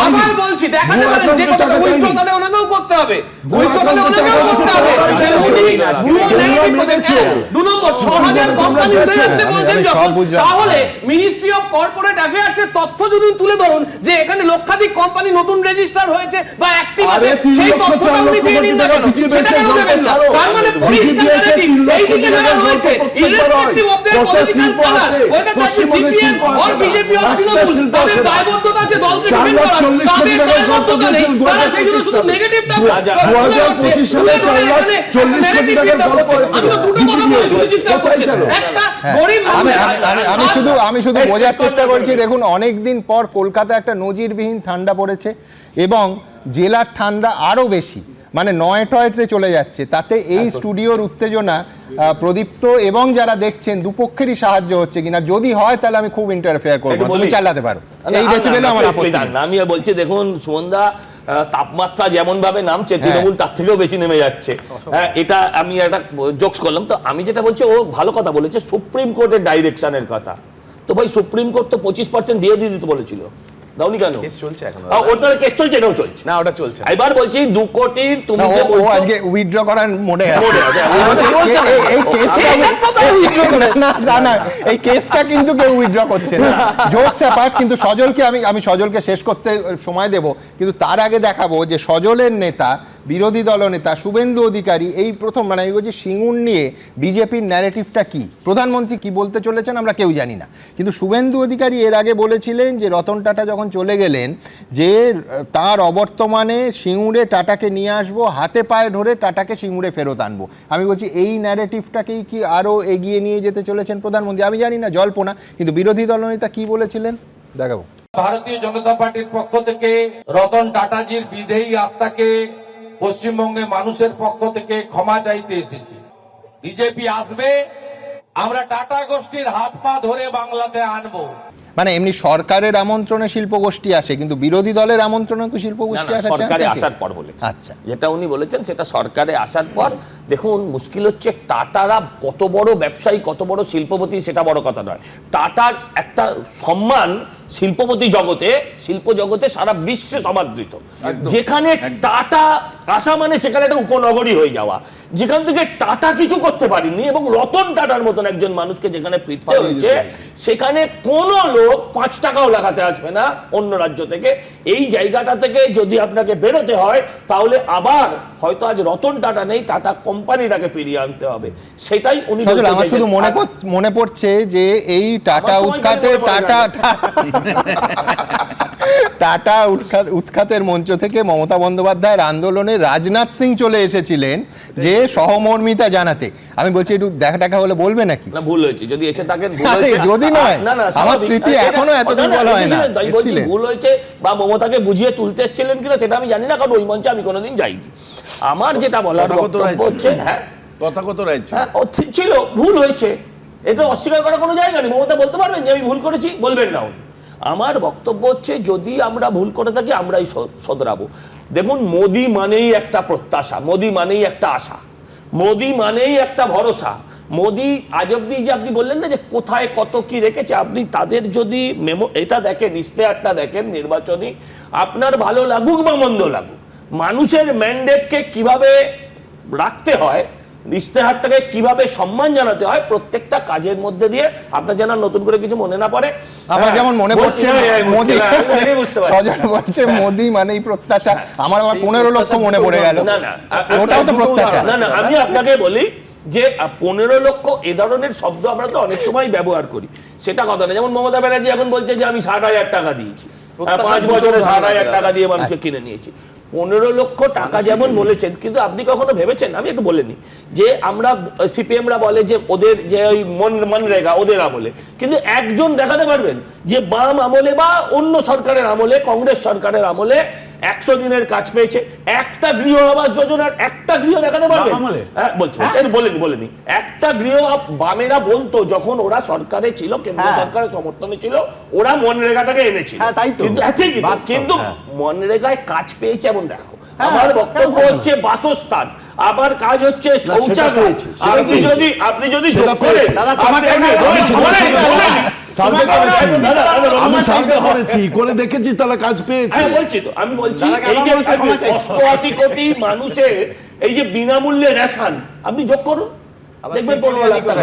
আবার বলছি দেখাতে পারেন, যে কথা উইথড্র তাহলে ওনাকেও করতে হবে, উইথড্র তাহলে ওনাকেও করতে হবে, যে উনি ভুয়ো ন্যারেটিভ করছেন। 2 নম্বর, 6000 কোম্পানি উঠে যাচ্ছে বলছেন যখন, তাহলে মিনিস্ট্রি অফ কর্পোরেট অ্যাফেয়ার্স এর তথ্য যদি তুলে ধরুন যে এখানে লক্ষাধিক কোম্পানি নতুন রেজিস্টার হয়েছে বা অ্যাক্টিভ আছে, সেই তথ্যটা উনি দিয়ে দিন না কেন? সেটা কেন দেবেন না? তার মানে পরিষ্কার ন্যারেটিভ এই দিকে যারা রয়েছে, irrespective of their political colour, weather that is CPM or BJP or Trinamool, তাদের দায়বদ্ধতা আছে দলকে ডিফেন্ড করার, তাদের দায়বদ্ধতা নেই, তারা সেই জন্য শুধু নেগেটিভটা
2025 সালে 440 কোটি টাকার গল্প।
আমি শুধু বোঝার চেষ্টা করছি, দেখুন অনেকদিন পর কলকাতা একটা নজিরবিহীন ঠান্ডা পড়েছে এবং জেলার ঠান্ডা আরো বেশি, মানে 9-10 চলে যাচ্ছে। তাতে এই স্টুডিওর উত্তেজনা প্রদীপ্ত এবং যারা দেখছেন দুপক্ষেরই সাহায্য হচ্ছে কিনা, যদি হয় তাহলে আমি খুব ইন্টারফেয়ার করবো, তুমি চালাতে পারো এই ডেসিবেলে আমার আপত্তি নেই।
আমি বলছি দেখুন সুমনদা, তাপমাত্রা যেমন ভাবে নামছে, তৃণমূল তার থেকেও বেশি নেমে যাচ্ছে। এটা আমি একটা জোকস করলাম। তো আমি যেটা বলছি, ও ভালো কথা বলেছে, সুপ্রিম কোর্টের ডাইরেকশনের কথা। তো ভাই সুপ্রিম কোর্ট তো 25% দিয়ে দিতে বলেছিল, দাওনি কেন? কেস চলছে এখন, ওটার কেস চলছে, এটাও চলছে না, ওটা চলছে। এবার বলছি 2 কোটির তুমি যে
আজকে উইথড্র করার মোডে এই কেসটা কিন্তু কেউ উইথড্র করছে না, জোকস অ্যাপার্ট। কিন্তু সজলকে আমি সজলকে শেষ করতে সময় দেব, কিন্তু তার আগে দেখাবো যে সজলের নেতা, বিরোধী দলনেতা শুভেন্দু অধিকারী এই প্রথম, মানে আমি বলছি সিঙ্গুর নিয়ে বিজেপির ন্যারেটিভটা কি, প্রধানমন্ত্রী কি বলতে চলেছেন আমরা কেউ জানি না, কিন্তু শুভেন্দু অধিকারী এর আগে বলেছিলেন যে রতন টাটা যখন চলে গেলেন, যে তার অবর্তমানে সিঙ্গুরে টাটাকে নিয়ে আসবো, হাতে পায়ে ধরে টাটাকে সিঙ্গুরে ফেরত আনবো। আমি বলছি এই ন্যারেটিভটাকেই কি আরও এগিয়ে নিয়ে যেতে চলেছেন প্রধানমন্ত্রী? আমি জানি না, জল্পনা, কিন্তু বিরোধী দলনেতা কি বলেছিলেন দেখাবো।
ভারতীয় জনতা পার্টির পক্ষ থেকে রতন টাটাজির বিদেহী আত্মাকে পশ্চিমবঙ্গের মানুষের পক্ষ থেকে ক্ষমা চাইতে এসেছি। বিজেপি আসবে, আমরা টাটা গোষ্ঠীর হাত পা ধরে বাংলাতে আনবো।
মানে এমনি সরকারের আমন্ত্রণে শিল্পগোষ্ঠী আসে, কিন্তু বিরোধী দলের আমন্ত্রণে কি শিল্পগোষ্ঠী আসার চান্স
সরকারে
আছে?
আসার পর বলেছে।
আচ্ছা,
যেটা উনি বলেছেন সেটা সরকারে আসার পর। দেখুন, মুশকিল হচ্ছে টাটারা কত বড় ব্যবসায়ী, কত বড় শিল্পপতি সেটা বড় কথা নয়। টাটার একটা সম্মান শিল্পপতি জগতে, শিল্প জগতে সারা বিশ্বে সমাদৃত। যেখানে টাটা আসা মানে সেখানে একটা উপনগরী হয়ে যাওয়া, যেখান থেকে টাটা কিছু করতে পারেনি এবং রতন টাটার মতন একজন মানুষকে যেখানে ফিরতে হয়েছে, সেখানে কোনো লোক 5 টাকাও লাগাতে আসবে না অন্য রাজ্য থেকে। এই জায়গাটা থেকে যদি আপনাকে বেরোতে হয় তাহলে আবার হয়তো আজ রতন টাটা নেই, টাটা কোম্পানিটাকে ফিরিয়ে আনতে হবে। সেটাই উনি
সজল, আমার শুধু মনে পড়ছে যে এই টাটা উৎখাতের টাটা উৎখাতের মঞ্চ থেকে মমতা বন্দ্যোপাধ্যায়ের আন্দোলনে রাজনাথ সিং চলে এসেছিলেন যে সহমর্মিতা জানাতে। আমি বলছি একটু দেখা হলে বলবে নাকি?
না, ভুল হয়েছে যদি এসে থাকেন,
যদি নয়, আমার স্মৃতি এখনো এতদিন বলা হয় না।
বলছি ভুল হয়েছে বা মমতাকে বুঝিয়ে তুলতে এসেছিলেন কিনা সেটা আমি জানি না, কারণ ওই মঞ্চে আমি কোনোদিন যাইনি। আমার যেটা বলার বক্তব্য হচ্ছে, হ্যাঁ
তথাগত রায়
ছিল, ভুল হয়েছে, এটা অস্বীকার করার কোনো জায়গা নেই। মমতা বলতে পারবেন যে আমি ভুল করেছি, বলবেন না উনি। আমার বক্তব্য হচ্ছে যদি আমরা ভুল করে থাকি আমরাই শোধরাবো। দেখুন, মোদি মানেই একটা প্রত্যাশা, মোদি মানেই একটা আশা, মোদি মানেই একটা ভরসা। মোদি আজ অব্দি যে আপনি বললেন না যে কোথায় কত কি রেখেছে, আপনি তাদের যদি এটা দেখেন, ইশতেহারটা দেখেন নির্বাচনী, আপনার ভালো লাগুক বা মন্দ লাগুক, মানুষের ম্যান্ডেটকে কিভাবে রাখতে হয়, ইশতেহারটাকে কিভাবে সম্মান জানাতে হয়, প্রত্যেকটা কাজের মধ্যে দিয়ে আপনার যেন নতুন করে কিছু মনে না পড়ে।
আমার যেমন মনে পড়ছে মোদি, সজল বলছে মোদি মানেই প্রত্যাশা, আমার 15 লক্ষ মনে পড়ে গেল।
না,
ওটাও তো প্রত্যাশা।
না, আমি আপনাকে বলি যে 15 লক্ষ এ ধরনের শব্দ আমরা তো অনেক সময় ব্যবহার করি, সেটা কথা না। যেমন মমতা ব্যানার্জি এখন বলছে যে আমি 60,000 টাকা দিয়েছি, 5 বছরে 60,000 টাকা দিয়ে মানুষকে কিনে নিয়েছি। 15 লক্ষ টাকা যেমন বলেছেন, কিন্তু আপনি কখনো ভেবেছেন, আমি একটু বলে নি, যে আমরা সিপিএমরা বলে যে ওদের যে ওই মনরেগা ওদের আমলে, কিন্তু একজন দেখাতে পারবেন যে বাম আমলে বা অন্য সরকারের আমলে, কংগ্রেস সরকারের আমলে 100 দিনের কাজ পেয়েছে? একটা গৃহ আবাস যোজনার একটা গৃহ দেখাতে পারবেন? হ্যাঁ বলছি, বলেনি একটা গৃহ। বামেরা বলতো যখন ওরা সরকারে ছিল, কেন্দ্র সরকারের সমর্থনে ছিল, ওরা মনরেগাটাকে এনেছিল, কিন্তু মনরেগায় কাজ পেয়েছে এমন দেখাও। আমার বক্তব্য হচ্ছে বাসস্থান, আবার কাজ হচ্ছে শৌচাগার। আপনি যদি যোগ করেন,
করে দেখেছি তারা কাজ পেয়েছে।
বলছি তো, আমি বলছি এই যে 88 কোটি মানুষের এই যে বিনামূল্যে রেশন, আপনি যোগ করুন, দেখবেন 15 লাখ টাকা।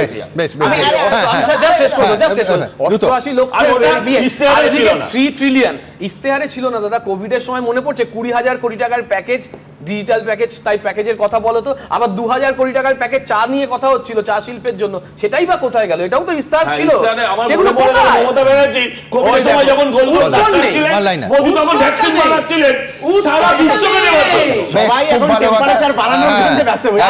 ইশতেহারে ছিল না দাদা, কোভিডের সময় মনে পড়ছে 20,000 কোটি টাকার প্যাকেজ, ডিজিটাল প্যাকেজ, তাই প্যাকেজের কথা বলো তো। আবার 2,000 কোটি টাকার প্যাকেজ চা নিয়ে কথা হচ্ছিল, চা শিল্পের জন্য, সেটাই বা কোথায় গেল? এটাও তো ইশতেহার ছিল। সেগুলো মমতা ব্যানার্জি কোভিডের সময় যখন সারা বিশ্বকে
সবাই এখন টেম্পারেচার বাড়ানোর জন্য ব্যস্ত হয়ে।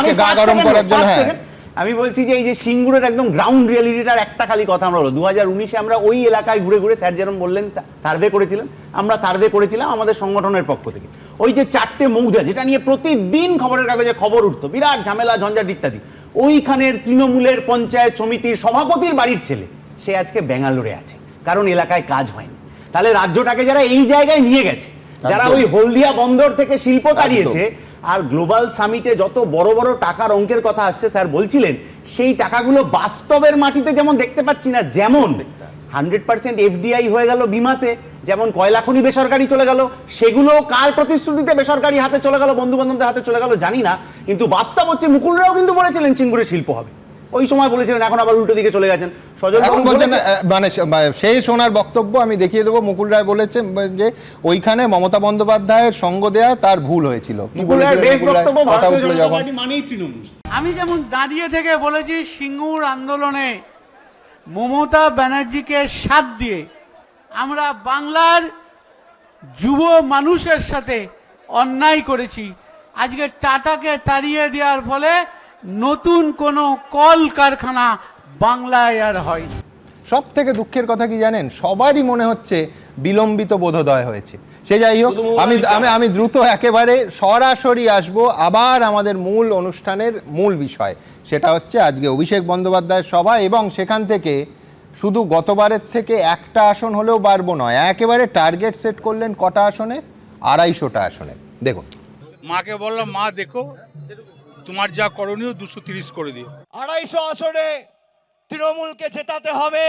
আমি বলছি যে এই যে সিঙ্গুরের একদম গ্রাউন্ড রিয়েলিটিটার একটা খালি কথা আমরা বলো, 2019-এ আমরা ওই এলাকায় ঘুরে ঘুরে, স্যার যেরকম বললেন সার্ভে করেছিলেন, আমরা সার্ভে করেছিলাম আমাদের সংগঠনের পক্ষ থেকে। ওই যে 4টে মৌজা যেটা নিয়ে প্রতিদিন খবরের কাগজে খবর উঠতো, বিরাট ঝামেলা ঝঞ্ঝাট ইত্যাদি, ওইখানের তৃণমূলের পঞ্চায়েত সমিতির সভাপতির বাড়ির ছেলে সে আজকে ব্যাঙ্গালোরে আছে, কারণ এলাকায় কাজ হয়নি। তাহলে রাজ্যটাকে যারা এই জায়গায় নিয়ে গেছে, যারা ওই হলদিয়া বন্দর থেকে শিল্প তাড়িয়েছে, আর গ্লোবাল সামিটে যত বড় বড় টাকার অঙ্কের কথা আসছে, স্যার বলছিলেন সেই টাকাগুলো বাস্তবের মাটিতে যেমন দেখতে পাচ্ছি না, যেমন 100% এফডিআই হয়ে গেল বিমাতে, যেমন কয়লা খনি বেসরকারি চলে গেল, সেগুলো কার প্রতিশ্রুতিতে বেসরকারি হাতে চলে গেল, বন্ধু বান্ধবদের হাতে চলে গেল জানি না, কিন্তু বাস্তব হচ্ছে মুকুল রাও কিন্তু বলেছিলেন সিঙ্গুরে শিল্প হবে, ওই সময় বলেছিলেন, এখন আবার উল্টো দিকে চলে গেছেন।
মানে সেই শোনার বক্তব্য আমি দেখিয়ে দেবো, মুকুল রায় বলেছেন যে ওইখানে মমতা বন্দ্যোপাধ্যায়ের সঙ্গ দেয়া তার ভুল হয়েছিল।
আমি যেমন দাঁড়িয়ে থেকে বলেছি, সিঙ্গুর আন্দোলনে মমতা ব্যানার্জিকে সাথ দিয়ে আমরা বাংলার যুব মানুষের সাথে অন্যায় করেছি। আজকে টাটাকে তাড়িয়ে দেওয়ার ফলে নতুন কোনো কল কারখানা বাংলায় আর হয়নি।
সব থেকে দুঃখের কথা কি জানেন, সবারই মনে হচ্ছে বিলম্বিত বোধোদয় হয়েছে। সে যাই হোক, আমি দ্রুত একেবারে সরাসরি আসবো আবার আমাদের মূল অনুষ্ঠানের মূল বিষয়, সেটা হচ্ছে আজকে অভিষেক বন্দ্যোপাধ্যায়ের সভা এবং সেখান থেকে শুধু গতবারের থেকে একটা আসন হলেও বাড়বো নয়, একেবারে টার্গেট সেট করলেন কটা আসনের? 250টা আসনের। দেখুন,
মাকে বললাম মা দেখো তোমার যা করণীয় 230 করে দিও।
250 আসনে তৃণমূলকে জেতাতে হবে।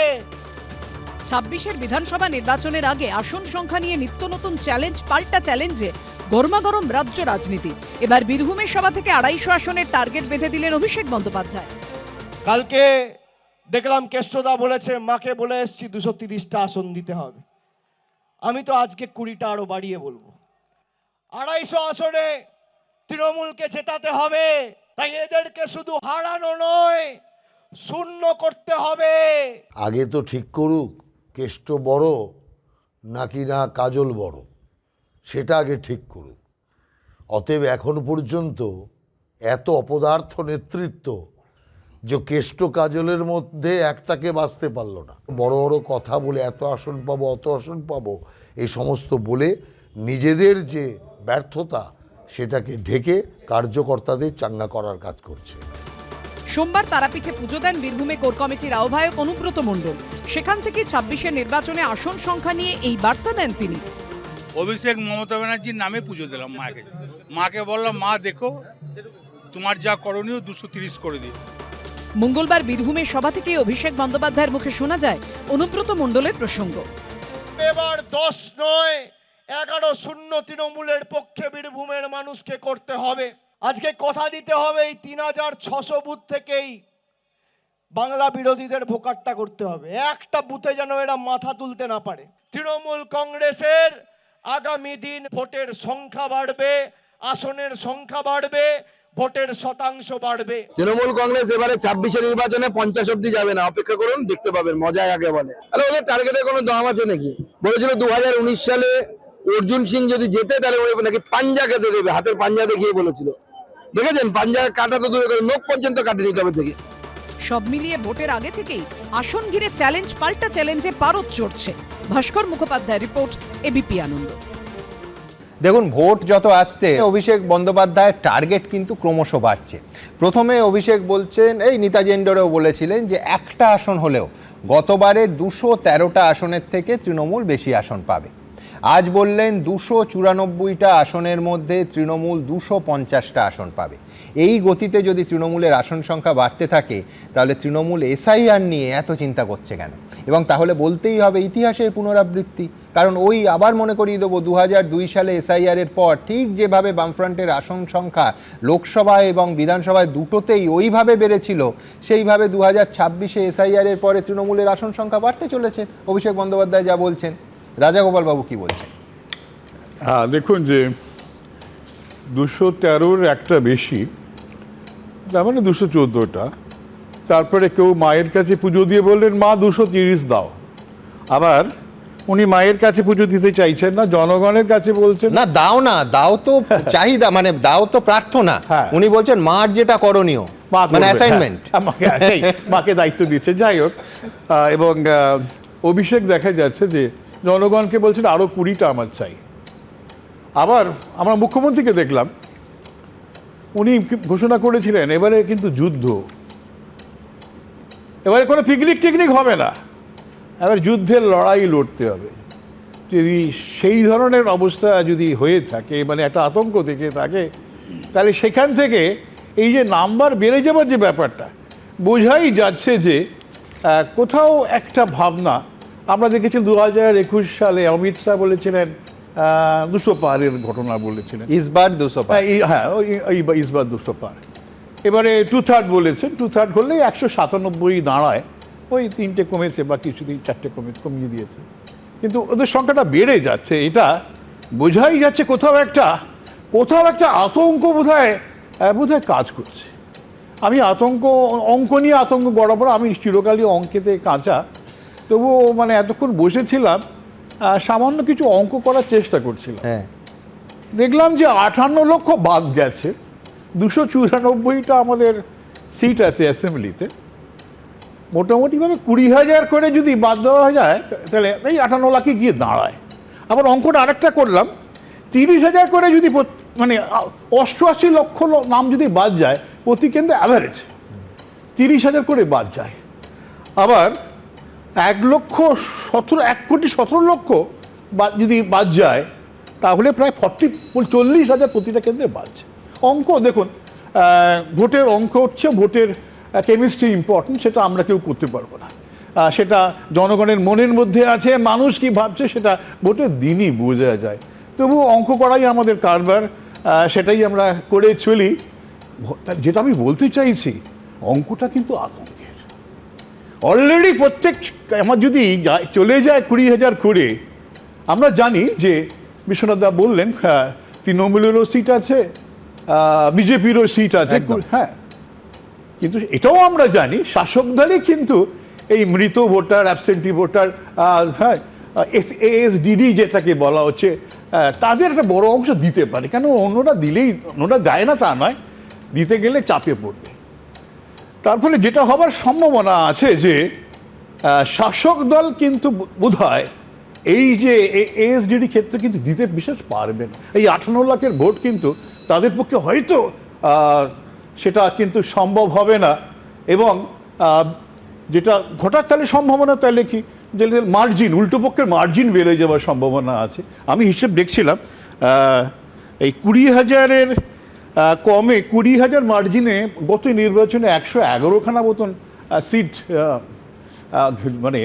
26-এর বিধানসভা নির্বাচনের আগে আসন সংখ্যা নিয়ে নিত্য নতুন চ্যালেঞ্জ, পাল্টা চ্যালেঞ্জে গরমাগরম রাজ্য রাজনীতি। এবার বীরভূমের সভা থেকে 250 আসনের টার্গেট বেঁধে দিলেন অভিষেক বন্দ্যোপাধ্যায়।
কালকে দেখলাম কেষ্টদা বলেছে মাকে বলে এসছি 230টা আসন দিতে হবে। আমি তো আজকে 20টা আরো বাড়িয়ে বলবো। 250 আসনে তৃণমূলকে জেতাতে হবে, তাই এদেরকে শুধু হারানো নয়, শূন্য করতে হবে।
আগে তো ঠিক করুক কেষ্ট বড় নাকি না কাজল বড়, সেটা আগে ঠিক করুক। অতএব এখন পর্যন্ত এত অপদার্থ নেতৃত্ব যে কেষ্ট কাজলের মধ্যে একটাকে বাঁচতে পারলো না। বড় বড় কথা বলে এত আসন পাবো অত আসন পাবো এই সমস্ত বলে নিজেদের যে ব্যর্থতা সেটাকে ঢেকে কার্যকর্তাদের চাঙ্গা করার কাজ করছে।
সোমবার তারাপীঠে পুজো দেন বীরভূমে কোর কমিটির আহ্বায়ক অনুব্রত মণ্ডল। সেখান থেকে 26-এর নির্বাচনে আসন সংখ্যা নিয়ে এই বার্তা দেন তিনি।
অভিষেক মমতা ব্যানার্জির নামে পুজো দিলাম মাকে বললাম মা দেখো তোমার যা করণীয় 230 করে দিও।
মঙ্গলবার বীরভূমের সভা থেকে অভিষেক বন্দ্যোপাধ্যায়ের মুখে শোনা যায় অনুব্রত মণ্ডলের প্রসঙ্গ।
এবার 10 নয় 11-0 তৃণমূলের পক্ষে বীরভূমের মানুষকে করতে হবে। আজকে কথা দিতে হবে এই 3600 বুথ থেকেই বাংলা বিরোধীদের ভোকাট্টা করতে হবে। একটা বুথে যেন এরা মাথা তুলতে না পারে। তৃণমূল কংগ্রেসের আগামী দিন ভোটের সংখ্যা বাড়বে, আসনের সংখ্যা বাড়বে, ভোটের শতাংশ বাড়বে।
তৃণমূল কংগ্রেস এবারে 26-এর নির্বাচনে 50 অব্দি যাবে না, অপেক্ষা করুন দেখতে পাবেন, মজায় আগে বলে। আরে ওদের টার্গেটের কোনো দাম আছে নাকি? বলেছিল 2019 সালে অর্জুন সিং যদি জেতে তাহলে ওই নাকি পাঞ্জা কেটে দেবে, হাতের পাঞ্জা দেখিয়ে বলেছিল। দেখেছেন পাঞ্জা কাটা তো দূরে, নখ পর্যন্ত কাটেনি তবে থেকে।
সব মিলিয়ে ভোটের আগে থেকেই আসন ঘিরে চ্যালেঞ্জ, পাল্টা চ্যালেঞ্জে পারদ চড়ছে। ভাস্কর মুখোপাধ্যায় রিপোর্ট, এবিপি আনন্দ।
দেখুন, ভোট যত আসছে অভিষেক বন্দ্যোপাধ্যায়ের টার্গেট কিন্তু ক্রমশ বাড়ছে। প্রথমে অভিষেক বলছেন, এই নেতাজি ইন্ডোরেও বলেছিলেন যে একটা আসন হলেও গতবারের 213টা আসনের থেকে তৃণমূল বেশি আসন পাবে। আজ বললেন 294টা আসনের মধ্যে তৃণমূল 250টা আসন পাবে। এই গতিতে যদি তৃণমূলের আসন সংখ্যা বাড়তে থাকে তাহলে তৃণমূল এসআইআর নিয়ে এত চিন্তা করছে কেন? এবং তাহলে বলতেই হবে ইতিহাসের পুনরাবৃত্তি। কারণ ওই আবার মনে করিয়ে দেবো 2002 সালে এসআইআরের পর ঠিক যেভাবে বামফ্রন্টের আসন সংখ্যা লোকসভা এবং বিধানসভায় দুটোতেই ওইভাবে বেড়েছিল, সেইভাবে 2026-এ এসআইআরের পরে তৃণমূলের আসন সংখ্যা বাড়তে চলেছে। অভিষেক বন্দ্যোপাধ্যায় যা বলছেন। রাজাগোপাল বাবু কি বলছেন?
হ্যাঁ, দেখুন যে 213-র একটা বেশি, তার মানে 214টা। তারপরে কেউ মায়ের কাছে পুজো দিয়ে বললেন মা 230 দাও। আবার উনি মায়ের কাছে পুজো দিতে চাইছেন না, জনগণের কাছে বলছেন
না দাও না, দাও তো চাহিদা, মানে দাও তো প্রার্থনা। উনি বলছেন মার যেটা করণীয়, মানে অ্যাসাইনমেন্ট,
মাকে দায়িত্ব দিচ্ছে। যাই হোক, এবং অভিষেক দেখা যাচ্ছে যে জনগণকে বলছেন আরো 20টা আমার চাই। আবার আমরা মুখ্যমন্ত্রীকে দেখলাম, উনি ঘোষণা করেছিলেন এবারে কিন্তু যুদ্ধ, এবারে কোনো পিকনিক টিকনিক হবে না, এবার যুদ্ধের লড়াই লড়তে হবে। যদি সেই ধরনের অবস্থা যদি হয়ে থাকে, মানে একটা আতঙ্ক থেকে থাকে, তাহলে সেখান থেকে এই যে নাম্বার বেড়ে যাবার যে ব্যাপারটা বোঝাই যাচ্ছে যে কোথাও একটা ভাবনা। আমরা দেখেছি 2021 সালে অমিত শাহ বলেছিলেন 200 পারের ঘটনা বলেছিলেন,
ইসবার 200 পার।
হ্যাঁ, ইসবার 200 পার। এবারে 2/3 বলেছেন, 2/3 হলেই 197 দাঁড়ায়। ওই 3টে কমেছে বা কিছুদিন 4টে কমিয়ে দিয়েছে, কিন্তু ওদের সংখ্যাটা বেড়ে যাচ্ছে। এটা বোঝাই যাচ্ছে কোথাও একটা আতঙ্ক বোধহয় কাজ করছে। আমি অঙ্ক নিয়ে আতঙ্ক বরাবর, আমি চিরকালই অঙ্কেতে কাঁচা, তবুও মানে এতক্ষণ বসেছিলাম, সামান্য কিছু অঙ্ক করার চেষ্টা করছিলাম। দেখলাম যে 58 লক্ষ বাদ গেছে, 294টা আমাদের সিট আছে অ্যাসেম্বলিতে। মোটামুটিভাবে 20,000 করে যদি বাদ দেওয়া যায় তাহলে এই 58 লাখে গিয়ে দাঁড়ায়। আবার অঙ্কটা আরেকটা করলাম, 30,000 করে যদি মানে 88 লক্ষ নাম যদি বাদ যায় প্রতি কেন্দ্রে, অ্যাভারেজ 30,000 করে বাদ যায়। আবার 1,17,000,000 যদি বাদ যায় তাহলে প্রায় 40,000 প্রতিটা কেন্দ্রে বাড়ছে। অঙ্ক দেখুন, ভোটের অঙ্ক হচ্ছে, ভোটের কেমিস্ট্রি ইম্পর্টেন্ট, সেটা আমরা কেউ করতে পারবো না। সেটা জনগণের মনের মধ্যে আছে, মানুষ কি ভাবছে সেটা ভোটের দিনই বোঝা যায়। তবু অঙ্ক করাই আমাদের কারবার, সেটাই আমরা করে চলি। যেটা আমি বলতে চাইছি, অঙ্কটা কিন্তু আতঙ্কের। অলরেডি প্রত্যেক আমার যদি চলে যায় 20,000 করে, আমরা জানি যে বিশ্বনাথ দা বললেন তৃণমূলেরও সিট আছে, বিজেপিরও সিট আছে, হ্যাঁ, কিন্তু এটাও আমরা জানি শাসক দলই কিন্তু এই মৃত ভোটার, অ্যাবসেন্টি ভোটার, হ্যাঁ, এএসডিডি যেটাকে বলা হচ্ছে, তাদের একটা বড় অংশ দিতে পারে। কেন অন্যরা দিলেই, অন্যরা দেয় না তা নয়, দিতে গেলে চাপে পড়বে। তার ফলে যেটা হবার সম্ভাবনা আছে যে শাসক দল কিন্তু বোধহয় এই যে এএসডিডি ক্ষেত্রে কিন্তু দিতে বিশেষ পারবেন। এই 58 লাখের ভোট কিন্তু তাদের পক্ষে হয়তো সেটা কিন্তু সম্ভব হবে না। এবং যেটা ঘটার তাহলে সম্ভাবনা, তাহলে কি যে মার্জিন, উল্টো পক্ষের মার্জিন বেড়ে যাওয়ার সম্ভাবনা আছে। আমি হিসেব দেখছিলাম, এই 20,000-এর কমে 20,000 মার্জিনে গত নির্বাচনে 111খানা মতন সিট মানে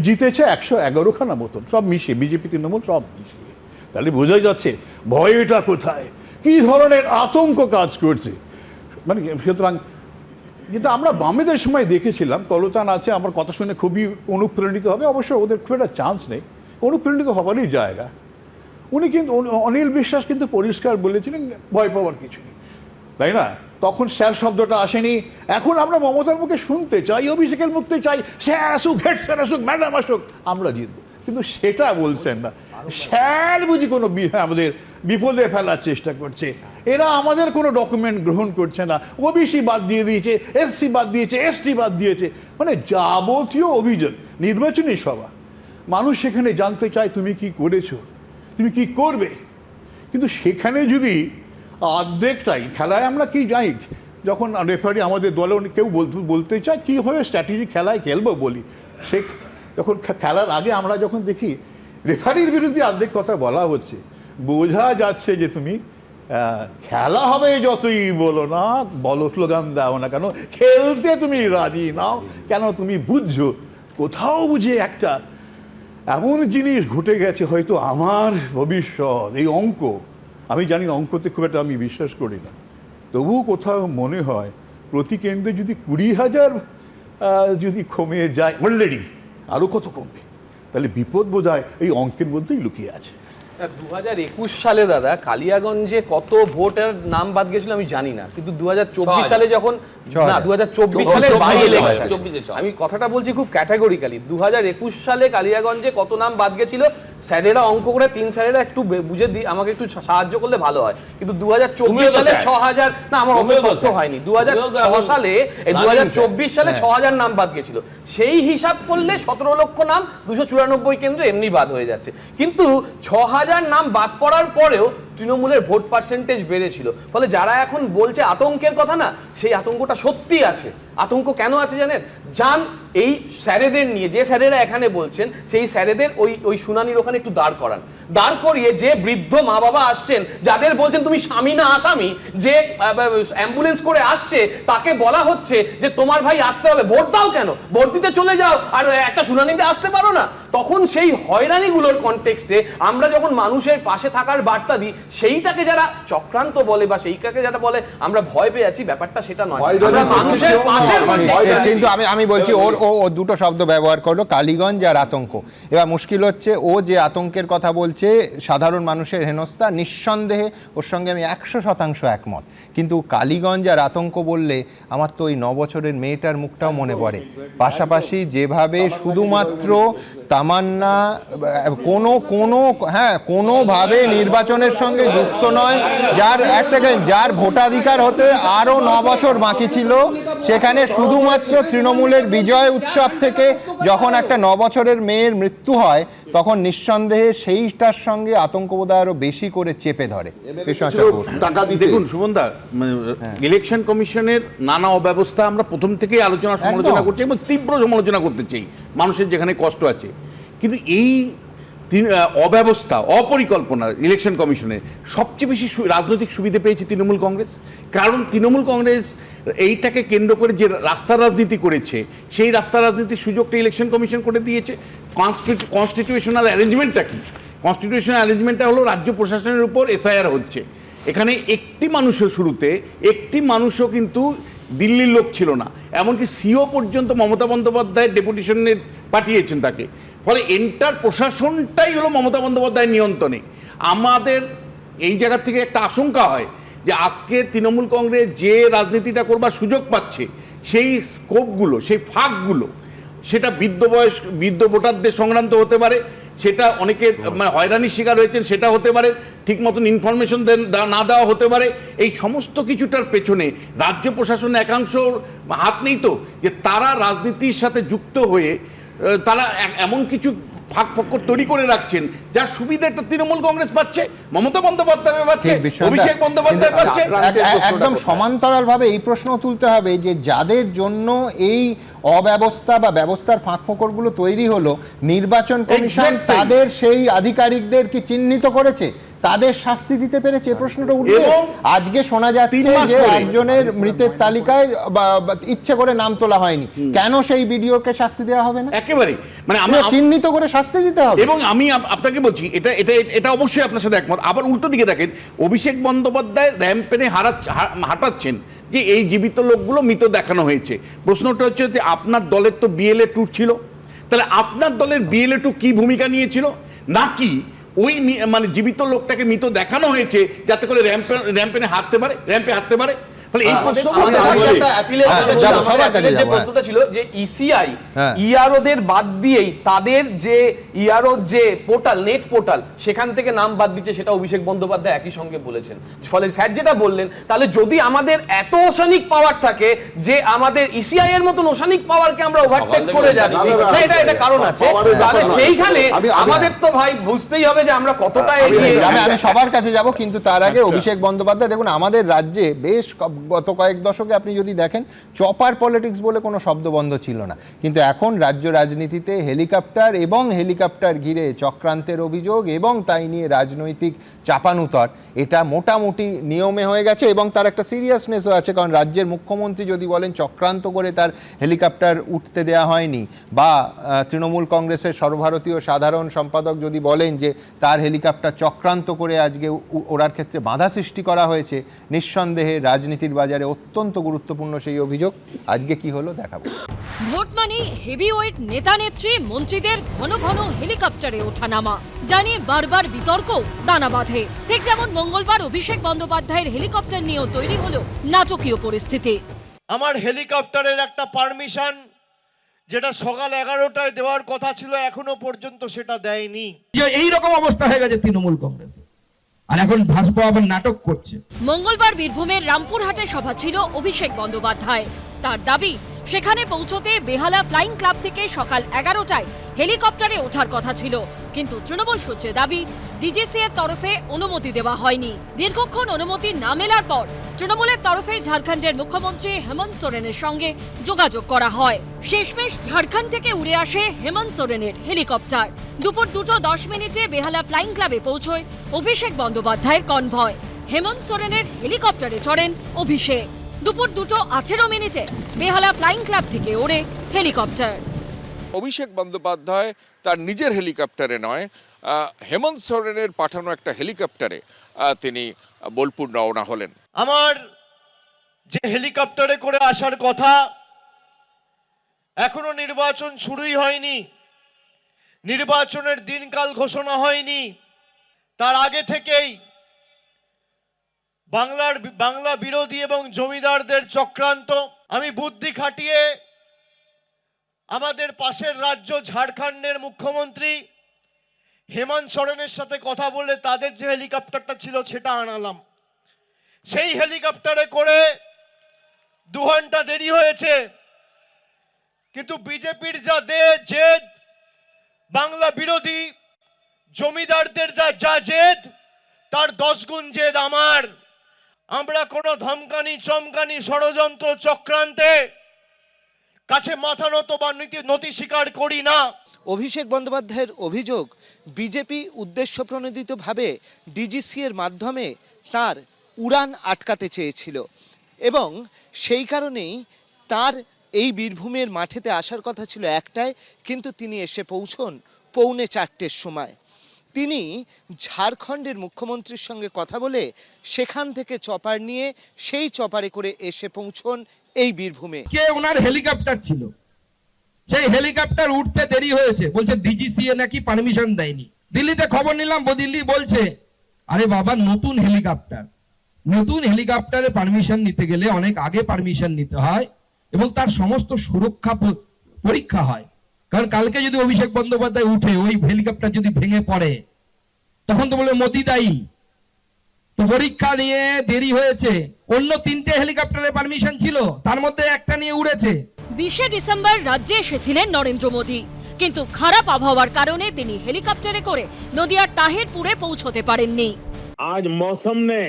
জিতেছে, 111খানা মতন, সব মিশিয়ে, বিজেপি তৃণমূল সব মিশিয়ে। তাহলে বোঝাই যাচ্ছে ভয়টা কোথায়, কী ধরনের আতঙ্ক কাজ করছে। মানে সুতরাং যেটা আমরা বামেদের সময় দেখেছিলাম, কলতান আছে, আমার কথা শুনে খুবই অনুপ্রাণিত হবে, অবশ্য ওদের খুব একটা চান্স নেই, অনুপ্রাণিত হবারই জায়গা। উনি কিন্তু, অনিল বিশ্বাস কিন্তু পরিষ্কার বলেছিলেন ভয় পাওয়ার কিছু নেই, তাই না? তখন স্যার শব্দটা আসেনি। এখন আমরা মমতার মুখে শুনতে চাই, অভিষেকের মুখে চাই স্যার আসুক, হেড স্যার আসুক, ম্যাডাম আসুক, আমরা জিতবো। কিন্তু সেটা বলছেন না। স্যার বুঝি কোনো আমাদের বিপদে ফেলার চেষ্টা করছে। এরা আমাদের কোনো ডকুমেন্ট গ্রহণ করছে না, ওবিসি বাদ দিয়ে দিয়েছে, এসসি বাদ দিয়েছে, এসটি বাদ দিয়েছে, মানে যাবতীয় অভিযোগ। নির্বাচনী সভা, মানুষ সেখানে জানতে চায় তুমি কি করেছো, তুমি কি করবে। কিন্তু সেখানে যদি অর্ধেকটাই খেলায়, আমরা কি জানি, যখন রেফারি আমাদের দলে কেউ বলতে চায় কীভাবে স্ট্র্যাটেজি খেলায় খেলবো বলি, সে যখন খেলার আগে আমরা যখন দেখি রেফারির বিরুদ্ধে অর্ধেক কথা বলা হচ্ছে, বোঝা যাচ্ছে যে তুমি খেলা হবে যতই বলো না, বলো, স্লোগান দাও না কেন, খেলতে তুমি রাজি নাও কেন, তুমি বুঝছো কোথাও বুঝে একটা এমন জিনিস ঘটে গেছে, হয়তো আমার ভবিষ্যৎ। এই অঙ্ক, আমি জানি অঙ্কতে খুব একটা আমি বিশ্বাস করি না, তবুও কোথাও মনে হয় প্রতি কেন্দ্রে যদি 20,000 যদি কমে যায়, অলরেডি আরও কত কমবে, তাহলে বিপদ বোধহয় এই অঙ্কের মধ্যেই লুকিয়ে আছে।
2021 সালে দাদা কালিয়াগঞ্জে কত ভোটের নাম বাদ গেছিল আমি জানি না, কিন্তু 2024 সালে যখন, না 2024 সালে বাই ইলেকশন, আমি কথাটা বলছি খুব ক্যাটাগরিক্যালি, 2021 সালে কালিয়াগঞ্জে কত নাম বাদ গেছিল, স্যারেরা অঙ্ক করে, 3 স্যারেরা একটু বুঝে আমাকে একটু সাহায্য করলে ভালো হয়। কিন্তু 2024 সালে 6,000, না আমার অত কষ্ট হয়নি, 2006 সালে, এই 2024 সালে 6,000 নাম বাদ গেছিল। সেই হিসাব করলে 17 লক্ষ নাম 294 কেন্দ্রে এমনি বাদ হয়ে যাচ্ছে। কিন্তু 6,000 নাম বাদ পড়ার পরেও তৃণমূলের ভোট পার্সেন্টেজ বেড়েছিল। ফলে যারা এখন বলছে আতঙ্কের কথা, না, সেই আতঙ্কটা সত্যি আছে। আতঙ্ক কেন আছে জানেন? যান এই স্যারেদের নিয়ে, যে স্যারেরা এখানে বলছেন, সেই স্যারেদের ওই শুনানির ওখানে একটু দাঁড় করান, দাঁড় করিয়ে যে বৃদ্ধ মা বাবা আসছেন, যাদের বলছেন তুমি স্বামী না আসামি, যে অ্যাম্বুলেন্স করে আসছে, তাকে বলা হচ্ছে যে তোমার ভাই আসতে হবে, ভোট দাও কেন, ভোট দিতে চলে যাও, আর একটা শুনানিতে আসতে পারো না। তখন সেই হয়রানিগুলোর কনটেক্সটে আমরা যখন মানুষের পাশে থাকার বার্তা দিই, সেইটাকে যারা চক্রান্ত বলে বা সেইটাকে যারা বলে আমরা ভয় পেয়ে যাচ্ছি, ব্যাপারটা সেটা নয়। আমরা মানুষের পাশে,
কিন্তু আমি বলছি ও দুটো শব্দ ব্যবহার করলো, কালীগঞ্জ আর আতঙ্ক। এবার মুশকিল হচ্ছে, ও যে আতঙ্কের কথা বলছে, সাধারণ মানুষের হেনস্থা, নিঃসন্দেহে ওর সঙ্গে আমি 100% একমত। কিন্তু কালীগঞ্জ আর আতঙ্ক বললে আমার তো ওই 9 বছরের মেয়েটার মুখটাও মনে পড়ে। পাশাপাশি যেভাবে শুধুমাত্র তামান্না কোনোভাবে নির্বাচনের সঙ্গে সঙ্গে যুক্ত নয়, যার এক সেকেন্ড, যার ভোটাধিকার হতে আরও 9 বছর বাকি ছিল, সেখানে শুধুমাত্র তৃণমূলের বিজয় উৎসব থেকে যখন একটা 9 বছরের মেয়ের মৃত্যু হয়, তখন নিঃসন্দেহে সেইটার সঙ্গে আতঙ্কবোধ আরো বেশি করে চেপে ধরে।
দেখুন সুমনদা, ইলেকশন কমিশনের নানা অব্যবস্থা আমরা প্রথম থেকেই আলোচনা সমালোচনা করছি এবং তীব্র সমালোচনা করতে চাই, মানুষের যেখানে কষ্ট আছে। কিন্তু এই অব্যবস্থা, অপরিকল্পনা ইলেকশন কমিশনের সবচেয়ে বেশি রাজনৈতিক সুবিধা পেয়েছে তৃণমূল কংগ্রেস। কারণ তৃণমূল কংগ্রেস এইটাকে কেন্দ্র করে যে রাস্তার রাজনীতি করেছে, সেই রাস্তার রাজনীতির সুযোগটা ইলেকশন কমিশন করে দিয়েছে। কনস্টিটিউশনাল অ্যারেঞ্জমেন্টটা কি? কনস্টিটিউশনাল অ্যারেঞ্জমেন্টটা হলো রাজ্য প্রশাসনের উপর এসআইআর হচ্ছে। এখানে একটি মানুষও শুরুতে একটি মানুষও কিন্তু দিল্লির লোক ছিল না, এমনকি সিও পর্যন্ত মমতা বন্দ্যোপাধ্যায়ের ডেপুটেশনে পাঠিয়েছেন তাকে। ফলে এন্টার প্রশাসনটাই হলো মমতা বন্দ্যোপাধ্যায়ের নিয়ন্ত্রণে। আমাদের এই জায়গা থেকে একটা আশঙ্কা হয় যে আজকে তৃণমূল কংগ্রেস যে রাজনীতিটা করবার সুযোগ পাচ্ছে, সেই স্কোপগুলো, সেই ফাঁকগুলো, সেটা বৃদ্ধ ভোটারদের সংক্রান্ত হতে পারে, সেটা অনেকে হয়রানির শিকার হয়েছেন সেটা হতে পারে, ঠিক মতন ইনফরমেশন না দেওয়া হতে পারে। এই সমস্ত কিছুটার পেছনে রাজ্য প্রশাসনের একাংশ হাত নেই তো, যে তারা রাজনীতির সাথে যুক্ত হয়ে তারা এমন কিছু ফাঁক ফক্কর তৈরি করে রাখছেন যার সুবিধাটা তৃণমূল কংগ্রেস পাচ্ছে, মমতা বন্দ্যোপাধ্যায় পাচ্ছে, অভিষেক বন্দ্যোপাধ্যায় পাচ্ছে।
একদম সমান্তরালভাবে এই প্রশ্ন তুলতে হবে যে যাদের জন্য এই অব্যবস্থা বা ব্যবস্থার ফাঁক ফোকরগুলো তৈরি হলো, নির্বাচন কমিশন তাদের সেই আধিকারিকদের কি চিহ্নিত করেছে, তাদের শাস্তি দিতে পেরেছে? প্রশ্নটা উঠবে। আজকে শোনা যাচ্ছে যে একজনের মৃতের তালিকায় ইচ্ছে করে নাম তোলা হয়নি, কেন সেই ভিডিওকে শাস্তি দেওয়া হবে না?
একেবারে মানে আমরা
চিহ্নিত করে শাস্তি দিতে হবে।
এবং আমি আপনাকে বলছি এটা অবশ্যই আপনার সাথে একমত। আবার উল্টো দিকে দেখেন, অভিষেক বন্দ্যোপাধ্যায় র্যাম্পেনে হাঁটাচ্ছেন যে এই জীবিত লোকগুলো মৃত দেখানো হয়েছে। প্রশ্নটা হচ্ছে যে আপনার দলের তো বিএলএ ট্যুর ছিল, তাহলে আপনার দলের বিএলএ ট্যুর কি ভূমিকা নিয়েছিল? নাকি ওই মানে জীবিত লোকটাকে মৃত দেখানো হয়েছে যাতে করে র্যাম্পে হাঁটতে পারে?
প্রশ্নটা ছিল যে ইসিআই ইআরওদের বাদ দিয়েই তাদের যে ইআরও যে পোর্টাল, নেট পোর্টাল, সেখান থেকে নাম বাদ দিচ্ছে, সেটা অভিষেক বন্দ্যোপাধ্যায় একই সঙ্গে বলেছেন। ফলে স্যার যেটা বললেন, তাহলে যদি আমাদের এত ওসানিক পাওয়ার থাকে যে আমাদের ইসিআই এর মতন ওসানিক পাওয়ারকে আমরা ওভারটেক করে যাচ্ছি, এটা কারণ আছে, তাহলে সেইখানে আমাদের তো ভাই বুঝতেই হবে যে আমরা কতটা এগিয়ে।
আমি সবার কাছে যাব, কিন্তু তার আগে অভিষেক বন্দ্যোপাধ্যায়, দেখুন আমাদের রাজ্যে বেশ গত কয়েক দশকে আপনি যদি দেখেন, চপার পলিটিক্স বলে কোনো শব্দবন্ধ ছিল না, কিন্তু এখন রাজ্য রাজনীতিতে হেলিকপ্টার এবং হেলিকপ্টার ঘিরে চক্রান্তের অভিযোগ এবং তাই নিয়ে রাজনৈতিক চাপানুতর, এটা মোটামুটি নিয়মে হয়ে গেছে এবং তার একটা সিরিয়াসনেসও আছে। কারণ রাজ্যের মুখ্যমন্ত্রী যদি বলেন চক্রান্ত করে তার হেলিকপ্টার উঠতে দেওয়া হয়নি, বা তৃণমূল কংগ্রেসের সর্বভারতীয় সাধারণ সম্পাদক যদি বলেন যে তার হেলিকপ্টার চক্রান্ত করে আজকে ওড়ার ক্ষেত্রে বাধা সৃষ্টি করা হয়েছে, নিঃসন্দেহে রাজনীতির বাজারে অত্যন্ত গুরুত্বপূর্ণ সেই অভিযোগ। আজকে কি হলো দেখাবো।
ভোট মানে হেভিওয়েট নেতা নেত্রী মন্ত্রীদের ঘন ঘন হেলিকপ্টারে ওঠানামা, জানি বারবার বিতর্ক দানা বাঁধে। ঠিক যেমন মঙ্গলবার অভিষেক বন্দ্যোপাধ্যায়ের হেলিকপ্টার নিয়েও তৈরি হলো নাটকীয় পরিস্থিতি।
আমার হেলিকপ্টারের একটা পারমিশন যেটা সকাল 11টায় দেওয়ার কথা ছিল, এখনো পর্যন্ত সেটা দেয়নি।
এইরকম অবস্থা হয়ে গেছে তৃণমূল কংগ্রেস, আর এখন ভাজপা আবার নাটক করছে।
মঙ্গলবার বীরভূমের রামপুরহাটে সভা ছিল অভিষেক বন্দ্যোপাধ্যায়। তার দাবি, সেখানে পৌঁছতে বেহালা ফ্লাইং ক্লাব থেকে সকাল 11টায় হেলিকপ্টারে ওঠার কথা ছিল, কিন্তু তৃণমূল সূত্রে দাবি ডিজিসি এর তরফে অনুমতি দেওয়া হয়নি। দীর্ঘক্ষণ অনুমতি না মেলার পর তৃণমূলের তরফে ঝাড়খণ্ডের মুখ্যমন্ত্রী হেমন্ত সোরেনের সঙ্গে যোগাযোগ করা হয়। শেষমেশ ঝাড়খণ্ড থেকে উড়ে আসে হেমন্ত সোরেনের হেলিকপ্টার। দুপুর 2:10 বেহালা ফ্লাইং ক্লাবে পৌঁছয় অভিষেক বন্দ্যোপাধ্যায়ের কনভয়। হেমন্ত সোরেনের হেলিকপ্টারে চড়েন অভিষেক। দুপুর 2:18 বেহালা ফ্লাইং ক্লাব থেকে ওড়ে হেলিকপ্টার।
অভিষেক বন্দ্যোপাধ্যায় তার নিজের হেলিকপ্টারে নয়, হেমন্ত সোরেনের পাঠানো একটা হেলিকপ্টারে তিনি বোলপুর রওনা হলেন।
আমার যে হেলিকপ্টারে করে আসার কথা, এখনো নির্বাচন শুরুই হয়নি, নির্বাচনের দিনকাল ঘোষণা হয়নি, তার আগে থেকেই বাংলা বিরোধী এবং জমিদারদের চক্রান্ত। আমি বুদ্ধি খাটিয়ে আমাদের পাশের রাজ্য ঝাড়খণ্ডের মুখ্যমন্ত্রী হেমন্ত সোরেনের সাথে কথা বলে তাদের যে হেলিকপ্টারটা ছিল সেটা আনালাম। সেই হেলিকপ্টারে করে 2 ঘন্টা দেরি হয়েছে, কিন্তু বিজেপির যা জেদ, বাংলা বিরোধী জমিদারদের যা জেদ, তার 10 গুণ জেদ আমার। আমরা কোনো ধমকানি চমকানি ষড়যন্ত্র চক্রান্তে কাছে মাথা নত বা নতি স্বীকার করি না।
অভিষেক বন্দ্যোপাধ্যায়ের অভিযোগ, বিজেপি উদ্দেশ্যপ্রণোদিতভাবে ডিজিসি এর মাধ্যমে তার উড়ান আটকাতে চেয়েছিল এবং সেই কারণেই তার এই বীরভূমের মাঠেতে আসার কথা ছিল একটাই, কিন্তু তিনি এসে পৌঁছন 3:45-র সময়। তিনি ঝাড়খণ্ডের মুখ্যমন্ত্রীর সঙ্গে কথা বলে সেখান থেকে চপার নিয়ে সেই চপারে করে এসে পৌঁছন এই বীরভূমে।
কে ওনার হেলিকপ্টার ছিল, সেই হেলিকপ্টার উঠতে দেরি হয়েছে, বলছে ডিজিসিএ নাকি পারমিশন দেয়নি। দিল্লিতে খবর নিলাম, দিল্লি বলছে আরে বাবা নতুন হেলিকপ্টারে পারমিশন নিতে গেলে অনেক আগে পারমিশন নিতে হয় এবং তার সমস্ত সুরক্ষা পরীক্ষা হয়। কারণ কালকে যদি অভিষেক বন্দ্যোপাধ্যায় উঠে ওই হেলিকপ্টার যদি ভেঙে পড়ে তখন তো বলবে মোদি দায়ী। তো পরীক্ষা নিয়ে দেরি হয়েছে। অন্য 3টে হেলিকপ্টারের পারমিশন ছিল, তার মধ্যে একটা নিয়ে উড়েছে।
20শে ডিসেম্বর রাজ্যে এসেছিলেন নরেন্দ্র মোদী, কিন্তু খারাপ আবহাওয়ার কারণে তিনি হেলিকপ্টারে করে নদিয়ার তাহিরপুরে পৌঁছতে পারেননি।
आज मौसम ने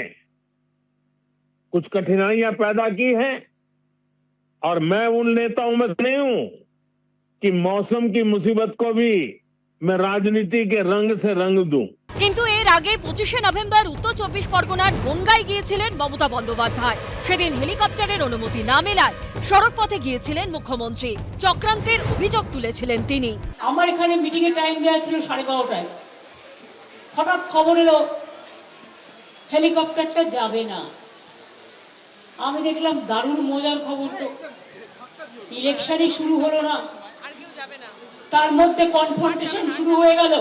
कुछ कठिनाइयां पैदा की हैं और मैं उन नेताओं में नहीं हूं कि मौसम की मुसीबत को भी मैं राजनीति के रंग से रंग दूं।
কিন্তু এর আগে 25শে নভেম্বর উত্তর 24 পরগনার বনগাঁয় গিয়েছিলেন মমতা বন্দ্যোপাধ্যায়। সেদিন হেলিকপ্টারের অনুমতি না মেলায় সড়ক পথে গিয়েছিলেন মুখ্যমন্ত্রী। চক্রান্তের অভিযোগ তুলেছিলেন তিনি।
আমার এখানে মিটিং এর টাইম দেওয়া ছিল 12:30টায়, হঠাৎ খবর এলো হেলিকপ্টারটা যাবে না। আমি দেখলাম দারুণ মজার খবর, তো ইলেকশনই শুরু হলো না, তার মধ্যে কনফ্রন্টেশন শুরু হয়ে গেল।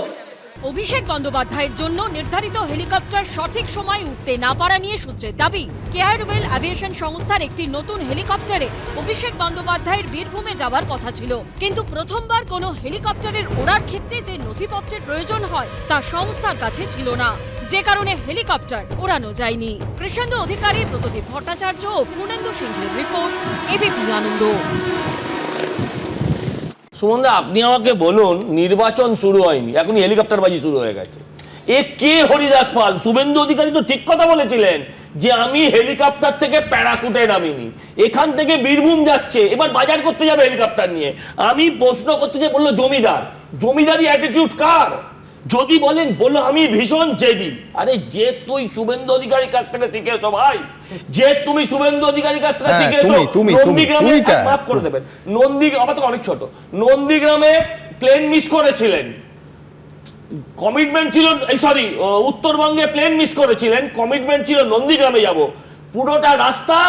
অভিষেক বন্দ্যোপাধ্যায়ের জন্য নির্ধারিত হেলিকপ্টার সঠিক সময় উঠতে না পারা নিয়ে সূত্রের দাবি, কেআরওয়েল অ্যাভিয়েশন সংস্থার একটি নতুন হেলিকপ্টারে অভিষেক বন্দ্যোপাধ্যায়ের বীরভূমে যাওয়ার কথা ছিল, কিন্তু প্রথমবার কোনো হেলিকপ্টারের ওড়ার ক্ষেত্রে যে নথিপত্রের প্রয়োজন হয় তা সংস্থার কাছে ছিল না, যে কারণে হেলিকপ্টার ওড়ানো যায়নি। কৃষ্ণেন্দু অধিকারী, প্রদীপ ভট্টাচার্য ও পূর্ণেন্দু সিংহের রিপোর্ট, এবিপি আনন্দ।
সুমনদা, আপনি আমাকে বলুন, নির্বাচন শুরু হয়নি, এখন হেলিকপ্টার বাজি শুরু হয়ে গেছে। এ কে হরিদাস পাল? শুভেন্দু অধিকারী তো ঠিক কথা বলেছিলেন যে আমি হেলিকপ্টার থেকে প্যারাশুটে নামিনি, এখান থেকে বীরভূম যাচ্ছে, এবার বাজার করতে যাবে হেলিকপ্টার নিয়ে। আমি প্রশ্ন করতে চাই, বললো জমিদারি অ্যাটিটিউড কার? যদি বলেন বললো আমি ভীষণ জেদি। আরে যে তুই শুভেন্দু অধিকারীর কাছ থেকে শিখেছো ভাই, যে তুমি শুভেন্দু অধিকারীর কাছ থেকে শিখেছো। নন্দীগ্রামে, মাফ করে দেবেন, আমার তো অনেক ছোট, নন্দীগ্রামে প্লেন মিস করেছিলেন, কমিটমেন্ট ছিল, সরি উত্তরবঙ্গে প্লেন মিস করেছিলেন, কমিটমেন্ট ছিল নন্দীগ্রামে যাব। পুরোটা রাস্তা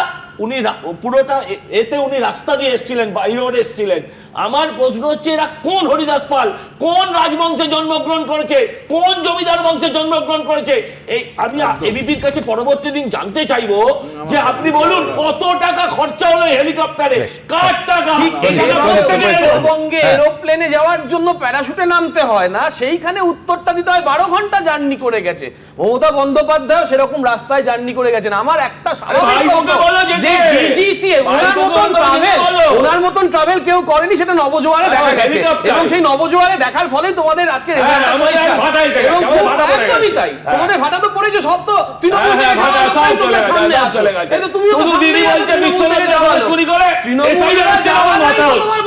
উনি রাস্তা দিয়ে এসেছিলেন, বাই রোড এসেছিলেন। আমার প্রশ্ন হচ্ছে, এরা কোন হরিদাস পাল, কোন রাজবংশে জন্মগ্রহণ করেছে, কোন জমিদার বংশে জন্মগ্রহণ করেছে? এই আমি এবিপির কাছে পরবর্তী দিন জানতে চাইবো যে আপনি বলুন কত টাকা খরচা হলো হেলিকপ্টারে, কার টাকা?
উত্তরবঙ্গে এরোপ্লেনে যাওয়ার জন্য প্যারাশুটে নামতে হয় না, সেইখানে উত্তরটা দিতে হয়। 12 ঘন্টা জার্নি করে গেছে মমতা বন্দ্যোপাধ্যায়, সেরকম রাস্তায় জার্নি করে গেছেন। আমার একটা ওনার মতন ট্রাভেল কেউ করেনি, সেটা নবজোয়ারে দেখা গেছে এবং সেই নবজোয়ারে দেখার ফলে তোমাদের আজকে একদমই তাই, তোমাদের ভাটা তো পড়েছে সব, তো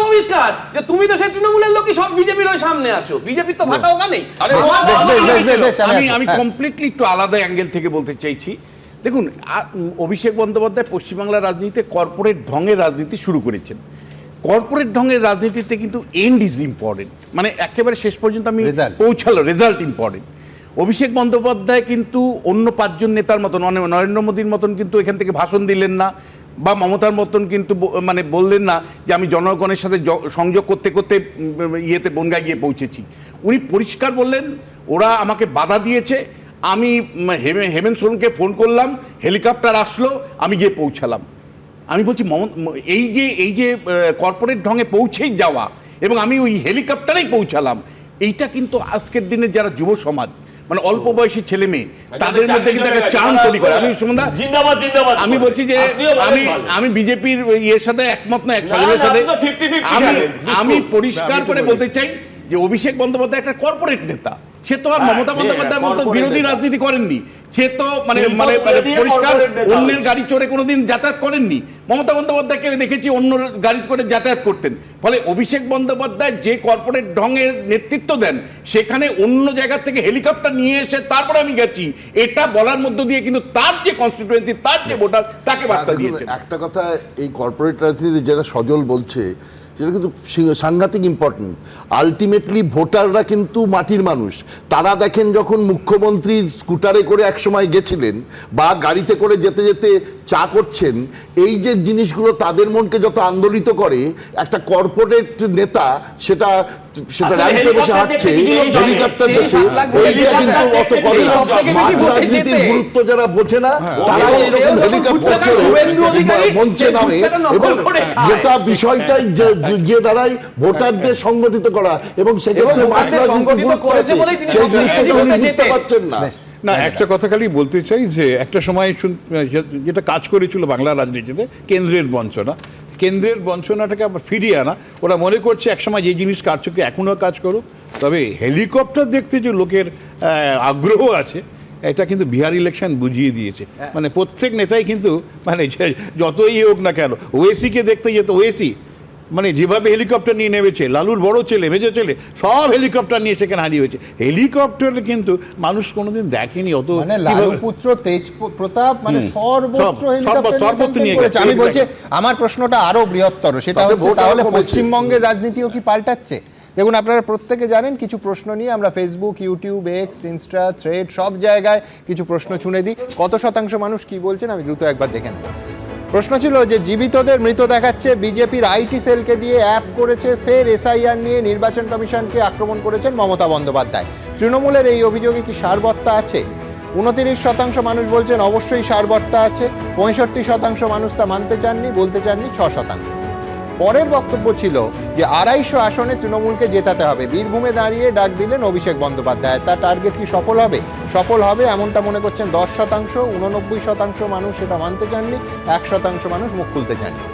পরিষ্কার যে তুমি তো সেই তৃণমূলের লোকই, সব বিজেপির ওই সামনে আছো, বিজেপির তো ভাটা ওখানেই।
আমি কমপ্লিটলি একটু আলাদা অ্যাঙ্গেল থেকে বলতে চাইছি। দেখুন, অভিষেক বন্দ্যোপাধ্যায় পশ্চিমবাংলার রাজনীতিতে কর্পোরেট ঢঙের রাজনীতি শুরু করেছেন। কর্পোরেট ঢঙের রাজনীতিতে কিন্তু এন্ড ইজ ইম্পর্টেন্ট, মানে একেবারে শেষ পর্যন্ত আমি পৌঁছালো, রেজাল্ট ইম্পর্টেন্ট। অভিষেক বন্দ্যোপাধ্যায় কিন্তু অন্য 5 জন নেতার মতন, নরেন্দ্র মোদীর মতন কিন্তু এখান থেকে ভাষণ দিলেন না, বা মমতার মতন কিন্তু মানে বললেন না যে আমি জনগণের সাথে সংযোগ করতে করতে বনগাঁ গিয়ে পৌঁছেছি। উনি পরিষ্কার বললেন, ওরা আমাকে বাধা দিয়েছে, আমি হেমন্ত সোরেনকে ফোন করলাম, হেলিকপ্টার আসলো, আমি গিয়ে পৌঁছালাম। আমি বলছি এই যে কর্পোরেট ঢঙে পৌঁছেই যাওয়া এবং আমি ওই হেলিকপ্টারেই পৌঁছালাম, এইটা কিন্তু আজকের দিনের যারা যুব সমাজ, মানে অল্প বয়সী ছেলে মেয়ে, তাদের মধ্যে কিন্তু একটা চার্ম তৈরি করে। আমি সুমনদা, আমি বলছি যে আমি বিজেপির ইয়ের সাথে একমত না, একসাথে সাথে আমি পরিষ্কার করে বলতে চাই যে অভিষেক বন্দ্যোপাধ্যায় একটা কর্পোরেট নেতা। সে তো আর মমতা বন্দ্যোপাধ্যায়ের মতো বিরোধী রাজনীতি করেননি। সে তো মানে পরিষ্কার অন্যের গাড়ি চড়ে কোনোদিন যাতায়াত করেননি। মমতা বন্দ্যোপাধ্যায়কে দেখেছি অন্য গাড়ি করে যাতায়াত করতেন। ফলে অভিষেক বন্দ্যোপাধ্যায় যে কর্পোরেট ঢঙের নেতৃত্ব দেন, সেখানে অন্য জায়গা থেকে হেলিকপ্টার নিয়ে এসে তারপরে আমি গেছি, এটা বলার মধ্য দিয়ে কিন্তু তার যে কনস্টিটিউয়েন্সি, তার যে ভোটার, তাকে বার্তা দিয়েছে।
একটা কথা, এই কর্পোরেট রাজনীতি যেটা সজল বলছে সেটা কিন্তু সাংঘাতিক ইম্পর্টেন্ট। আলটিমেটলি ভোটাররা কিন্তু মাটির মানুষ। তারা দেখেন যখন মুখ্যমন্ত্রী স্কুটারে করে একসময় গেছিলেন বা গাড়িতে করে যেতে যেতে চা করছেন, এই যে জিনিসগুলো তাদের মনকে যত আন্দোলিত করে, একটা কর্পোরেট নেতা সেটা রাইটে বসে হাঁটছে, হেলিকপ্টার দেখছে, এইটা কিন্তু অত করে না। মাঠ রাজনীতির গুরুত্ব যারা বোঝে না, তারাই এরকম হেলিকপ্টার চড়ে মঞ্চে নামে এবং গোটা বিষয়টাই গিয়ে দাঁড়ায় ভোটারদের সংগঠিত করা, এবং সেক্ষেত্রে মাঠ রাজনীতির গুরুত্ব আছে, সেই গুরুত্বটা উনি বুঝতে পারছেন না।
না, একটা কথা খালি বলতে চাই যে একটা সময় যেটা কাজ করেছিল বাংলা রাজনীতিতে, কেন্দ্রের বঞ্চনা, কেন্দ্রের বঞ্চনাটাকে আবার ফিরিয়ে আনা। ওরা মনে করছে একসময় যে জিনিস কাজ করছে এখনও কাজ করুক, তবে হেলিকপ্টার দেখতে যে লোকের আগ্রহ আছে, এটা কিন্তু বিহার ইলেকশন বুঝিয়ে দিয়েছে। মানে প্রত্যেক নেতাই কিন্তু মানে যতই হোক না কেন, ওয়েসিকে দেখতে যেত, ওয়েসি মানে যেভাবে হেলিকপ্টার নিয়ে নেমেছে, লালুর বড় ছেলে, মেজো ছেলে, সব হেলিকপ্টার নিয়ে সেখানে হারিয়ে হয়েছে। হেলিকপ্টারে কিন্তু মানুষ কোনোদিন দেখেনি অত।
মানে লালু পুত্র তেজ প্রতাপ মানে সর্বত্র হেলিকপ্টার নিয়ে গেছে। আমি বলছি, আমার প্রশ্নটা আরো বৃহত্তর, সেটা হচ্ছে তাহলে পশ্চিমবঙ্গের রাজনীতিও কি পাল্টাচ্ছে? দেখুন, আপনারা প্রত্যেকে জানেন কিছু প্রশ্ন নিয়ে আমরা Facebook, YouTube, x, Insta, thread সব জায়গায় কিছু প্রশ্ন ছুঁড়ে দিই। কত শতাংশ মানুষ কি বলছেন আমি দ্রুত একবার দেখে নেব। প্রশ্ন ছিল যে জীবিতদের মৃত দেখাচ্ছে, বিজেপির আইটি সেলকে দিয়ে অ্যাপ করেছে, ফের এসআইআর নিয়ে নির্বাচন কমিশনকে আক্রমণ করেছেন মমতা বন্দ্যোপাধ্যায়। তৃণমূলের এই অভিযোগে কি সারবত্তা আছে? 29% মানুষ বলছেন অবশ্যই সারবত্তা আছে, 65% মানুষ তা মানতে চাননি, বলতে চাননি 6%। পরের বক্তব্য ছিল যে 250 আসনে তৃণমূলকে জেতাতে হবে। বীরভূমে দাঁড়িয়ে ডাক দিলেন অভিষেক বন্দ্যোপাধ্যায়। তার টার্গেট কি সফল হবে? সফল হবে এমনটা মনে করছেন 10%, 89% মানুষ সেটা মানতে চাননি, 1% মানুষ মুখ খুলতে চাননি।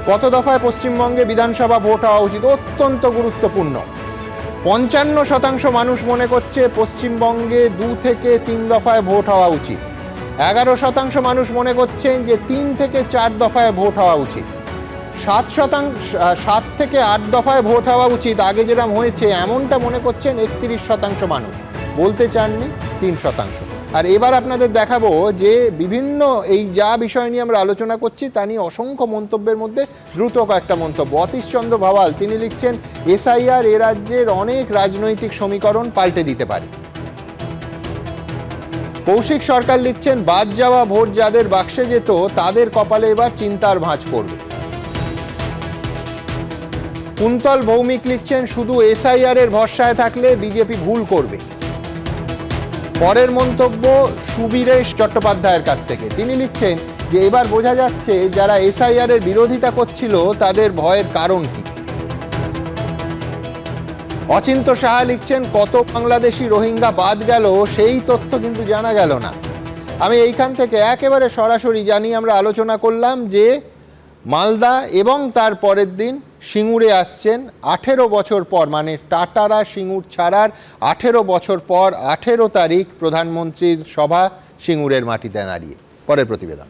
কত দফায় পশ্চিমবঙ্গে বিধানসভা ভোট হওয়া উচিত? অত্যন্ত গুরুত্বপূর্ণ। 55% মানুষ মনে করছে পশ্চিমবঙ্গে 2 থেকে 3 দফায় ভোট হওয়া উচিত। 11% মানুষ মনে করছেন যে 3 থেকে 4 দফায় ভোট হওয়া উচিত। 7 থেকে 8 দফায় ভোট হওয়া উচিত, আগে যেরকম হয়েছে এমনটা মনে করছেন 31% মানুষ, বলতে চাননি 3%। আর এবার আপনাদের দেখাবো যে বিভিন্ন এই যা বিষয় নিয়ে আমরা আলোচনা করছি তা নিয়ে অসংখ্য মন্তব্যের মধ্যে দ্রুত কয়েকটা মন্তব্য। অতীশ চন্দ্র ভাওয়াল তিনি লিখছেন, এসআইআর এ রাজ্যের অনেক রাজনৈতিক সমীকরণ পাল্টে দিতে পারে। কৌশিক সরকার লিখছেন, বাদ যাওয়া ভোট যাদের বাক্সে যেত তাদের কপালে এবার চিন্তার ভাঁজ পড়বে। কুন্তল ভৌমিক লিখছেন, শুধু এসআইআর এর ভরসায় থাকলে বিজেপি ভুল করবে। পরের মন্তব্য সুবীরেশ চট্টোপাধ্যায়ের কাছ থেকে, তিনি লিখছেন যে এবার বোঝা যাচ্ছে যারা এসআইআর এর বিরোধিতা করছিল তাদের ভয়ের কারণ কি। অচিন্ত সাহা লিখছেন, কত বাংলাদেশি রোহিঙ্গা বাদ গেল সেই তথ্য কিন্তু জানা গেল না। আমি এইখান থেকে একেবারে সরাসরি জানি, আমরা আলোচনা করলাম যে মালদা এবং তার পরের দিন সিঙ্গুরে আসছেন 18 বছর পর, মানে টাটারা সিঙ্গুর ছাড়ার 18 বছর পর 18 তারিখ প্রধানমন্ত্রীর সভা সিঙ্গুরের মাটিতে দাঁড়িয়ে। পরের প্রতিবেদন।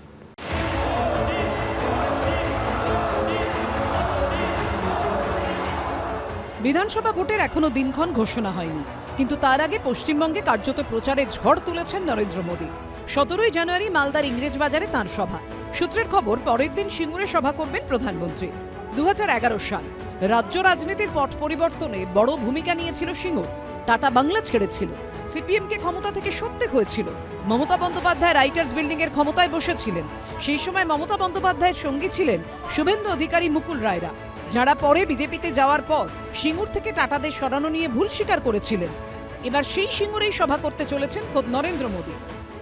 বিধানসভা ভোটের এখনো দিনক্ষণ ঘোষণা হয়নি, কিন্তু তার আগে পশ্চিমবঙ্গে কার্যত প্রচারে ঝড় তুলেছেন নরেন্দ্র মোদী। 17 জানুয়ারি মালদার ইংরেজ বাজারে তাঁর সভা। সূত্রের খবর, পরের দিন সিঙ্গুরে সভা করবেন প্রধানমন্ত্রী। 2011 সাল রাজ্য রাজনীতির পট পরিবর্তনে বড় ভূমিকা নিয়েছিল সিঙ্গুর। টাটা বাংলা ছেড়েছিল, সিপিএমকে ক্ষমতা থেকে সরতে হয়েছিল। মমতা বন্দ্যোপাধ্যায় রাইটার্স বিল্ডিং এর ক্ষমতায় বসেছিলেন। সেই সময় মমতা বন্দ্যোপাধ্যায়ের সঙ্গী ছিলেন শুভেন্দু অধিকারী, মুকুল রায়রা, যারা পরে বিজেপিতে যাওয়ার পর সিঙ্গুর থেকে টাটাদের সরানো নিয়ে ভুল স্বীকার করেছিলেন। এবার সেই সিঙ্গুরেই সভা করতে চলেছেন খোদ নরেন্দ্র মোদী।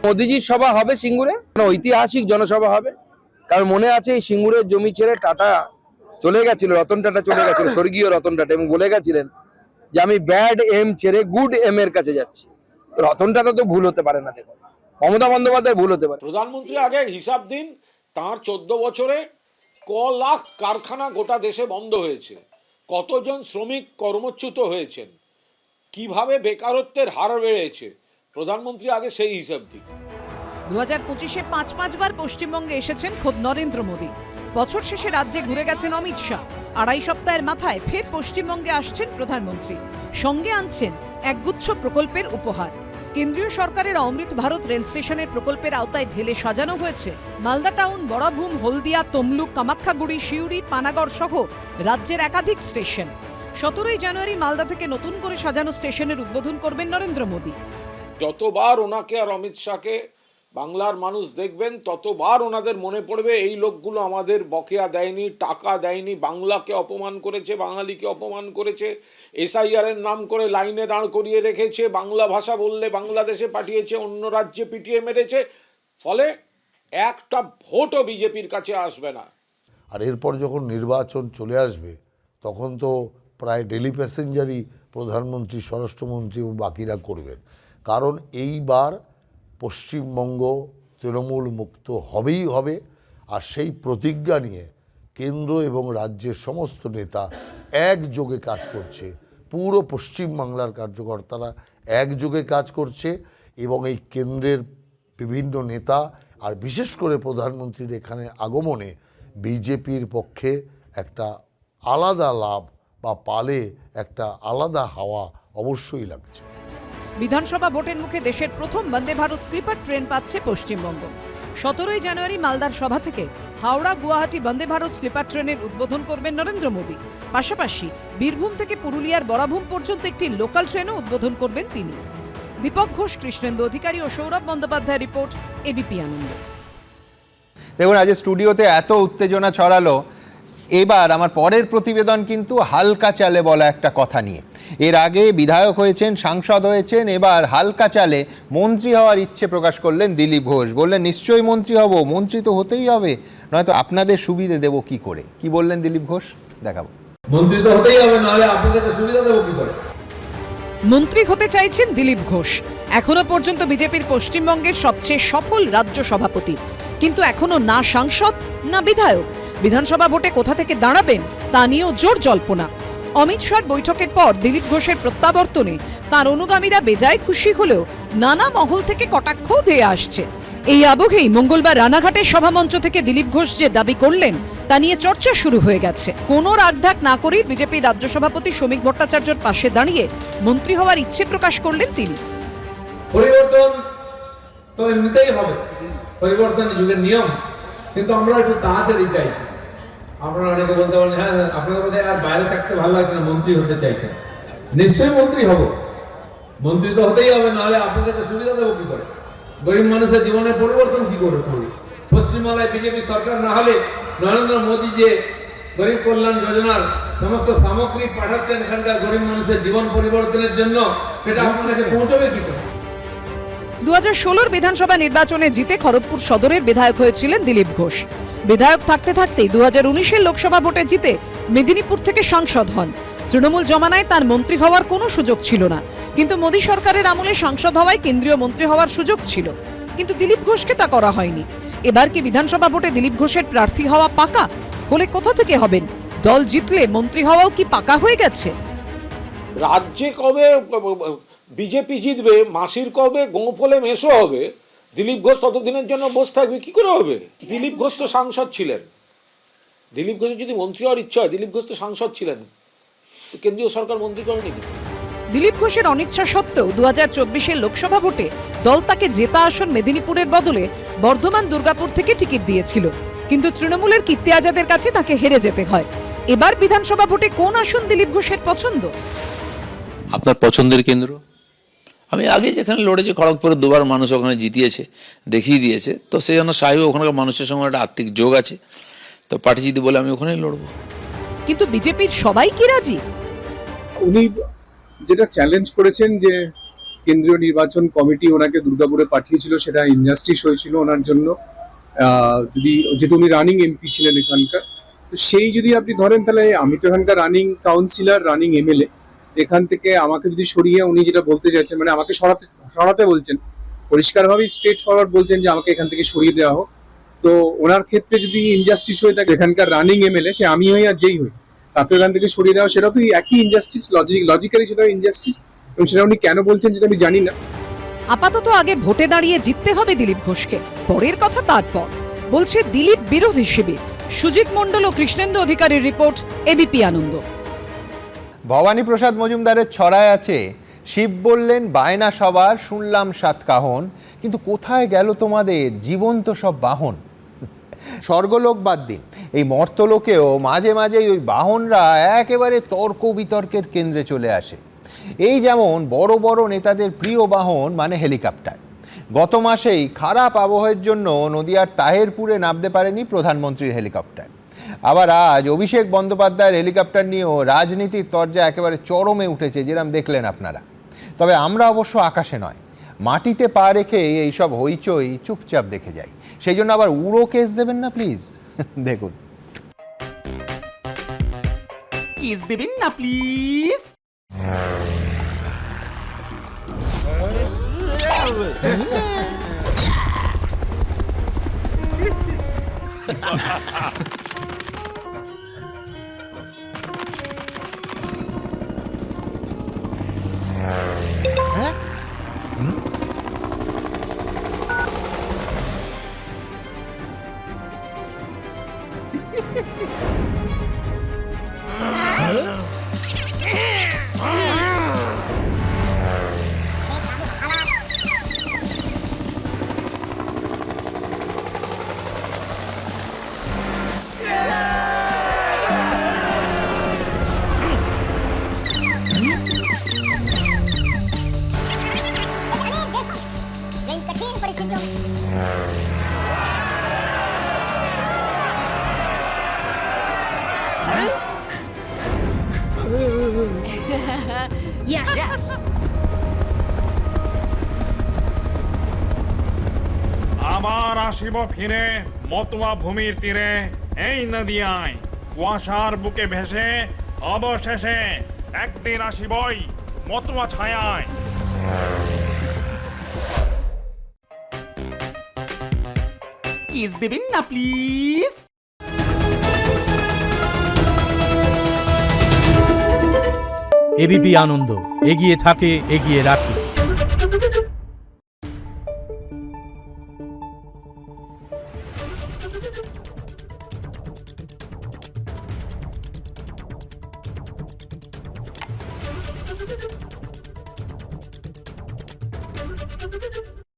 মোদীজির সভা হবে সিঙ্গুরে, ঐতিহাসিক জনসভা হবে। কারণ মনে আছে এই সিঙ্গুরের জমি ছেড়ে টাটা চলে গেছিল, রতন টাটা চলে গেছিল, স্বর্গীয় রতন টাটা, এবং বলে গেছিলেন যে আমি ব্যাড এম ছেড়ে গুড এম এর কাছে যাচ্ছি। রতন টাটা তো ভুল হতে পারে না, দেখো মমতা বন্দ্যোপাধ্যায় ভুল হতে পারে।
প্রধানমন্ত্রী আগে হিসাব দিন, তার 14 বছরে ক লাখ কারখানা গোটা দেশে বন্ধ হয়েছে, কতজন শ্রমিক কর্মচ্যুত হয়েছেন, কিভাবে বেকারত্বের হার বেড়েছে, প্রধানমন্ত্রী আগে সেই হিসাব দিন।
2025-এ 5বার পশ্চিমবঙ্গে এসেছেন খোদ নরেন্দ্র মোদী। বছর শেষে রাজ্যে ঘুরে গেছেন অমিত শাহ। 2.5 সপ্তাহের মাথায় ফের পশ্চিমবঙ্গে আসছেন প্রধানমন্ত্রী। সঙ্গে আনছেন একগুচ্ছ প্রকল্পের উপহার। কেন্দ্রীয় সরকারের অমৃত ভারত রেল স্টেশনের প্রকল্পের আওতায় ঢেলে সাজানো হয়েছে মালদা টাউন, বড়াভূম, হলদিয়া, তমলুক, কামাখ্যাগুড়ি, সিউড়ি, পানাগড় সহ রাজ্যের একাধিক স্টেশন। 17ই জানুয়ারি মালদা থেকে নতুন করে সাজানো স্টেশনের উদ্বোধন করবেন নরেন্দ্র মোদী।
যতবার ওনাকে আর অমিত শাহকে বাংলার মানুষ দেখবেন, ততবার ওনাদের মনে পড়বে এই লোকগুলো আমাদের বকেয়া দেয়নি, টাকা দেয়নি, বাংলাকে অপমান করেছে, বাঙালিকে অপমান করেছে, এসআইআর এর নাম করে লাইনে দাঁড় করিয়ে রেখেছে, বাংলা ভাষা বললে বাংলাদেশে পাঠিয়েছে, অন্য রাজ্যে পিটিয়ে মেরেছে। ফলে একটা ভোটও বিজেপির কাছে আসবে না।
আর এরপর যখন নির্বাচন চলে আসবে তখন তো প্রায় ডেলি প্যাসেঞ্জারই প্রধানমন্ত্রী, স্বরাষ্ট্রমন্ত্রী ও বাকিরা করবেন। কারণ এইবার পশ্চিমবঙ্গ তৃণমূল মুক্ত হবেই হবে। আর সেই প্রতিজ্ঞা নিয়ে কেন্দ্র এবং রাজ্যের সমস্ত নেতা একযোগে কাজ করছে। পুরো পশ্চিমবাংলার কার্যকর্তারা একযোগে কাজ করছে এবং এই কেন্দ্রের বিভিন্ন নেতা আর বিশেষ করে প্রধানমন্ত্রীর এখানে আগমনে বিজেপির পক্ষে একটা আলাদা লাভ বা পালে একটা আলাদা হাওয়া অবশ্যই লাগছে।
বিধানসভা ভোটের মুখে দেশের প্রথম বন্দে ভারত স্লিপার ট্রেন পাচ্ছে পশ্চিমবঙ্গ। 17ই জানুয়ারি মালদার সভা থেকে হাওড়া গুয়াহাটি বন্দে ভারত স্লিপার ট্রেনের উদ্বোধন করবেন নরেন্দ্র মোদী। পাশাপাশি বীরভূম থেকে পুরুলিয়ার বরাভূম পর্যন্ত একটি লোকাল ট্রেনও উদ্বোধন করবেন তিনি। দীপক ঘোষ, কৃষ্ণেন্দু অধিকারী ও সৌরভ বন্দ্যোপাধ্যায়ের রিপোর্ট, এবিপি আনন্দ।
দেখুন, আজ স্টুডিওতে এত উত্তেজনা ছড়ালো। এবার আমার পরের প্রতিবেদন কিন্তু হালকা চালে বলা একটা কথা নিয়ে। এর আগে বিধায়ক হয়েছেন, সাংসদ হয়েছেন, এবার হালকা চালে মন্ত্রী হওয়ার ইচ্ছে প্রকাশ করলেন দিলীপ ঘোষ। বললেন নিশ্চয়ই মন্ত্রী হব, মন্ত্রী তো হতেই হবে, নয়তো আপনাদের সুবিধে দেব কি করে। কি বললেন দিলীপ ঘোষ, দেখাবো।
মন্ত্রী তো হতেই হবে, নাহলে আপনাদেরকে সুবিধা দেব কি করে।
মন্ত্রী হতে চাইছেন দিলীপ ঘোষ। এখনো পর্যন্ত বিজেপির পশ্চিমবঙ্গের সবচেয়ে সফল রাজ্য সভাপতি, কিন্তু এখনো না সাংসদ না বিধায়ক। বিধানসভা ভোটে কোথা থেকে দাঁড়াবেন তা নিয়েও জোর জল্পনা। অমিত শাহর বৈঠকের পর দিলীপ ঘোষের প্রত্যাবর্তনে তার অনুগামীরা বেজায় খুশি হলেও নানা মহল থেকে কটাক্ষও ধেয়ে আসছে। এই আবহেই মঙ্গলবার রানাঘাটের সভামঞ্চ থেকে দিলীপ ঘোষ যে দাবি করলেন তা নিয়ে চর্চা শুরু হয়ে গেছে। কোনো রাগঢাক না করেই বিজেপির রাজ্য সভাপতি শ্রমিক ভট্টাচার্যের পাশে দাঁড়িয়ে মন্ত্রী হওয়ার ইচ্ছে প্রকাশ করলেন তিনি।
পরিবর্তন তো এমনিতেই হবে, পরিবর্তনের যুগের নিয়ম, কিন্তু আমরা একটু তাড়াতাড়ি চাইছি। আপনারা অনেকে বলতে পারেন হ্যাঁ আপনাদের বোধহয় আর বাইরে থাকতে ভালো লাগছে না, মন্ত্রী হতে চাইছেন। নিশ্চয়ই মন্ত্রী হব, মন্ত্রী তো হতেই হবে, নাহলে আপনাদেরকে সুবিধা দেবো কি করে। গরিব মানুষের জীবনের পরিবর্তন কি করে করবে। পশ্চিমবাংলায় বিজেপি সরকার না হলে নরেন্দ্র মোদী যে গরিব কল্যাণ যোজনার সমস্ত সামগ্রী পাঠাচ্ছেন এখানকার গরিব মানুষের জীবন পরিবর্তনের জন্য, সেটা আপনাকে পৌঁছবে কি করে।
2016 বিধানসভা নির্বাচনে জিতে খড়গপুর সদরের বিধায়ক হয়েছিলেন দিলীপ ঘোষ। বিধায়ক থাকতে থাকতেই 2019-এর লোকসভা ভোটে জিতে মেদিনীপুর থেকে সাংসদ হন। তৃণমূল জমানায় তার মন্ত্রী হওয়ার কোনো সুযোগ ছিল না, কিন্তু মোদী সরকারের আমলে সাংসদ হওয়ায় কেন্দ্রীয় মন্ত্রী হওয়ার সুযোগ ছিল, কিন্তু দিলীপ ঘোষকে তা করা হয়নি। এবার কি বিধানসভা ভোটে দিলীপ ঘোষের প্রার্থী হওয়া পাকা? হলে কোথা থেকে হবেন? দল জিতলে মন্ত্রী হওয়াও কি পাকা হয়ে গেছে?
রাজ্যে কবে বিজেপি জিতবে, মাসির কবে গোঁফলে মেশো হবে, দিলীপ ঘোষ ততদিনের জন্য বসে থাকবে, কি করে হবে? দিলীপ ঘোষ তো সাংসদ ছিলেন। দিলীপ ঘোষের যদি মন্ত্রী হওয়ার ইচ্ছা হয়, দিলীপ ঘোষ তো সাংসদ ছিলেন, কেন্দ্রীয় সরকার মন্ত্রী করেনি।
দিলীপ ঘোষের অনিচ্ছা সত্ত্বেও 2024-এর লোকসভা ভোটে দল তাকে জেতা আসন মেদিনীপুরের বদলে বর্ধমান দুর্গাপুর থেকে টিকিট দিয়েছিল, কিন্তু তৃণমূলের কীর্তি আজাদের কাছে তাকে হেরে যেতে হয়। এবার বিধানসভা ভোটে কোন আসন দিলীপ ঘোষের পছন্দ?
আপনার পছন্দের কেন্দ্র? আমি আগে যেখানে লড়েছি খড়গপুরে দুবার মানুষ ওখানে জিতিয়েছে, দেখিয়ে দিয়েছে, তো সেই জন্য সাহেব ওখানকার মানুষের সঙ্গে একটা আর্থিক যোগ আছে, তো পার্টি জিতে বলে আমি ওখানেই লড়বো।
কিন্তু বিজেপির সবাই কি রাজি?
উনি যেটা চ্যালেঞ্জ করেছেন যে কেন্দ্রীয় নির্বাচন কমিটি ওনাকে দুর্গাপুরে পাঠিয়েছিল, সেটা ইনজাস্টিস হয়েছিল ওনার জন্য। যেহেতু উনি রানিং এমপি ছিলেন এখানকার, তো সেই যদি আপনি ধরেন, তাহলে আমি তো এখানকার রানিং কাউন্সিলর, রানিং এমএলএ, এখান থেকে আমাকে যদি সরিয়ে উনি যেটা বলতে চাইছেন, মানে আমাকে সরাতে বলছেন, পরিষ্কারভাবেই স্ট্রেট ফরওয়ার্ড বলছেন যে আমাকে এখান থেকে সরিয়ে দেওয়া হোক। তো ওনার ক্ষেত্রে যদি ইনজাস্টিস হয়ে থাকে, এখানকার রানিং এমএলএ, সে আমি হই আর যেই হই, তাকে এখান থেকে সরিয়ে দেওয়া, সেটা তো একই ইনজাস্টিস, লজিক্যালি সেটা ইনজাস্টিস, এবং সেটা উনি কেন বলছেন সেটা আমি জানি না।
আপাতত আগে ভোটে দাঁড়িয়ে জিততে হবে দিলীপ ঘোষকে, পরের কথা তারপর, বলছে দিলীপ বিরোধী শিবির। সুজিত মণ্ডল ও কৃষ্ণেন্দু অধিকারীর রিপোর্ট, এবিপি আনন্দ।
ভবানী প্রসাদ মজুমদারের ছড়ায় আছে, শিব বললেন বায়না সবার, শুনলাম সাত কাহন, কিন্তু কোথায় গেল তোমাদের জীবন্ত সব বাহন? স্বর্গলোক বাদ দিন, এই মর্তলোকেও মাঝে মাঝেই ওই বাহনরা একেবারে তর্ক বিতর্কের কেন্দ্রে চলে আসে। এই যেমন বড় বড় নেতাদের প্রিয় বাহন মানে হেলিকপ্টার। গত মাসেই খারাপ আবহাওয়ার জন্য নদিয়ার তাহেরপুরে নামতে পারেনি প্রধানমন্ত্রীর হেলিকপ্টার। আবার আজ অভিষেক বন্দ্যোপাধ্যায়ের হেলিকপ্টার নিয়েও রাজনীতির তরজা একেবারে চরমে উঠেছে, যেরকম দেখলেন আপনারা। তবে আমরা অবশ্য আকাশে নয়, মাটিতে পা রেখে এইসব হইচই চুপচাপ দেখে যাই। সেই জন্য আবার উড়ো কেস দেবেন না প্লিজ। দেখুন,
কেস দেবেন না প্লিজ।
Yes.
আবার আসিব ফিরে মতুয়া ভূমির তীরে, এই নদিয়ায় কুয়াশার বুকে ভেসে, অবশেষে একদিন আসিবই মতুয়া ছায়ায়।
কেস দেবেন না প্লিজ।
এবিপি আনন্দ, এগিয়ে থাকে, এগিয়ে রাখে।